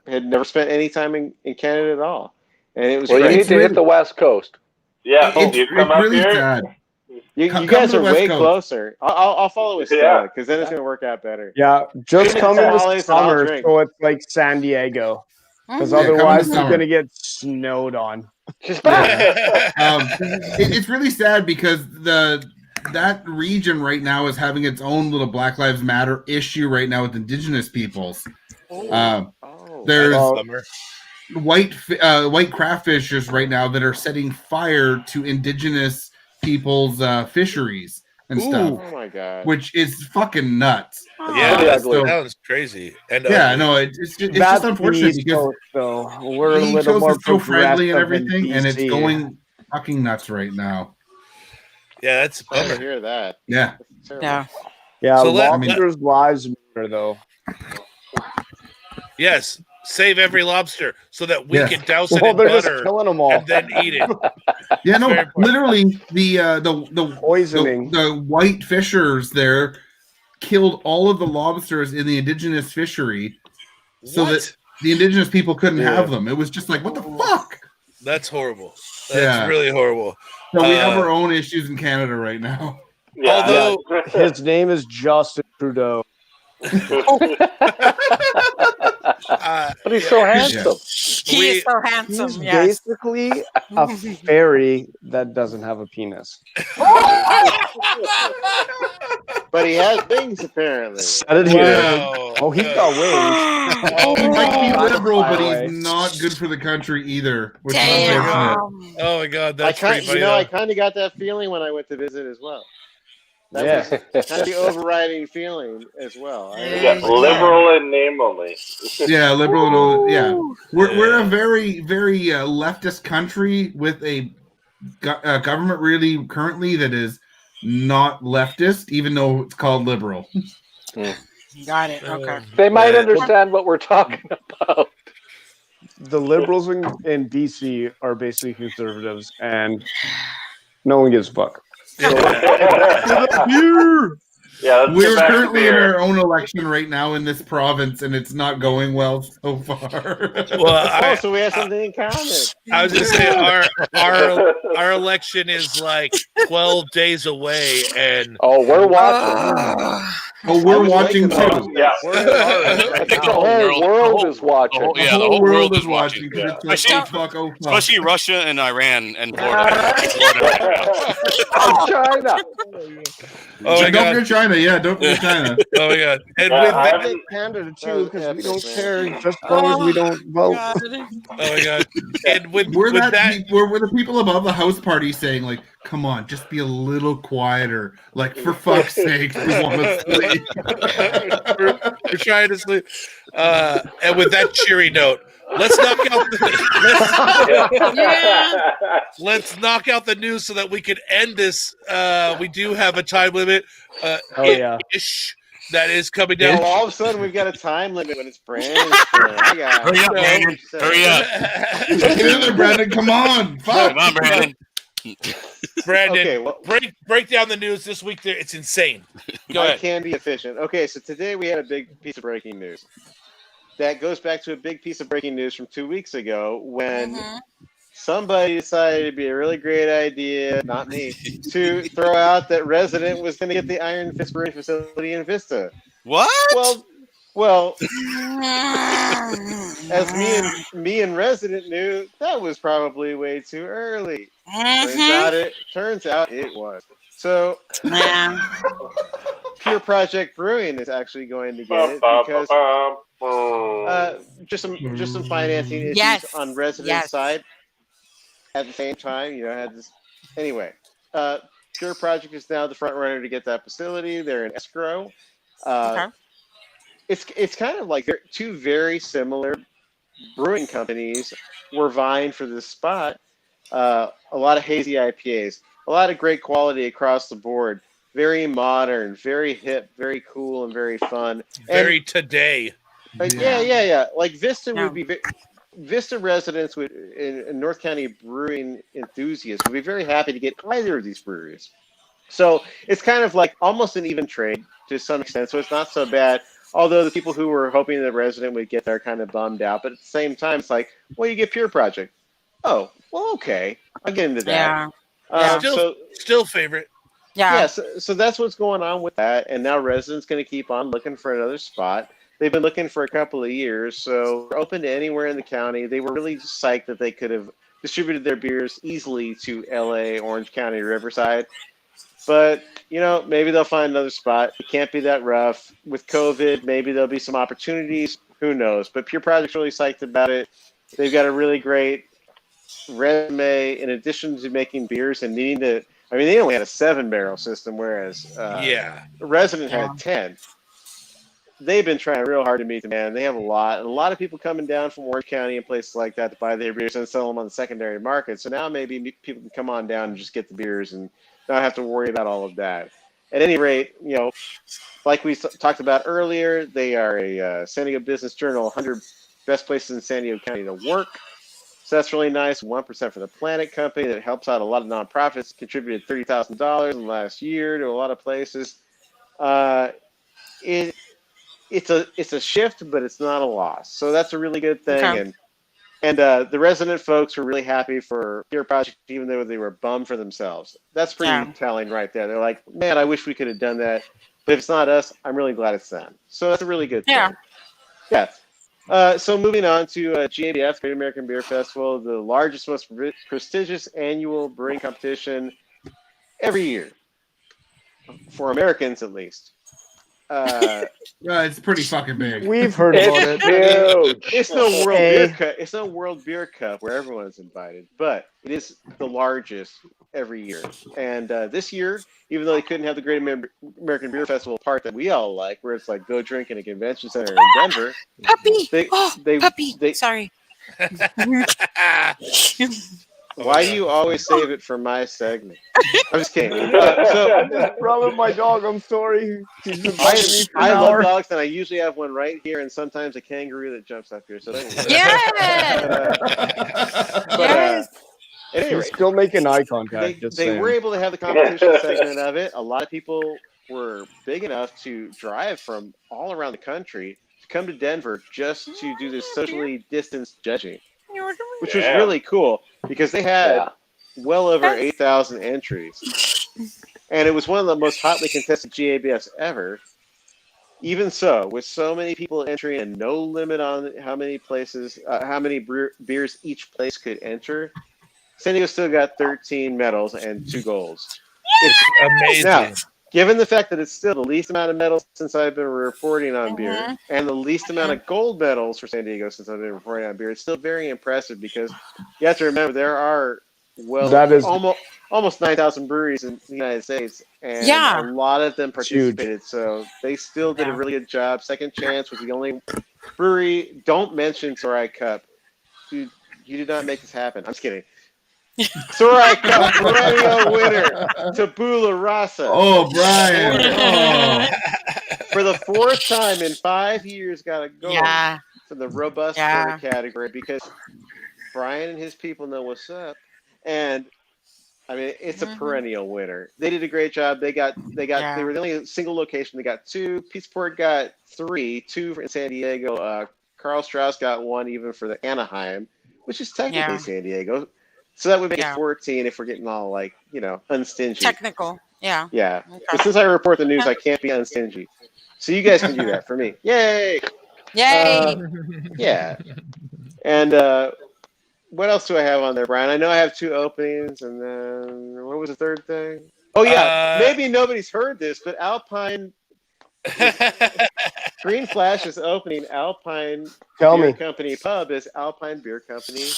S8: had never spent any time in Canada at all, and it was.
S6: Well, you need to hit the West Coast.
S7: Yeah, you come up
S5: really
S7: here.
S5: Sad.
S8: You guys are way closer. I'll follow with Stella because then it's going to work out better.
S2: Yeah, just come in the summer so it's like San Diego. Because otherwise it's going to get snowed on.
S5: It's really sad because that region right now is having its own little Black Lives Matter issue right now with Indigenous peoples. There's white craft fishers right now that are setting fire to Indigenous people's fisheries and stuff.
S8: Oh my god!
S5: Which is fucking nuts.
S1: Yeah, that sounds crazy. And
S5: it's just unfortunate because
S2: we're a little more
S5: so friendly and everything, and it's going fucking nuts right now.
S1: Yeah, that's
S8: I hear that.
S5: Yeah.
S2: Yeah. So lobsters' lives matter, though.
S1: Yes. Save every lobster so that we can douse it in butter
S2: them all.
S1: and then eat it.
S5: Yeah, no, literally the
S2: poisoning.
S5: The white fishers there killed all of the lobsters in the indigenous fishery so that the indigenous people couldn't have them. It was just like, what the fuck?
S1: That's horrible. That's really horrible.
S5: So we have our own issues in Canada right now.
S7: Yeah.
S1: Although
S2: his name is Justin Trudeau.
S6: But he's so handsome.
S4: He is so handsome.
S2: He's basically a fairy that doesn't have a penis.
S8: But he has wings, apparently.
S2: Oh, he's got wings.
S5: He might be liberal, but he's not good for the country either. Which is unfortunate.
S1: Oh my god, that's pretty funny.
S8: I kind of got that feeling when I went to visit as well. That was kind of the overriding feeling as well.
S7: Liberal in name only.
S5: Yeah, liberal and all. Yeah, we're a very, very leftist country with a government really currently that is not leftist, even though it's called liberal.
S4: Got it. Okay.
S6: They might understand what we're talking about.
S2: The liberals in BC are basically conservatives, and no one gives a fuck. So,
S7: Yeah, let's
S5: We're
S7: get back to
S5: currently in
S7: beer.
S5: our own election right now in this province, and it's not going well so far.
S1: Well,
S8: So we have something in common.
S1: I was gonna say our election is like 12 days away, and
S6: Oh, we're watching.
S5: Oh, we're watching
S8: Like
S5: too.
S7: Yeah.
S8: We're in ours
S6: I
S8: right
S6: think the
S8: now.
S6: whole world is watching.
S5: The whole world is watching. 'Cause it's like,
S3: Especially-
S5: oh, fuck, oh, fuck.
S3: Especially Russia and Iran and Florida.
S6: And China.
S1: oh my
S5: Don't
S1: god,
S5: forget China. Yeah, don't forget China.
S1: oh my god, and
S7: Yeah,
S1: with
S7: I
S1: that,
S7: haven't-
S2: Canada
S8: That
S2: too,
S8: was
S2: because we
S8: epic,
S2: don't
S8: man.
S2: care just as long as we don't vote.
S4: God.
S1: oh my god, and with
S5: We're
S1: with that,
S5: we're the people above the house party saying, like, come on, just be a little quieter. Like, for fuck's sake, we want to sleep.
S1: we're trying to sleep. And with that cheery note, let's knock out let's knock out the news so that we can end this. We do have a time limit.
S2: Oh yeah.
S1: Ish, that is coming
S8: Now
S1: down.
S8: all of a sudden we've got a time limit when it's Brandon's turn. I got
S3: Hurry up, Brandon. Hurry up.
S5: Get in there, Brandon. Come on. Fuck.
S3: Come on, Brandon.
S1: Brandon,
S8: Okay, well,
S1: break down the news this week. There, it's insane. Go
S8: I
S1: ahead.
S8: can be efficient. Okay, so today we had a big piece of breaking news. That goes back to a big piece of breaking news from 2 weeks ago when somebody decided it'd be a really great idea, not me, to throw out that Resident was going to get the Iron Fist Brewing facility in Vista.
S3: What?
S8: Well, as me and Resident knew, that was probably way too early. Turns out it was. So Pure Project Brewing is actually going to get it because just some financing issues on Resident's side. At the same time, had this. Anyway, Pure Project is now the front runner to get that facility. They're in escrow. It's kind of like they're two very similar brewing companies were vying for this spot. A lot of hazy IPAs, a lot of great quality across the board. Very modern, very hip, very cool, and very fun.
S1: Very today.
S8: Yeah. Like Vista would be. Vista residents in North County brewing enthusiasts would be very happy to get either of these breweries. So it's kind of like almost an even trade to some extent. So it's not so bad. Although the people who were hoping the Resident would get there kind of bummed out. But at the same time, it's like, well, you get Pure Project. Oh, well, okay. I'll get into that.
S1: Still favorite.
S8: So that's what's going on with that. And now Resident's going to keep on looking for another spot. They've been looking for a couple of years, so we're open to anywhere in the county. They were really psyched that they could have distributed their beers easily to LA, Orange County, Riverside. But, maybe they'll find another spot. It can't be that rough. With COVID, maybe there'll be some opportunities. Who knows? But Pure Project's really psyched about it. They've got a really great resume in addition to making beers and needing to. I mean, they only had a 7-barrel system, whereas Resident had 10. They've been trying real hard to meet the man. They have a lot of people coming down from Orange County and places like that to buy their beers and sell them on the secondary market. So now maybe people can come on down and just get the beers and not have to worry about all of that. At any rate, like we talked about earlier, they are a San Diego Business Journal 100 best places in San Diego County to work. So that's really nice. 1% for the Planet Company that helps out a lot of nonprofits. Contributed $30,000 in the last year to a lot of places. It's a shift, but it's not a loss. So that's a really good thing.
S4: Okay.
S8: And the Resident folks were really happy for Pure Project, even though they were bummed for themselves. That's pretty telling right there. They're like, man, I wish we could have done that. But if it's not us, I'm really glad it's them. So that's a really good thing. Yeah. So moving on to GABF, Great American Beer Festival, the largest, most prestigious annual brewing competition every year. For Americans, at least.
S5: It's pretty fucking big.
S2: We've heard about it.
S6: Huge.
S8: It's no World Beer Cup. It's no World Beer Cup where everyone is invited, but it is the largest every year. And this year, even though they couldn't have the Great American Beer Festival part that we all like, where it's like go drink in a convention center in Denver.
S4: Puppy! Sorry.
S8: Why do you always save it for my segment? I'm just kidding.
S2: Brother, my dog, I'm sorry. He's been biting me for
S8: I
S2: an
S8: love
S2: hour.
S8: dogs, and I usually have one right here, and sometimes a kangaroo that jumps up here. So
S4: Yes.
S8: At any
S2: He's
S8: rate,
S2: still making eye contact.
S8: they were able to have the competition segment of it. A lot of people were big enough to drive from all around the country to come to Denver just to do this socially distanced judging, which was really cool because they had well over 8,000 entries. And it was one of the most hotly contested GABFs ever. Even so, with so many people entering and no limit on how many places, how many beers each place could enter, San Diego still got 13 medals and 2 golds.
S1: It's amazing.
S8: Now, given the fact that it's still the least amount of medals since I've been reporting on beer, and the least amount of gold medals for San Diego since I've been reporting on beer, it's still very impressive because you have to remember there are almost 9,000 breweries in the United States, and a lot of them participated. So they still did a really good job. Second Chance was the only brewery. Don't mention Sorai Cup. Dude, you did not make this happen. I'm just kidding. Sorai Cup perennial winner, Tabula Rasa.
S5: Oh, Brian.
S8: For the 4th time in 5 years, got a gold for the robust porter category because Brian and his people know what's up. And I mean, it's a perennial winner. They did a great job. They were the only single location. They got 2. Pizza Port got 3, 2 in San Diego. Carl Strauss got 1 even for the Anaheim, which is technically San Diego. So that would make it 14 if we're getting all unstingy.
S4: Technical. Yeah.
S8: Yeah. Okay. But since I report the news, I can't be unstingy. So you guys can do that for me. Yay!
S4: Yay!
S8: Yeah. And what else do I have on there, Brian? I know I have 2 openings, and then what was the third thing? Oh yeah, maybe nobody's heard this, but Alpine Green Flash is opening Alpine Beer Company Pub as Alpine Beer Company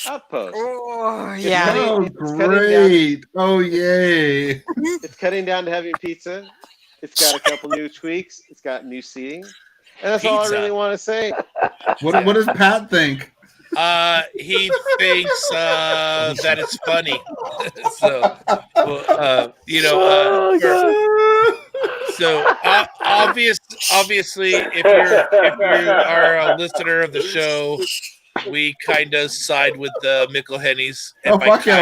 S8: Outpost.
S4: Oh
S5: Oh, great! Oh, yay!
S8: It's cutting down to having pizza. It's got a couple new tweaks. It's got new seating, and that's all I really want to say.
S5: What does Pat think?
S1: He thinks that it's funny. Obviously, if you are a listener of the show, we kind of side with the Mickelhennies.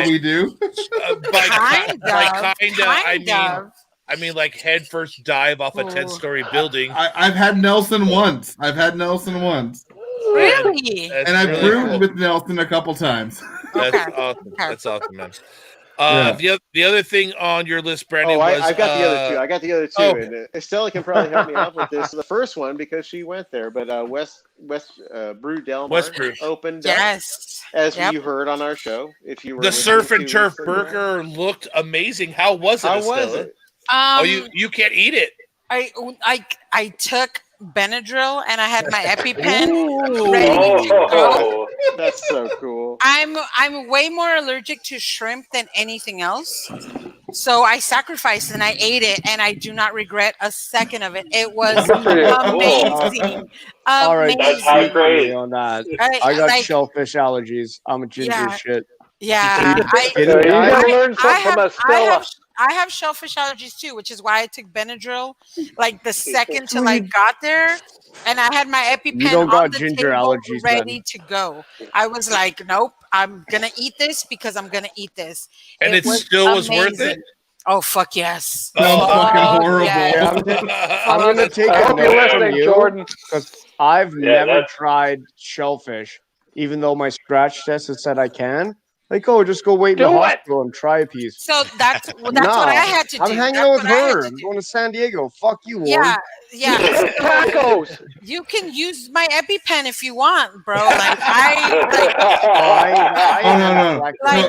S5: We do.
S1: I mean, like head first dive off a 10-story building.
S5: I've had Nelson once.
S4: Really?
S5: And I've brewed with Nelson a couple times.
S1: That's awesome. That's awesome, man. The other thing on your list, Brandon, was...
S8: I got the other two. And Estella can probably help me out with this. The first one, because she went there, but West Brew Del Mar opened up, as you heard on our show. If you were
S1: the Surf and Turf burger looked amazing. How was it, Estella?
S8: How was it?
S1: You can't eat it.
S4: I took Benadryl and I had my EpiPen ready to go.
S8: That's so cool.
S4: I'm way more allergic to shrimp than anything else. So I sacrificed and I ate it, and I do not regret a second of it. It was amazing.
S2: All right,
S7: that's high grade
S2: on that. I got shellfish allergies. I'm a ginger as shit.
S4: Yeah,
S6: you gotta learn something from Estella.
S4: I have shellfish allergies too, which is why I took Benadryl like the second till I got there, and I had my EpiPen on the ginger allergies ready to go. I was like, nope, I'm gonna eat this because I'm gonna eat this.
S1: And it still was worth it?
S4: Oh, fuck yes.
S5: Fucking horrible.
S2: Yeah, I'm gonna take a note from you, Jordan, because I've never tried shellfish, even though my scratch test has said I can. Like, just go wait in the hospital and try a piece.
S4: So that's what I had to do.
S2: I'm hanging out with her. I'm going to San Diego. Fuck you, Warren.
S4: Yeah.
S6: Tacos.
S4: You can use my EpiPen if you want, bro.
S5: No,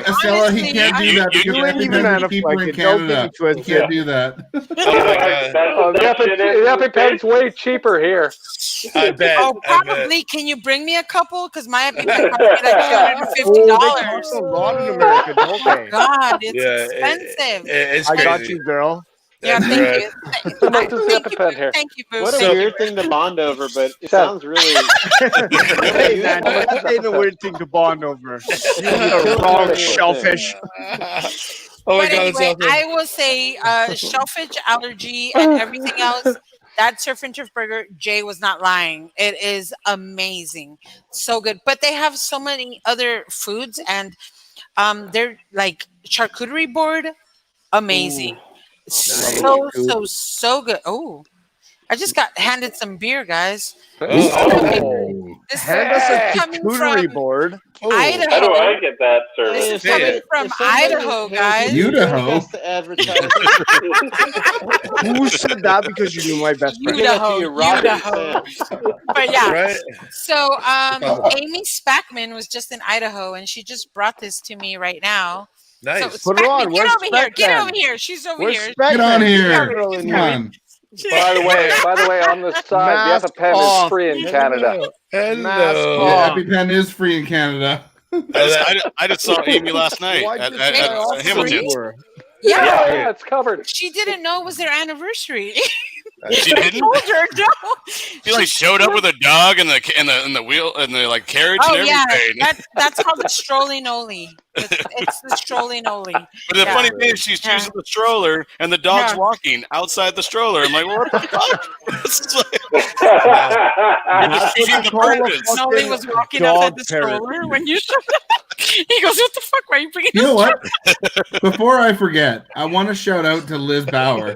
S5: Estella, he can't do that because EpiPen people in Canada. He can't do that.
S6: The EpiPen's way cheaper here.
S1: I bet.
S4: Probably. Can you bring me a couple? Because my EpiPen costs like $250.
S2: A lot in America, don't they?
S4: God, it's expensive.
S2: I got you, girl.
S4: Yeah, thank you. Thank you, Boo.
S8: What a weird thing to bond over, but it sounds really...
S2: Hey, man, it ain't a weird thing to bond over. You're the wrong shellfish.
S4: Anyway, I will say shellfish allergy and everything else, that Surf and Turf burger, Jay was not lying. It is amazing. So good. But they have so many other foods, and they're like charcuterie board, amazing. Ooh. So good. Oh, I just got handed some beer, guys. This
S2: Hand us a
S4: coming
S2: charcuterie
S4: from
S2: board.
S4: Idaho.
S7: How do I get that service?
S4: This is coming from Idaho, guys.
S5: Idaho.
S8: To advertise.
S2: Who said that? Because you knew my best friend.
S4: Idaho. But yeah.
S1: Right.
S4: So Amy Spackman was just in Idaho, and she just brought this to me right now.
S1: Nice.
S4: So,
S2: Put her on.
S4: Spackman,
S2: Where's
S4: get
S2: Spackman?
S4: over here. She's over
S2: Where's
S4: here.
S2: Spackman?
S5: Get on here.
S2: Girl in
S5: Come
S2: here.
S5: on.
S6: By the way, on the side, the
S2: Mask
S6: EpiPen is
S2: off.
S6: free in Canada.
S2: Mask
S1: Hello.
S2: off.
S5: The EpiPen is free in Canada.
S3: I just saw Amy last night
S2: Why'd
S3: at
S2: you say off
S3: Hamilton.
S2: free?
S4: Yeah.
S6: It's covered.
S4: She didn't know it was their anniversary.
S3: She didn't.
S4: told her no.
S3: She like showed up with a dog and the wheel and the like carriage and everything.
S4: That's called the strolling Oli. It's the strolling Oli.
S3: But the funny thing is she's using the stroller and the dog's walking outside the stroller. I'm like, well, what the fuck? It's like, defeating the purpose.
S4: Noli was walking outside the stroller when you showed up. He goes, "What the fuck? Why are you bringing?"
S5: You know what? Before I forget, I want to shout out to Liz Bauer.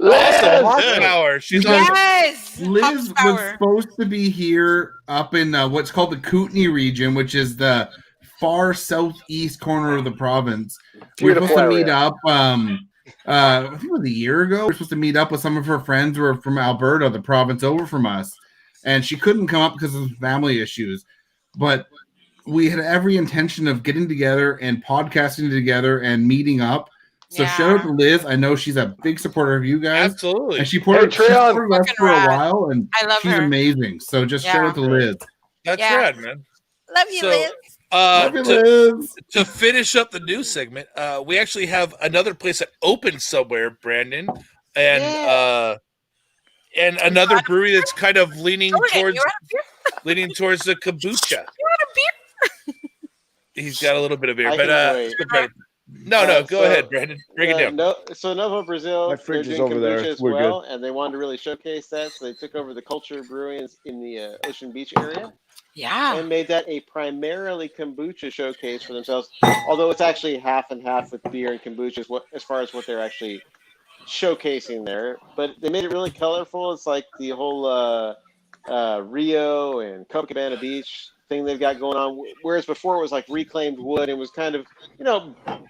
S1: Awesome. Power. She's on.
S4: Yes.
S5: Liz was supposed to be here up in what's called the Kootenay region, which is the far southeast corner of the province. We were supposed to meet up. I think it was a year ago. We were supposed to meet up with some of her friends who are from Alberta, the province over from us, and she couldn't come up because of family issues. But we had every intention of getting together and podcasting together and meeting up. So shout out to Liz. I know she's a big supporter of you guys.
S1: Absolutely.
S5: And she supported us for a while, and she's amazing. So just shout out to Liz.
S1: That's rad, man.
S4: Love you, Liz.
S5: Love you, Liz.
S1: To finish up the news segment, we actually have another place that opened somewhere, Brandon, and another brewery that's kind of leaning towards the kombucha.
S4: You want a beer?
S1: He's got a little bit of beer,
S8: I
S1: but
S8: can wait.
S1: No, go ahead, Brandon. Break it down.
S8: So Novo Brazil,
S2: My
S8: they're
S2: fridge is
S8: doing
S2: over there.
S8: kombucha as
S2: We're
S8: well, and they wanted to really showcase that. So they took over the Culture Brewing in the Ocean Beach area.
S4: Yeah.
S8: And made that a primarily kombucha showcase for themselves. Although it's actually half and half with beer and kombucha as far as what they're actually showcasing there. But they made it really colorful. It's like the whole Rio and Copacabana Beach thing they've got going on, whereas before it was like reclaimed wood and was kind of,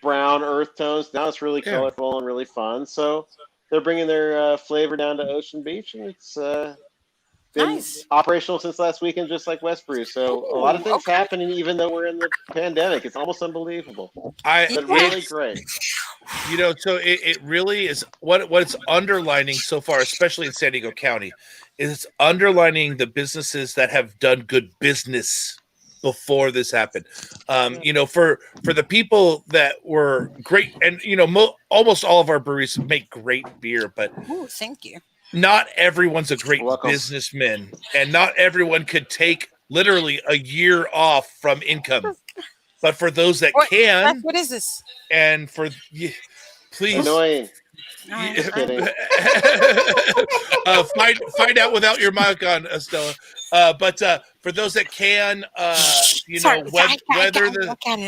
S8: brown earth tones. Now it's really colorful and really fun. So they're bringing their flavor down to Ocean Beach, and it's been operational since last weekend, just like West Brew. So a lot of things happening, even though we're in the pandemic. It's almost unbelievable. But really great.
S1: So it really is what it's underlining so far, especially in San Diego County, is underlining the businesses that have done good business before this happened. For the people that were great, and almost all of our breweries make great beer, but
S4: thank you.
S1: Not everyone's a great businessman, and not everyone could take literally a year off from income. But for those that can,
S4: what is this?
S1: And for please.
S8: Annoying.
S1: Find out without your mic on, Stella. But for those that can,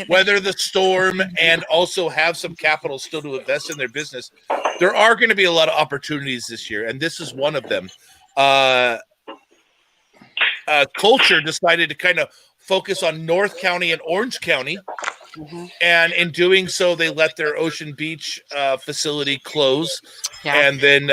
S1: weather the storm and also have some capital still to invest in their business, there are going to be a lot of opportunities this year, and this is one of them. Culture decided to kind of focus on North County and Orange County. Mm-hmm. And in doing so, they let their Ocean Beach facility close, and then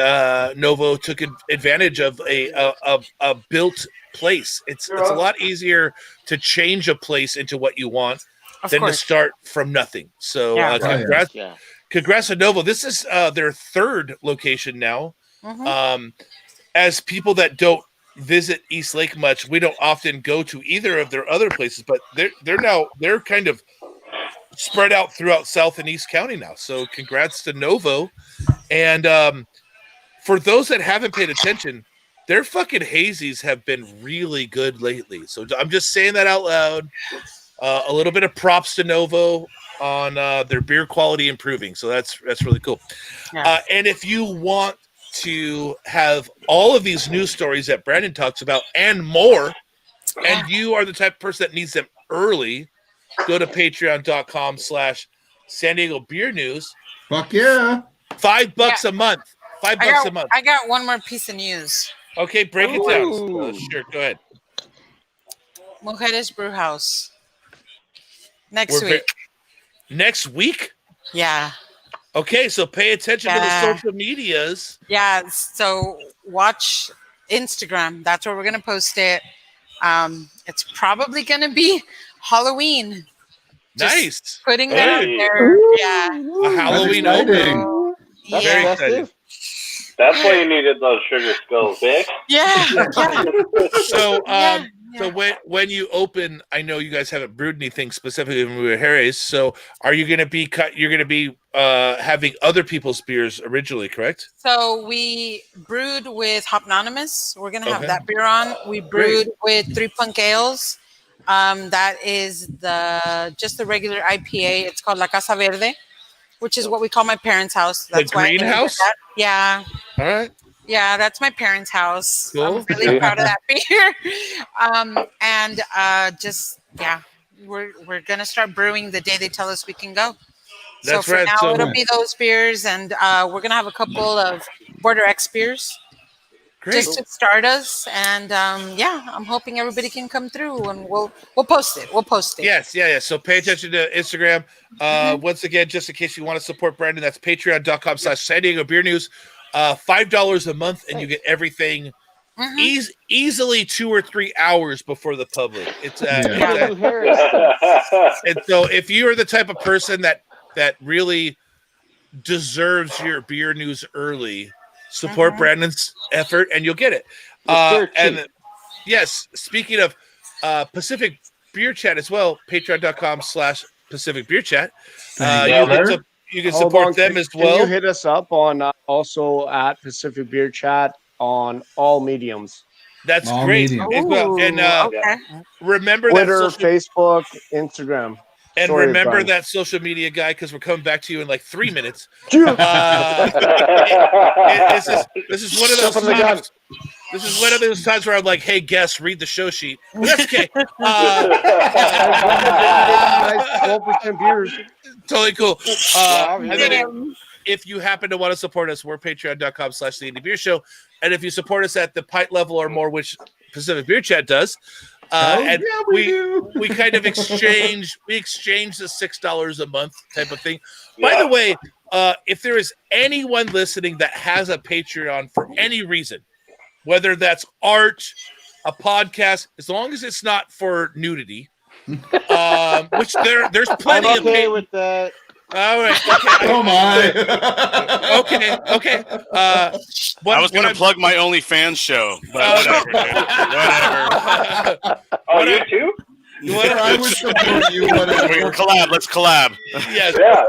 S1: Novo took advantage of a built place. It's a lot easier to change a place into what you want than to start from nothing. So congrats to Novo. This is their third location now. Mm-hmm. As people that don't visit East Lake much, we don't often go to either of their other places, but they're kind of spread out throughout South and East County now. So congrats to Novo. And for those that haven't paid attention, their fucking hazies have been really good lately. So I'm just saying that out loud. A little bit of props to Novo on their beer quality improving. So that's really cool. Yeah. And if you want to have all of these news stories that Brandon talks about and more, and you are the type of person that needs them early, go to patreon.com/San Diego Beer News.
S5: Fuck yeah.
S1: $5 a month. $5 a month.
S4: I got one more piece of news.
S1: Okay, break it down. Sure, go ahead.
S4: Mujeres Brew House. Next week.
S1: Next week?
S4: Yeah.
S1: Okay, so pay attention to the social medias.
S4: Yeah, so watch Instagram. That's where we're going to post it. It's probably going to be Halloween.
S1: Nice.
S4: Putting that out there. Yeah.
S1: A Halloween opening.
S8: That's
S1: Very
S8: festive.
S1: excited.
S7: That's why you needed those sugar skulls, eh?
S4: Yeah.
S1: So, so when you open, I know you guys haven't brewed anything specifically when we were Harry's. So, are you going to be You're going to be having other people's beers originally, correct?
S4: So we brewed with Hopnonymous. We're going to have that beer on. We brewed with 3 Punk Ales. That is just the regular IPA. It's called La Casa Verde, which is what we call my parents' house. That's
S1: the greenhouse?
S4: Yeah.
S1: All right.
S4: Yeah, that's my parents' house.
S1: Cool.
S4: I'm really proud of that beer. We're gonna start brewing the day they tell us we can go.
S1: That's
S4: so for
S1: right.
S4: now,
S1: So
S4: it'll be those beers, and we're gonna have a couple of Border X beers.
S1: Great.
S4: Just to start us, and I'm hoping everybody can come through, and we'll post it. We'll post it.
S1: Yes, yeah. So pay attention to Instagram. Once again, just in case you want to support Brandon, that's patreon.com/San Diego Beer News. $5 a month, and you get everything easily 2 or 3 hours before the public. It's and so if you are the type of person that really deserves your beer news early, support Brandon's effort, and you'll get it. And yes, speaking of Pacific Beer Chat as well, patreon.com/Pacific Beer Chat. You can support them as well.
S2: Can you hit us up on also at Pacific Beer Chat on all mediums?
S1: That's great. As well. And remember
S2: Twitter,
S1: that
S2: Facebook, Instagram.
S1: And
S2: Sorry,
S1: remember
S2: Brian.
S1: that social media guy, because we're coming back to you in like 3 minutes. This is one of those times. This is one of those times where I'm like, "Hey, guest, read the show sheet." But that's okay.
S2: 12% beers.
S1: Totally cool. And then if you happen to want to support us, we're patreon.com/The Indie Beer Show. And if you support us at the pint level or more, which Pacific Beer Chat does, and we kind of exchange the $6 a month type of thing. By the way, if there is anyone listening that has a Patreon for any reason, whether that's art, a podcast, as long as it's not for nudity, which there's plenty
S8: I'm
S1: of
S8: okay with that.
S1: All right. Okay.
S5: Oh my.
S1: Okay.
S3: I was going to plug my OnlyFans show, but whatever.
S7: Oh, you too?
S5: I would support you. Whatever.
S3: Let's collab.
S1: Yes.
S7: Yeah.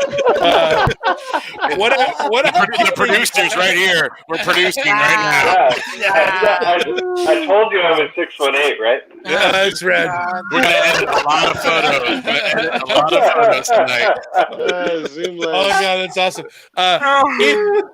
S3: The producers right here. We're producing right now.
S7: I told you I was 6'8", right?
S1: Yeah, that's rad.
S3: We're going to edit a lot of photos. Tonight.
S8: Zoom
S1: Oh god, that's awesome.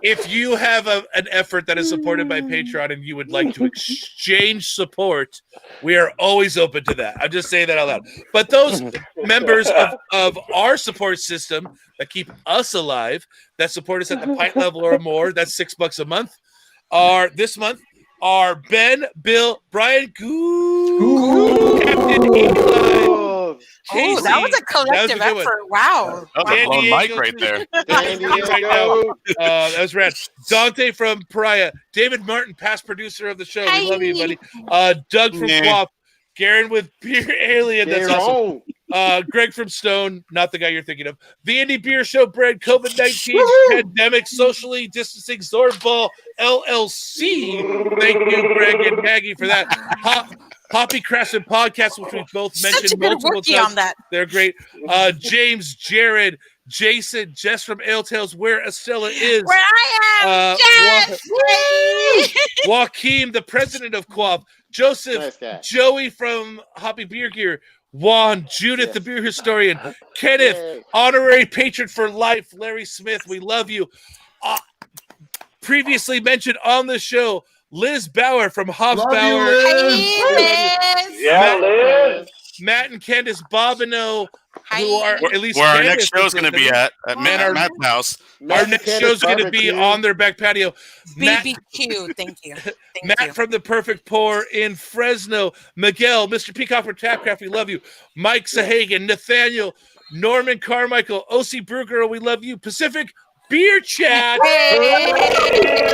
S1: If you have an effort that is supported by Patreon and you would like to exchange support, we are always open to that. I'm just saying that out loud. But those members of our support system that keep us alive, that support us at the pint level or more, that's $6 a month, this month are Ben, Bill, Brian, Captain Eli, Casey.
S4: That was a collective effort. Wow.
S3: That was a blown mic right there.
S1: That was rad. Dante from Pariah, David Martin, past producer of the show. We love you, buddy. Doug from Quaff, Garen with Beer Alien. That's awesome. Greg from Stone, not the guy you're thinking of. The Indie Beer Show, Brand, COVID-19, Pandemic, Socially Distancing, Zorball, LLC. Thank you, Greg and Maggie, for that. Poppy Crescent Podcast, which we both mentioned multiple times.
S4: On that.
S1: They're great. James, Jared, Jason, Jess from Ale Tales, where Estella is.
S4: Where I am, Jess!
S1: Joaquin, the president of Quaff. Joseph, Joey from Hoppy Beer Gear. Juan, Judith, the beer historian. Kenneth, honorary patron for life. Larry Smith, we love you. Previously mentioned on the show, Liz Bauer from Hofbauer.
S7: Yeah, Liz.
S1: Matt and Candace Bobineau, who are at least
S3: where our
S1: Candace
S3: next show is going to be at Matt's house.
S1: Our next show is going to be on their back patio.
S4: BBQ, thank you.
S1: Matt from the Perfect Pour in Fresno, Miguel, Mr. Peacock from Tapcraft, we love you. Mike Sahagan, Nathaniel, Norman Carmichael, OC Brew Girl, we love you. Pacific Beer Chat,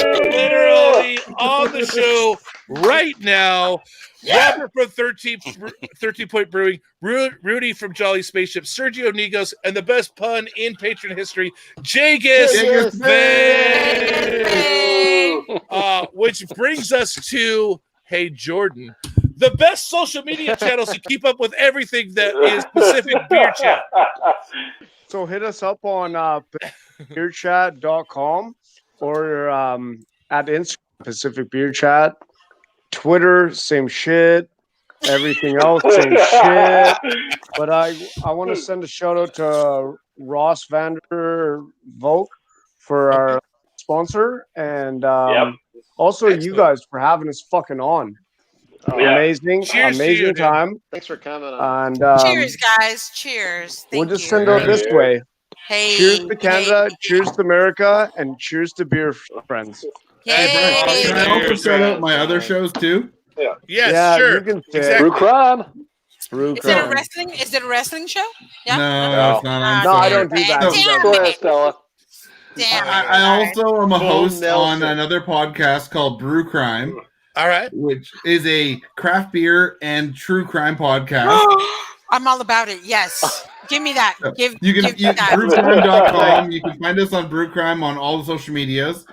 S1: literally on the show right now. Robert from 13 Point Brewing, Rudy from Jolly Spaceship, Sergio Nigos, and the best pun in patron history, Jagus Bay. Which brings us to, hey, Jordan, the best social media channels to keep up with everything that is Pacific Beer Chat.
S2: So hit us up on beerchat.com or at Instagram, Pacific Beer Chat. Twitter, same shit. Everything else, same shit. But I want to send a shout out to Ross Vander Volk for our sponsor, and also
S7: Excellent.
S2: you guys for having us fucking on. Amazing,
S1: Cheers to
S2: amazing
S1: you,
S2: time.
S8: Thanks for coming on.
S2: And
S4: Cheers, guys. Cheers.
S2: we'll
S4: Thank
S2: just
S4: you.
S2: send out this way.
S4: Hey.
S2: Cheers to Canada, cheers to America, and cheers to beer friends.
S5: Hey, Brian, can I also shout out my other shows too?
S1: Yes,
S2: Yeah,
S1: sure.
S2: you can say
S1: Exactly.
S6: Brew crime.
S2: Brew
S4: Is it a
S2: crime.
S4: wrestling? Is it a wrestling show? Yeah.
S5: No, it's not. I'm
S2: No, I
S5: sorry.
S2: don't do that.
S5: No.
S4: Damn
S6: Go ahead,
S4: it.
S6: Stella.
S4: Damn it.
S5: I also am a
S8: Full
S5: host on
S8: Nelson.
S5: another podcast called Brew Crime,
S1: All right.
S5: which is a craft beer and true crime podcast.
S4: I'm all about it. Yes. Give me that. Give
S5: You can
S4: me that.
S5: brewcrime.com. You can find us on Brewcrime on all the social medias.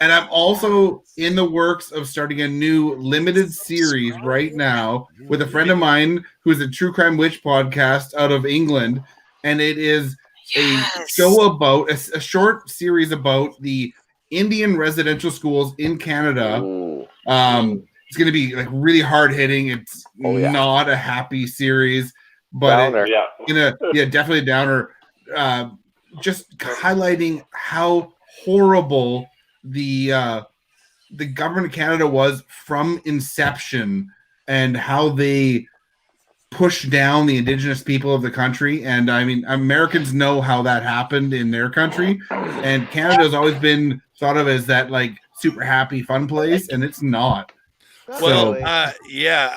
S5: And I'm also in the works of starting a new limited series right now with a friend of mine who is a True Crime Witch podcast out of England. And it is a show about a short series about the Indian residential schools in Canada.
S6: Ooh.
S5: It's going to be like really hard hitting. It's not a happy series, but
S6: Downer.
S5: definitely a downer. Just highlighting how horrible the government of Canada was from inception and how they pushed down the Indigenous people of the country. And I mean, Americans know how that happened in their country, and Canada has always been thought of as that like super happy fun place, and it's not.
S1: Well,
S5: So-
S4: Yes.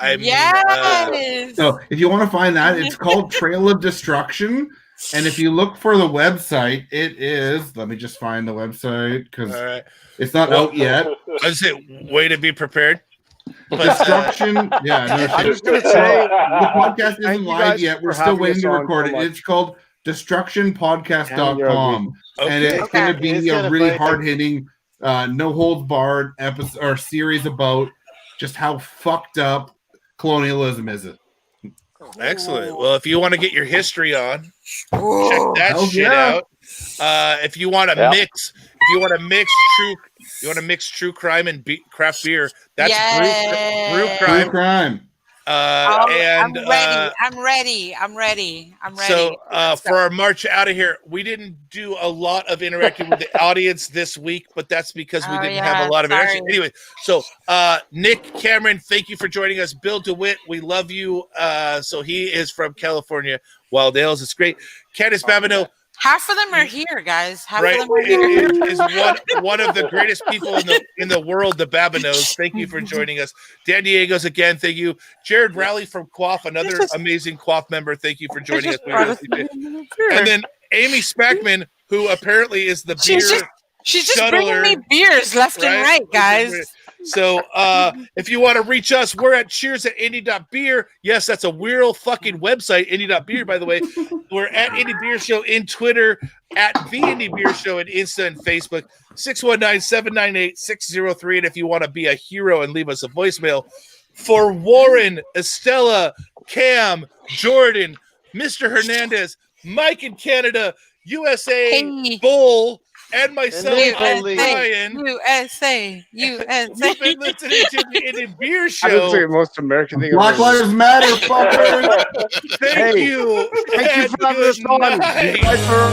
S5: So if you want to find that, it's called Trail of Destruction. And if you look for the website, it is. Let me just find the website because
S1: all right.
S5: it's not out yet.
S1: I say, way to be prepared.
S5: Destruction. Yeah, no
S2: I'm
S5: shit.
S2: just gonna
S5: So,
S2: say,
S5: the podcast
S2: thank
S5: isn't
S2: you
S5: live
S2: guys
S5: yet. We're
S2: for
S5: still
S2: having
S5: waiting
S2: us
S5: to
S2: on
S5: record
S2: so
S5: it.
S2: much.
S5: It's called destructionpodcast.com. And
S1: Okay.
S5: it's going to be
S8: It's
S5: a
S8: gonna
S5: really
S8: play-
S5: hard hitting, no holds barred episode or series about just how fucked up colonialism is.
S1: Excellent. Well, if you want to get your history on, check
S4: Ooh.
S1: that
S5: Hell
S1: shit
S5: yeah.
S1: out. If you want to
S6: Yeah.
S1: mix, true crime and craft beer. That's
S4: Yes.
S1: brew
S5: True
S1: crime.
S5: crime.
S1: And
S4: I'm ready.
S1: so for our march out of here, we didn't do a lot of interacting with the audience this week, but that's because we didn't have a lot of interaction.
S4: sorry.
S1: Anyway, so Nick Cameron, thank you for joining us. Bill DeWitt, we love you. So he is from California, Wild Ales. It's great. Candice Babineau,
S4: half of them are here, guys. Half
S1: right,
S4: of them are here.
S1: is one of the greatest people in the world, the Babineaus. Thank you for joining us. Dan Diego's again, thank you. Jared Rowley from Quaff, another amazing Quaff member. Thank you for joining us. And then Amy Spackman, who apparently is the beer.
S4: She's just
S1: shuttler,
S4: bringing me beers left and right, guys.
S1: So if you want to reach us, we're at cheers@indie.beer. Yes, that's a real fucking website, indie.beer, by the way. We're at Indie Beer Show in Twitter, at the Indie Beer Show in Insta and Facebook, 619-798-603. And if you want to be a hero and leave us a voicemail, for Warren, Estella, Cam, Jordan, Mr. Hernandez, Mike in Canada, USA,
S4: Hey.
S1: Bull, and myself,
S8: And
S1: Brian.
S4: USA.
S1: You've been listening to the Indian Beer
S2: I didn't say
S1: Show.
S2: the most American thing.
S5: Black
S2: I've ever
S5: Lives Matter, fuckers.
S1: Thank
S2: Hey,
S1: you.
S2: Thank you
S1: and
S2: for having us
S1: good
S2: on.
S1: night.
S2: You guys are